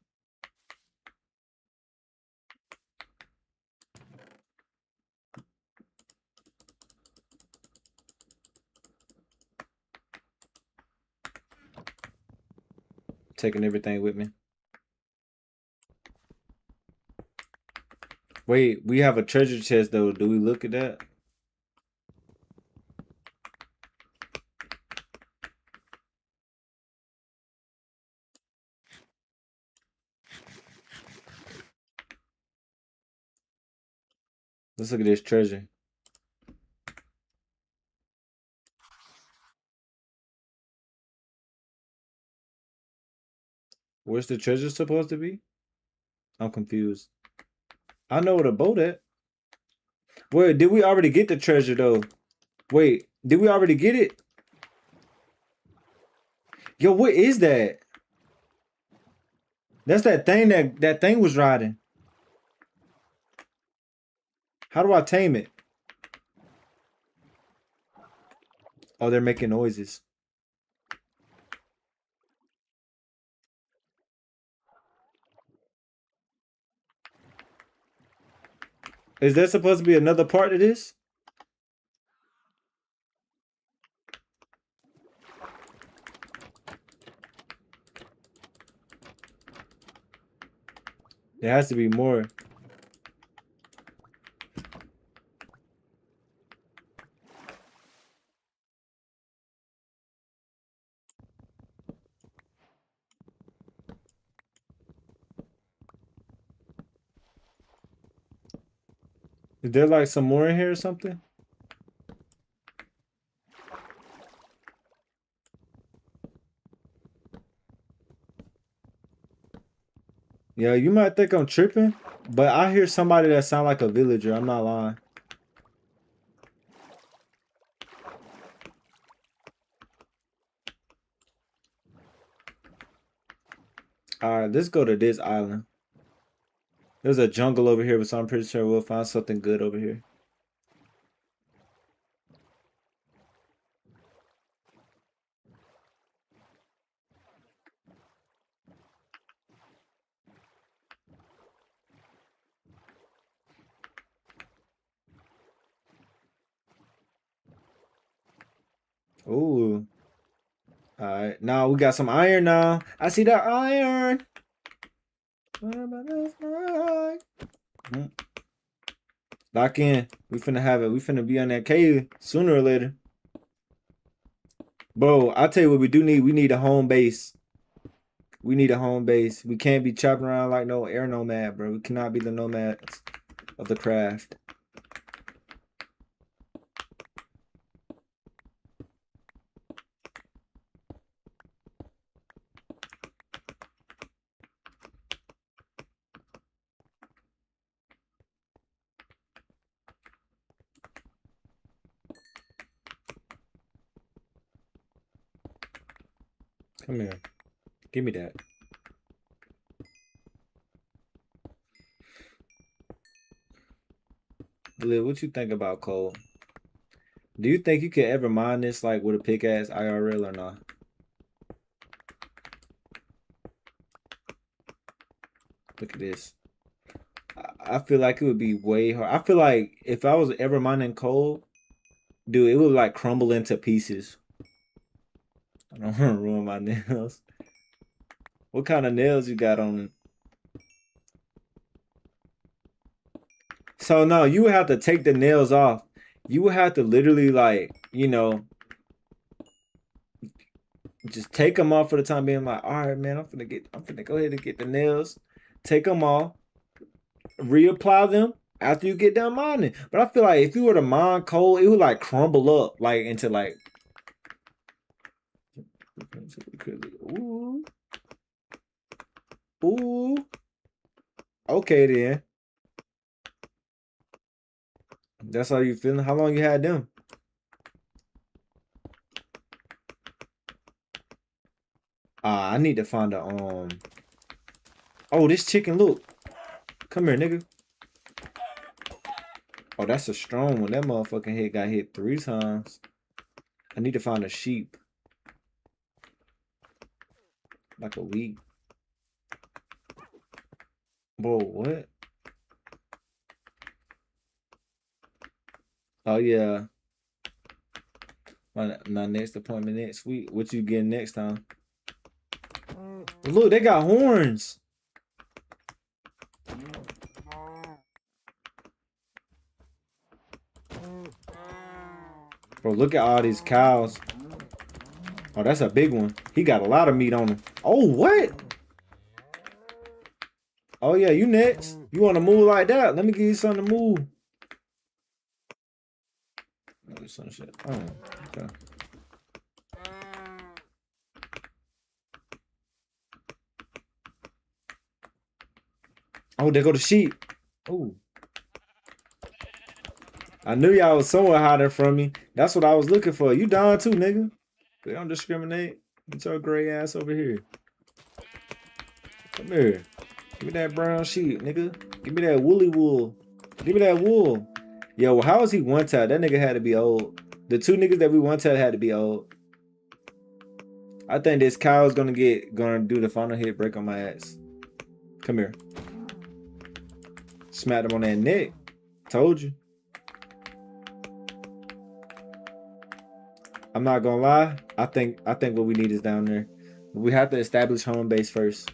Taking everything with me. Wait, we have a treasure chest though. Do we look at that? Let's look at this treasure. Where's the treasure supposed to be? I'm confused. I know where the boat at. Wait, did we already get the treasure though? Wait, did we already get it? Yo, what is that? That's that thing that thing was riding. How do I tame it? Oh, they're making noises. Is there supposed to be another part to this? There has to be more. Is there like some more in here or something? Yeah, you might think I'm tripping, but I hear somebody that sound like a villager. I'm not lying. All right, let's go to this island. There's a jungle over here, but so I'm pretty sure we'll find something good over here. Ooh. All right, now we got some iron now. I see that iron. Lock in. We finna have it. We finna be on that cave sooner or later. Bro, I'll tell you what we do need. We need a home base. We need a home base. We can't be chopping around like no air nomad, bro. We cannot be the nomads of the craft. Come here. Give me that. Liv, what you think about coal? Do you think you could ever mine this like with a pickaxe IRL or not? Look at this. I feel like it would be way hard. I feel like if I was ever mining coal, dude, it would like crumble into pieces. I don't want to ruin my nails. What kind of nails you got on? So no, you would have to take the nails off. You would have to literally like, you know, just take them off for the time being. Like, all right, man, I'm finna go ahead and get the nails. Take them off. Reapply them after you get done mining. But I feel like if you were to mine coal, it would like crumble up like into like. Ooh. Ooh. Okay then. That's how you feeling? How long you had them? I need to find a Oh, this chicken, look. Come here, nigga. Oh, that's a strong one. That motherfucking head got hit 3 times. I need to find a sheep. Like a week. Whoa, what? Oh yeah. My next appointment next week. What you getting next time? Look, they got horns. Bro, look at all these cows. Oh, that's a big one. He got a lot of meat on him. Oh, what? Oh yeah, you next. You want to move like that? Let me give you something to move. Some shit. Oh, okay. Oh, there go the sheep. Oh. I knew y'all was somewhere hiding from me. That's what I was looking for. You down too, nigga. They don't discriminate. Get your gray ass over here. Come here. Give me that brown sheep, nigga. Give me that woolly wool. Give me that wool. Yo, how is he one tap? That nigga had to be old. The 2 niggas that we one tap had to be old. I think this cow is gonna do the final hit break on my ass. Come here. Smacked him on that neck. Told you. I'm not gonna lie. I think what we need is down there. We have to establish home base first.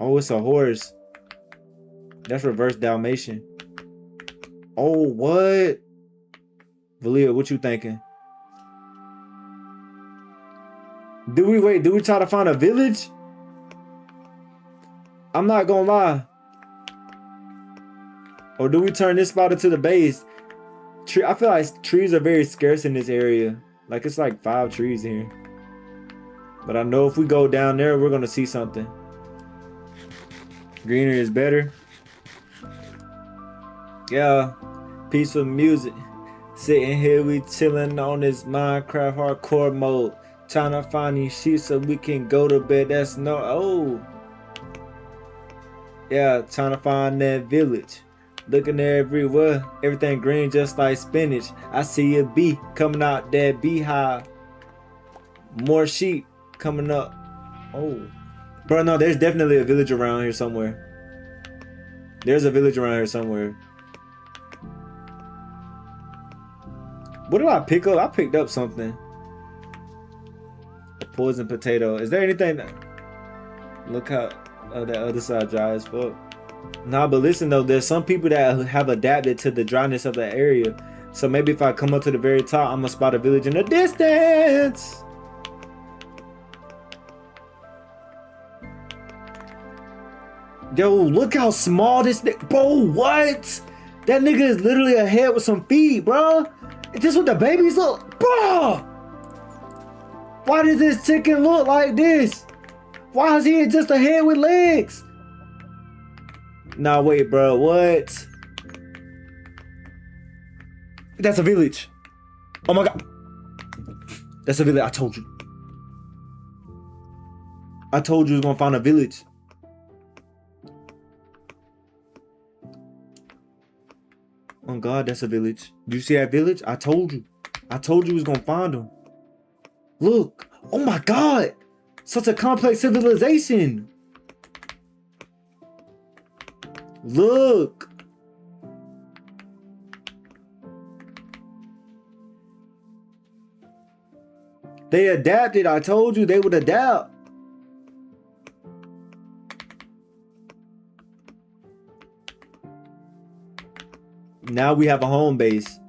Oh, it's a horse. That's reverse Dalmatian. Oh, what? Valia, what you thinking? Do we try to find a village? I'm not gonna lie. Or do we turn this spot into the base? I feel like trees are very scarce in this area. Like it's like 5 trees here. But I know if we go down there, we're gonna see something. Greener is better. Yeah. Peaceful music. Sitting here, we chilling on this Minecraft hardcore mode. Trying to find these sheep so we can go to bed. That's no. Oh. Yeah, trying to find that village. Looking everywhere. Everything green just like spinach. I see a bee coming out that beehive. More sheep coming up. Oh. Bro, no, there's definitely a village around here somewhere. There's a village around here somewhere. What did I pick up? I picked up something. A poison potato. Is there anything that... Look how... Oh, that other side dry as fuck. Nah, but listen though, there's some people that have adapted to the dryness of the area. So maybe if I come up to the very top, I'm gonna spot a village in the distance. Yo, look how small this nigga. Bro, what? That nigga is literally a head with some feet, bro. Is this what the babies look? Bro! Why does this chicken look like this? Why is he just a head with legs? Nah, wait, bro. What? That's a village. Oh my god. That's a village. I told you. I told you we was gonna find a village. Oh god, that's a village. Do you see that village? I told you. I told you we was gonna find them. Look. Oh my god. Such a complex civilization. Look. They adapted. I told you they would adapt. Now we have a home base.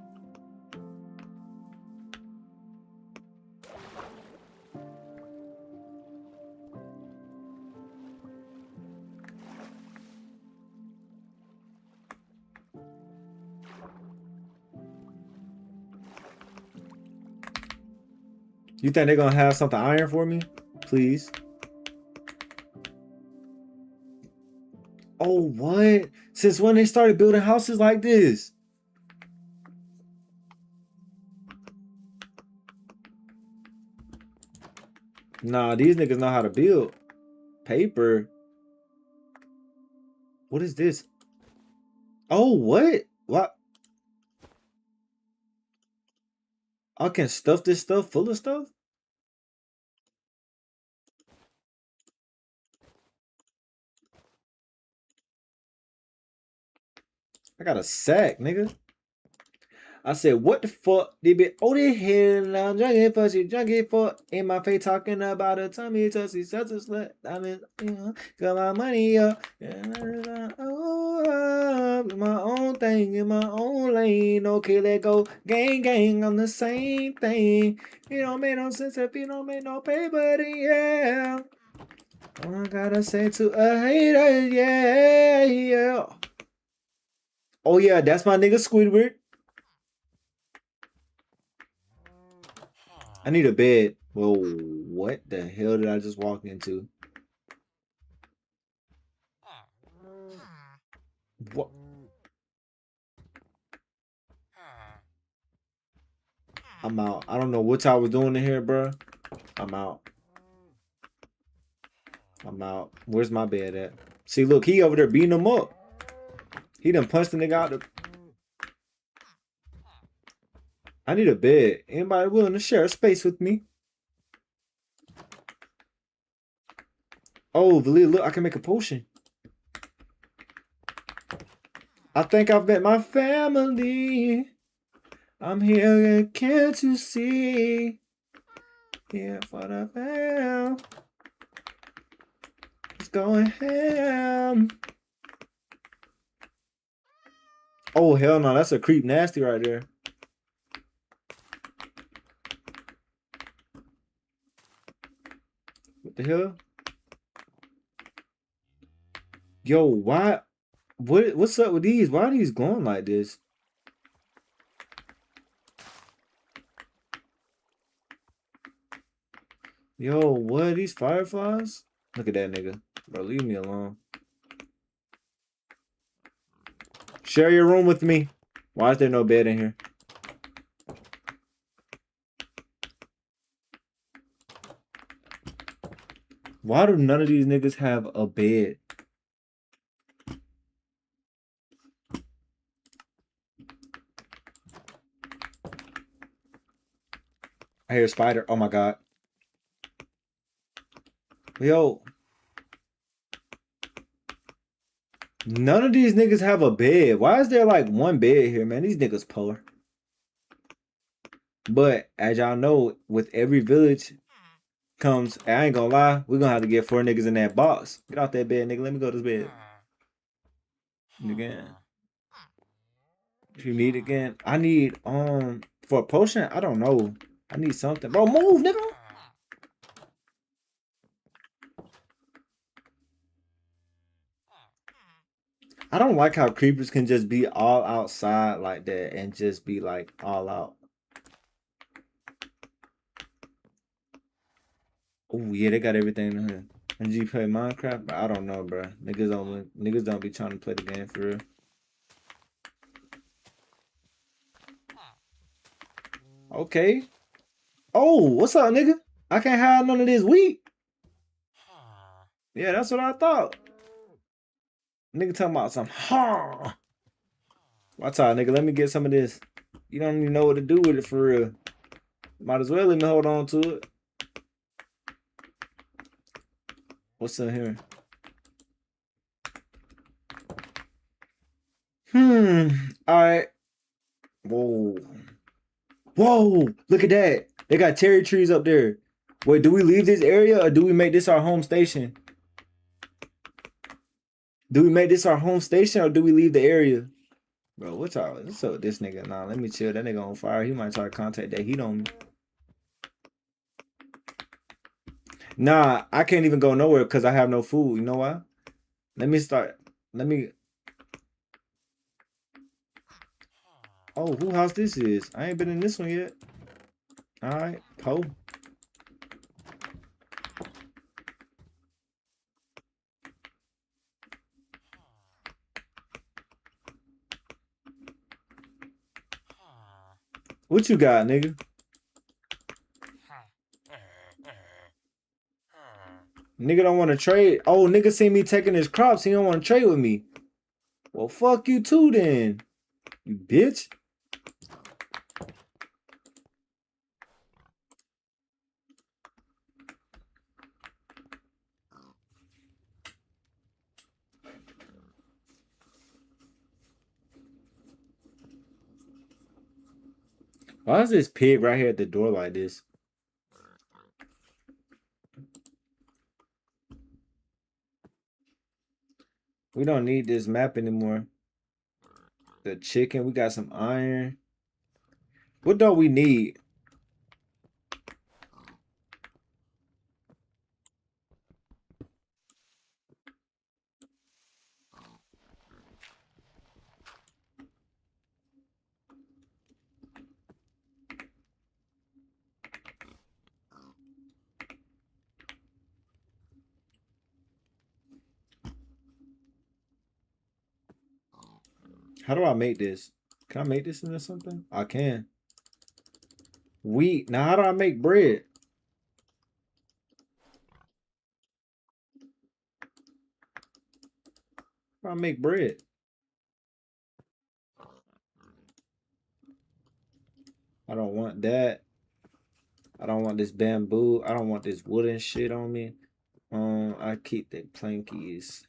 You think they're gonna have something iron for me? Please. Oh, what? Since when they started building houses like this? Nah, these niggas know how to build. Paper. What is this? Oh, what? What? I can stuff this stuff full of stuff? I got a sack, nigga. I said, what the fuck? They be oh they head now junkie pussy junkie fuck in my face talking about a tummy tussy such a slut. I mean, got my money up. Oh, my own thing in my own lane. Okay, let go. Gang, gang, I'm the same thing. It don't make no sense if you don't make no paper, yeah. All I gotta say to a hater, yeah, yeah. Oh yeah, that's my nigga Squidward. I need a bed. Whoa, what the hell did I just walk into? What? I'm out. I don't know what I was doing in here, bro. I'm out. I'm out. Where's my bed at? See, look, he over there beating him up. He done punched the nigga out the... I need a bed. Anybody willing to share a space with me? Oh, Valia, look, I can make a potion. I think I've met my family. I'm here, can't you see? Here for the fam. It's going ham. Oh, hell no, that's a creep nasty right there. What the hell? Yo, why? What's up with these? Why are these glowing like this? Yo, what are these fireflies? Look at that nigga. Bro, leave me alone. Share your room with me. Why is there no bed in here? Why do none of these niggas have a bed? I hear a spider. Oh my god. Yo. None of these niggas have a bed. Why is there like one bed here, man? These niggas poor. But as y'all know, with every village, comes, I ain't gonna lie, we're gonna have to get 4 niggas in that box. Get off that bed, nigga. Let me go to this bed. Again. If you need again, I need for a potion. I don't know. I need something, bro. Move, nigga. I don't like how creepers can just be all outside like that and just be like all out. Oh yeah, they got everything in here. And you play Minecraft? I don't know, bro. Niggas don't be trying to play the game for real. Okay. Oh, what's up, nigga? I can't have none of this wheat. Yeah, that's what I thought. Nigga talking about some Watch out, nigga. Let me get some of this. You don't even know what to do with it for real. Might as well let me hold on to it. What's in here? Alright. Whoa. Whoa. Look at that. They got cherry trees up there. Wait, do we leave this area or do we make this our home station? Do we make this our home station or do we leave the area? Bro, what's up with this nigga? Nah, let me chill. That nigga on fire. He might try to contact that heat on me. Nah, I can't even go nowhere because I have no food. You know why? Let me. Oh, who house this is? I ain't been in this one yet. Alright, Poe. What you got, nigga? Nigga don't want to trade. Oh, nigga see me taking his crops. He don't want to trade with me. Well, fuck you too then. You bitch. Why is this pig right here at the door like this? We don't need this map anymore. The chicken, we got some iron. What don't we need? How do I make this? Can I make this into something? I can. Wheat. Now, how do I make bread? How do I make bread? I don't want that. I don't want this bamboo. I don't want this wooden shit on me. I keep the plankies.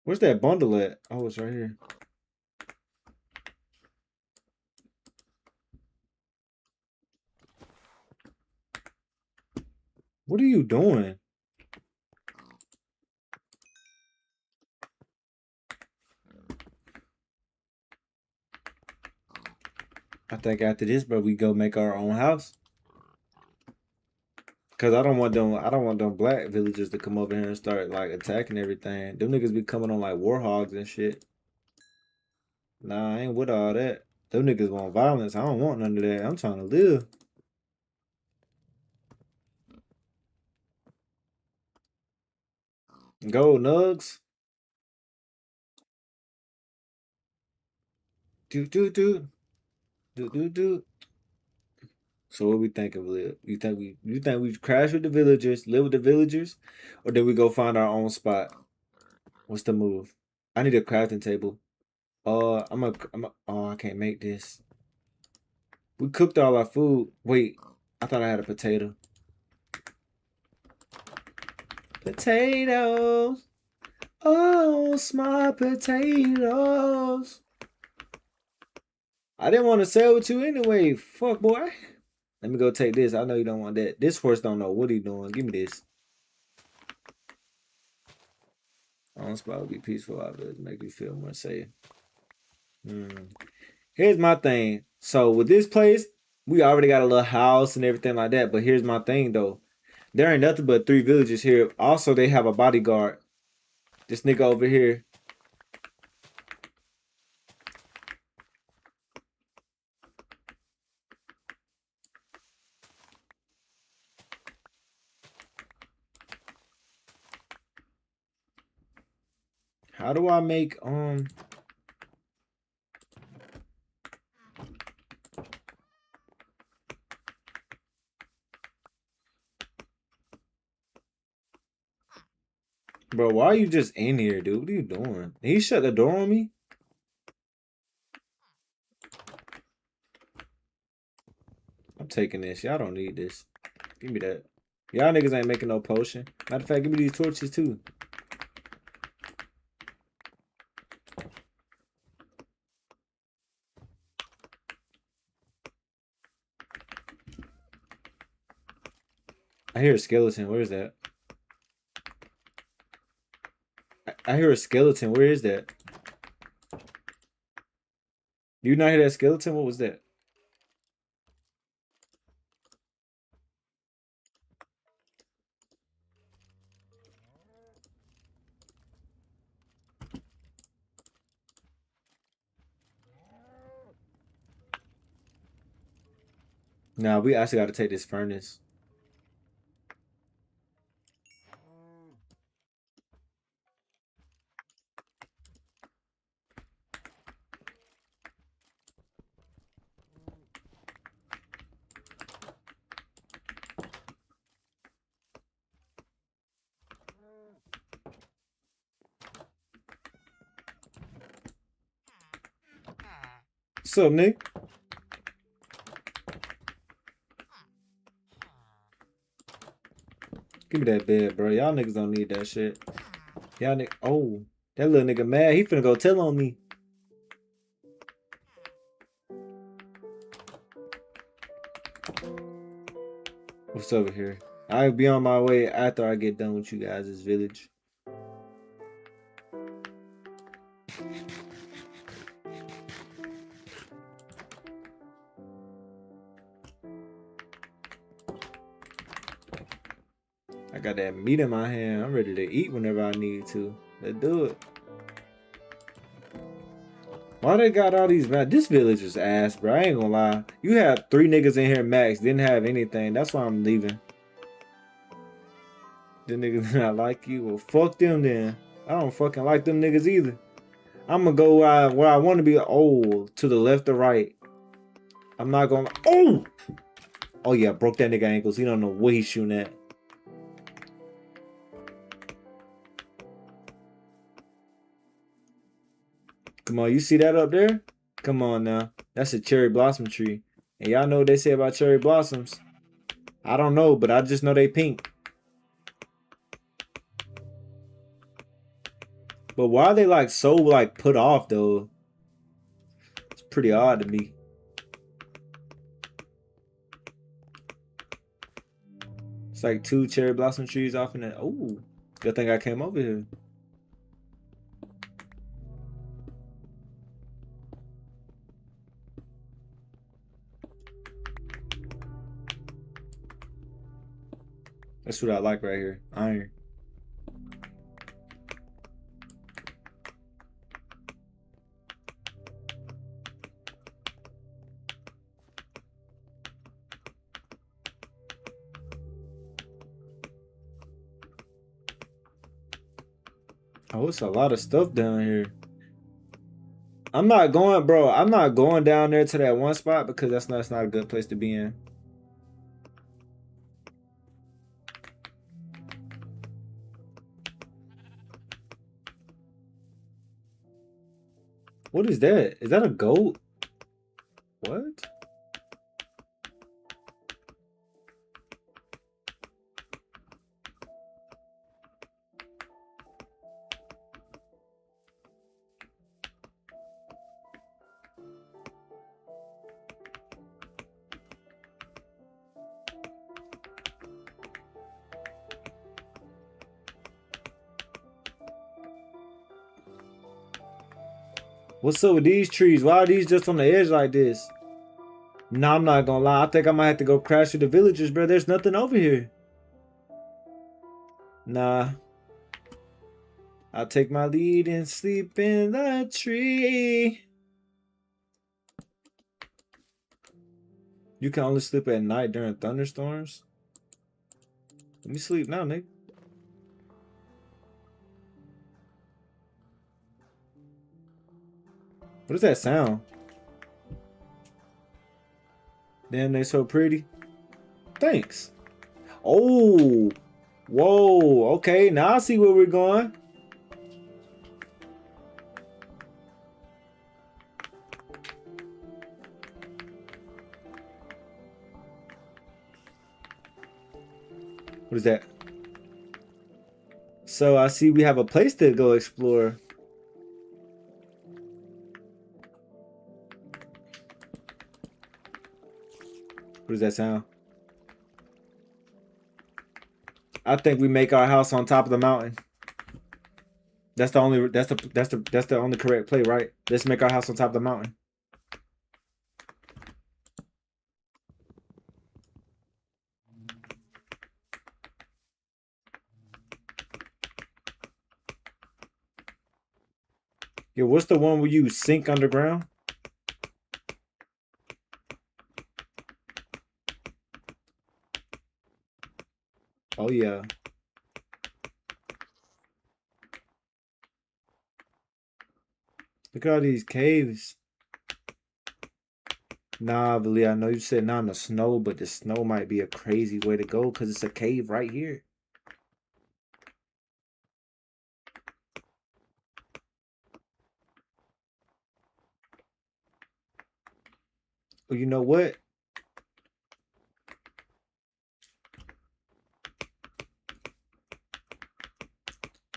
Where's that bundle at? Oh, it's right here. What are you doing? I think after this, bro, we go make our own house. Cause I don't want them black villagers to come over here and start like attacking everything. Them niggas be coming on like war hogs and shit. Nah, I ain't with all that. Them niggas want violence. I don't want none of that. I'm trying to live. Go, Nugs. Do. So what we think of live? You think we crash with the villagers, live with the villagers, or did we go find our own spot? What's the move? I need a crafting table. Oh, I can't make this. We cooked all our food. Wait, I thought I had a potato. Potatoes. Oh, smart potatoes. I didn't want to sell with you anyway. Fuck, boy. Let me go take this. I know you don't want that. This horse don't know what he doing. Give me this. On spot would be peaceful. I would make you feel more safe. Here's my thing. So with this place, we already got a little house and everything like that. But here's my thing though. There ain't nothing but 3 villages here. Also, they have a bodyguard. This nigga over here. How do I make Bro, why are you just in here, dude? What are you doing? Did he shut the door on me? I'm taking this. Y'all don't need this. Give me that. Y'all niggas ain't making no potion. Matter of fact, give me these torches too. I hear a skeleton. Where is that? I hear a skeleton. Where is that? Do you not hear that skeleton? What was that? Nah, we actually got to take this furnace. What's up, Nick? Give me that bed, bro. Y'all niggas don't need that shit. Y'all niggas. Oh, that little nigga mad. He finna go tell on me. What's over here? I'll be on my way after I get done with you guys' village. I got that meat in my hand. I'm ready to eat whenever I need to. Let's do it. Why they got all these man? This village is ass, bro. I ain't gonna lie. You have 3 niggas in here max. Didn't have anything. That's why I'm leaving. The niggas not like you. Well, fuck them then. I don't fucking like them niggas either. I'm gonna go where I want to be. Oh, to the left or right. I'm not gonna. Oh! Oh yeah, broke that nigga ankles. He don't know what he's shooting at. Come on, you see that up there? Come on now. That's a cherry blossom tree. And y'all know what they say about cherry blossoms. I don't know, but I just know they pink. But why are they like so like put off though? It's pretty odd to me. It's like 2 cherry blossom trees off in that. Oh, good thing I came over here. That's what I like right here. Iron. Oh, it's a lot of stuff down here. I'm not going, bro. I'm not going down there to that one spot because that's not a good place to be in. What is that? Is that a goat? What? What's up with these trees? Why are these just on the edge like this? Nah, I'm not gonna lie. I think I might have to go crash through the villagers, bro. There's nothing over here. Nah. I'll take my lead and sleep in the tree. You can only sleep at night during thunderstorms? Let me sleep now, nigga. What is that sound? Damn, they so pretty. Thanks. Oh. Whoa. Okay, now I see where we're going. What is that? So I see we have a place to go explore. What does that sound? I think we make our house on top of the mountain. That's the only that's the only correct play, right? Let's make our house on top of the mountain. Yo, what's the one where you sink underground? Oh yeah. Look at all these caves. Nah, Billy, I know you said not in the snow, but the snow might be a crazy way to go because it's a cave right here. Well, you know what?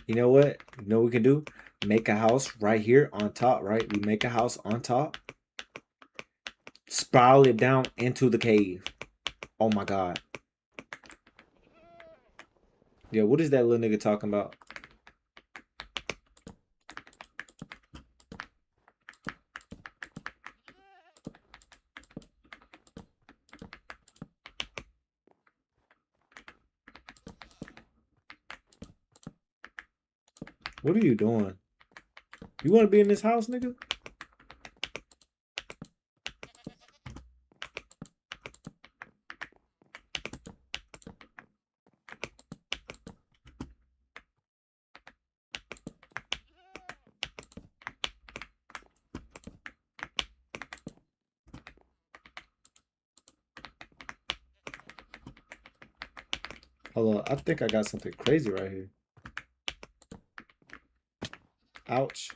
You know what? You know what we can do? Make a house right here on top, right? We make a house on top. Spiral it down into the cave. Oh my god. Yo, what is that little nigga talking about? What are you doing? You want to be in this house, nigga? Hold on, I think I got something crazy right here. Ouch.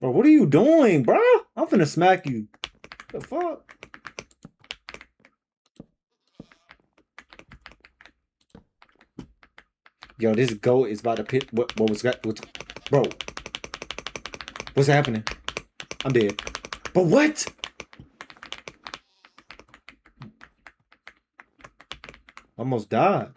Bro, what are you doing, bro? I'm finna smack you. The fuck? Yo, this goat is about to pit. What was that? Bro, what's happening? I'm dead. But what? Almost died.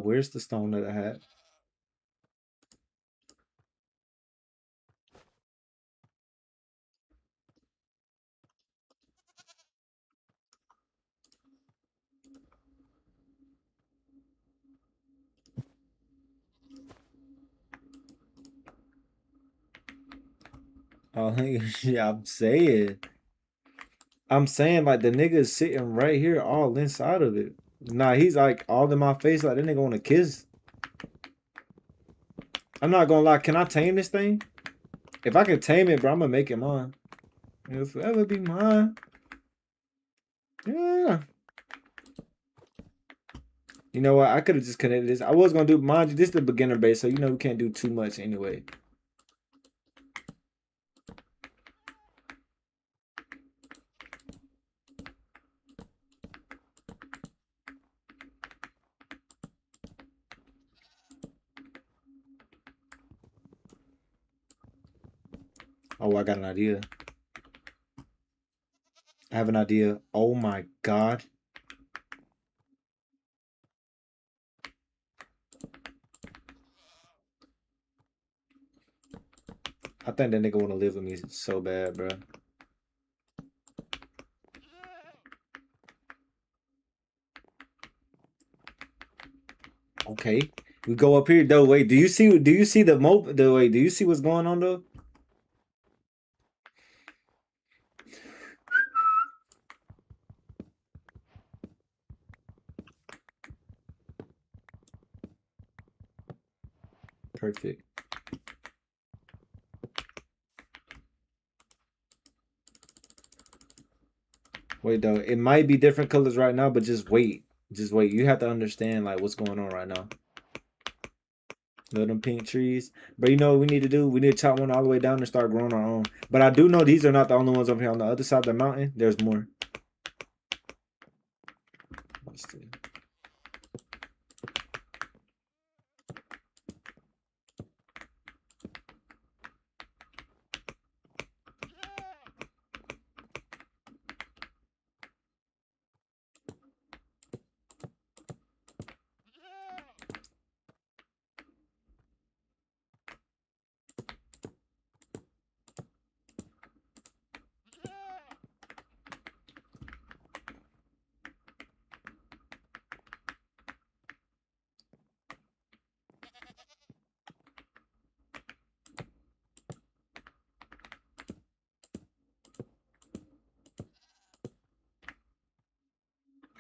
Where's the stone that I had? Oh, yeah, I'm saying like the nigga is sitting right here, all inside of it. Nah, he's like all in my face, like that nigga want to kiss. I'm not gonna lie. Can I tame this thing? If I can tame it, bro, I'm gonna make it mine. It'll forever be mine. Yeah. You know what? I could have just connected this. I was gonna do, mind you, this is the beginner base, so you know we can't do too much anyway. Oh, I got an idea. I have an idea. Oh my god. I think that nigga wanna live with me so bad, bro. Okay. We go up here though. Wait, do you see the wait, do you see what's going on though? Perfect. Wait though, it might be different colors right now, but just wait. Just wait. You have to understand like what's going on right now. Look them pink trees. But you know what we need to do? We need to chop one all the way down and start growing our own. But I do know these are not the only ones over here on the other side of the mountain. There's more. Let's see.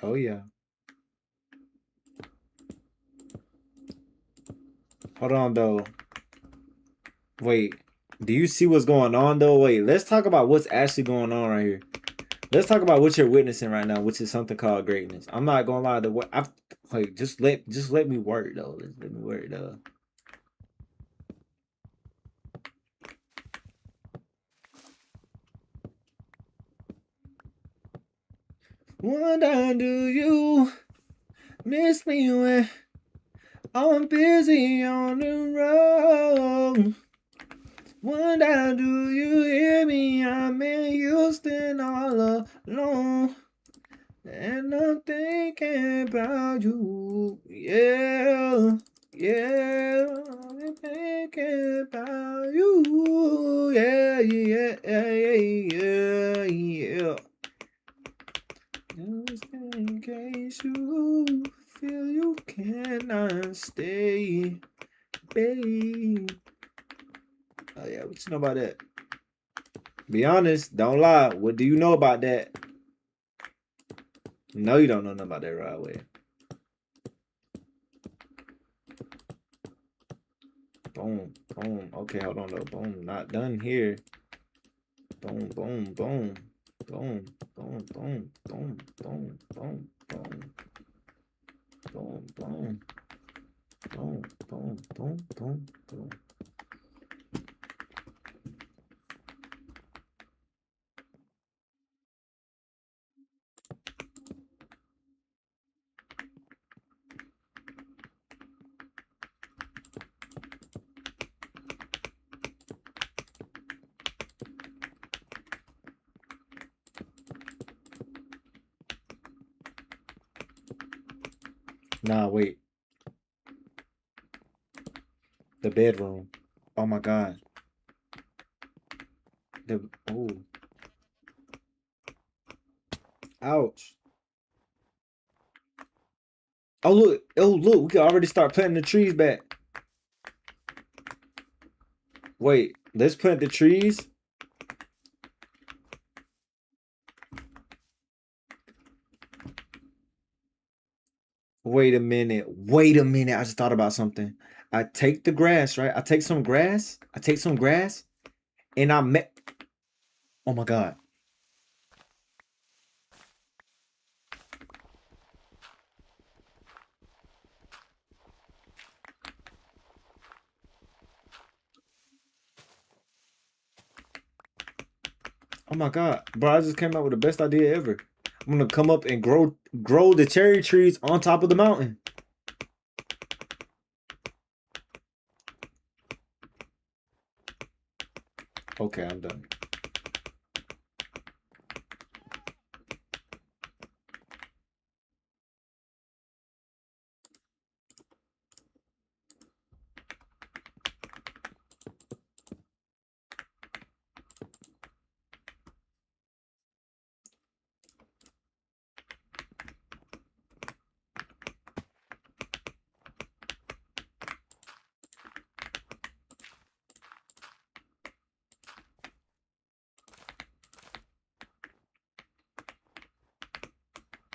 Oh yeah. Hold on though. Wait. Do you see what's going on though? Wait, let's talk about what's actually going on right here. Let's talk about what you're witnessing right now, which is something called greatness. I'm not gonna lie, the what I've like just let me work though. Let me work though. Wonder do you miss me when I'm busy on the road? Wonder do you hear me? I'm in Houston all alone. And I'm thinking about you. Yeah. Yeah. I'm thinking about you. Yeah, yeah, yeah, yeah, yeah. Just in case you feel you cannot stay, babe. Oh yeah, what you know about that? Be honest, don't lie. What do you know about that? No, you don't know nothing about that right away. Boom, boom. Okay, hold on though. Boom, not done here. Boom, boom, boom. Boom, boom, boom, boom, boom, boom, boom. Boom, boom. Boom, boom, boom, boom, boom. Nah, wait. The bedroom. Oh my god. The oh. Ouch. Oh look. Oh look. We can already start planting the trees back. Wait. Let's plant the trees. Wait a minute. Wait a minute. I just thought about something. I take the grass, right? I take some grass. And I met. Oh my god. Oh my god, bro! I just came out with the best idea ever. I'm gonna come up and grow the cherry trees on top of the mountain. Okay, I'm done.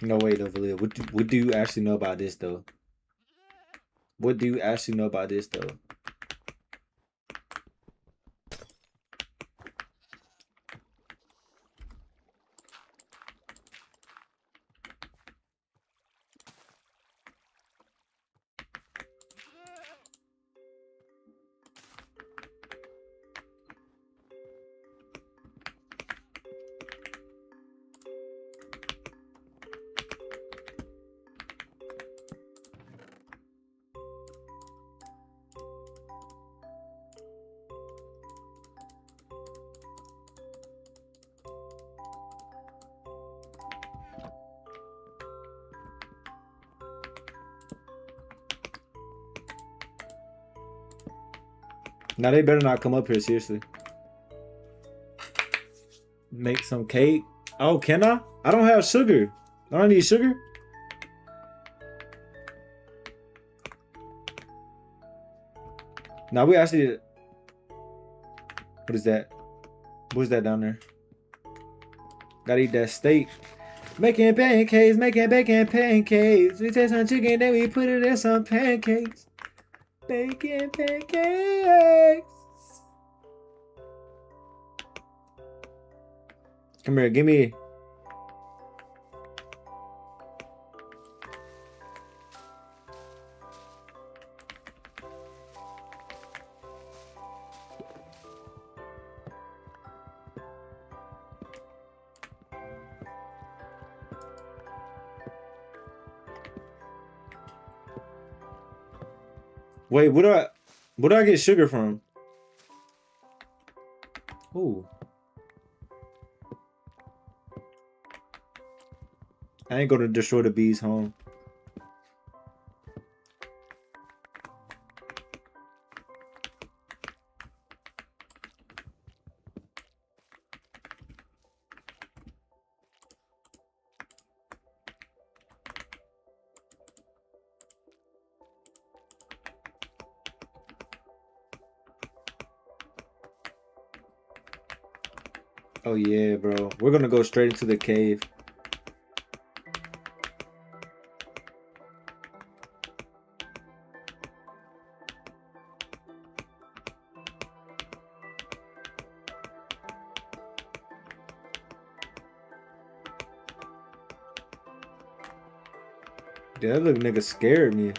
No way, though, Valia. What do you actually know about this, though? What do you actually know about this, though? Now they better not come up here, seriously. Make some cake. Oh, can I? I don't have sugar. I don't need sugar. Now we actually. What is that? What's that down there? Gotta eat that steak. Making pancakes, making bacon pancakes. We take some chicken, then we put it in some pancakes. Bacon pancakes. Come here, give me. Wait, where do I get sugar from? Ooh. I ain't gonna destroy the bee's home. Oh yeah, bro. We're gonna go straight into the cave. That little nigga scared me.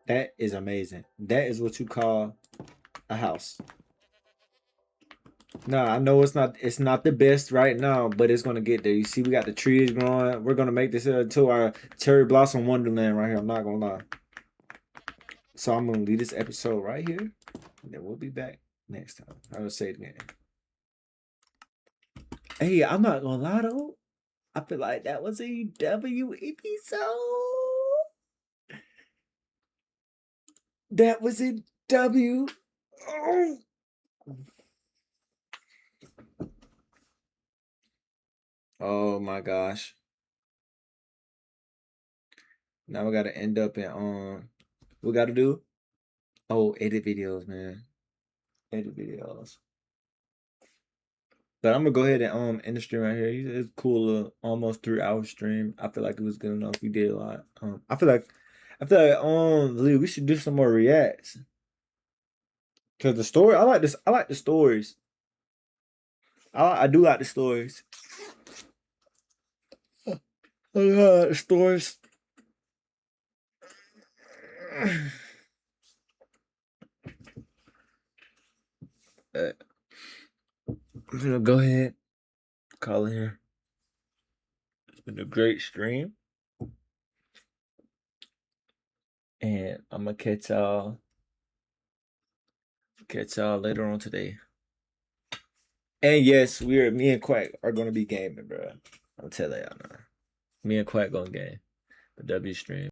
That is amazing. That is what you call a house. Nah, I know it's not the best right now, but it's gonna get there. You see, we got the trees growing. We're gonna make this into our cherry blossom wonderland right here. I'm not gonna lie. So I'm gonna leave this episode right here, and then we'll be back next time. I will say it again. Hey, I'm not gonna lie though. I feel like that was a W episode. That was a W. Oh. Oh my gosh. Now we gotta end up in what we gotta do? Oh, edit videos, man. Edit videos. But I'm gonna go ahead and end the stream right here. It's cool, almost 3 hour stream. I feel like it was good enough. We did a lot. I feel like Lee, we should do some more reacts. Cause the story, I like this. I like the stories. I do like the stories. I like the stories. I'm gonna go ahead, call it here. It's been a great stream, and I'm gonna catch y'all later on today. And yes, me and Quack are gonna be gaming, bro. I'm telling y'all now. Me and Quack gonna game the W stream.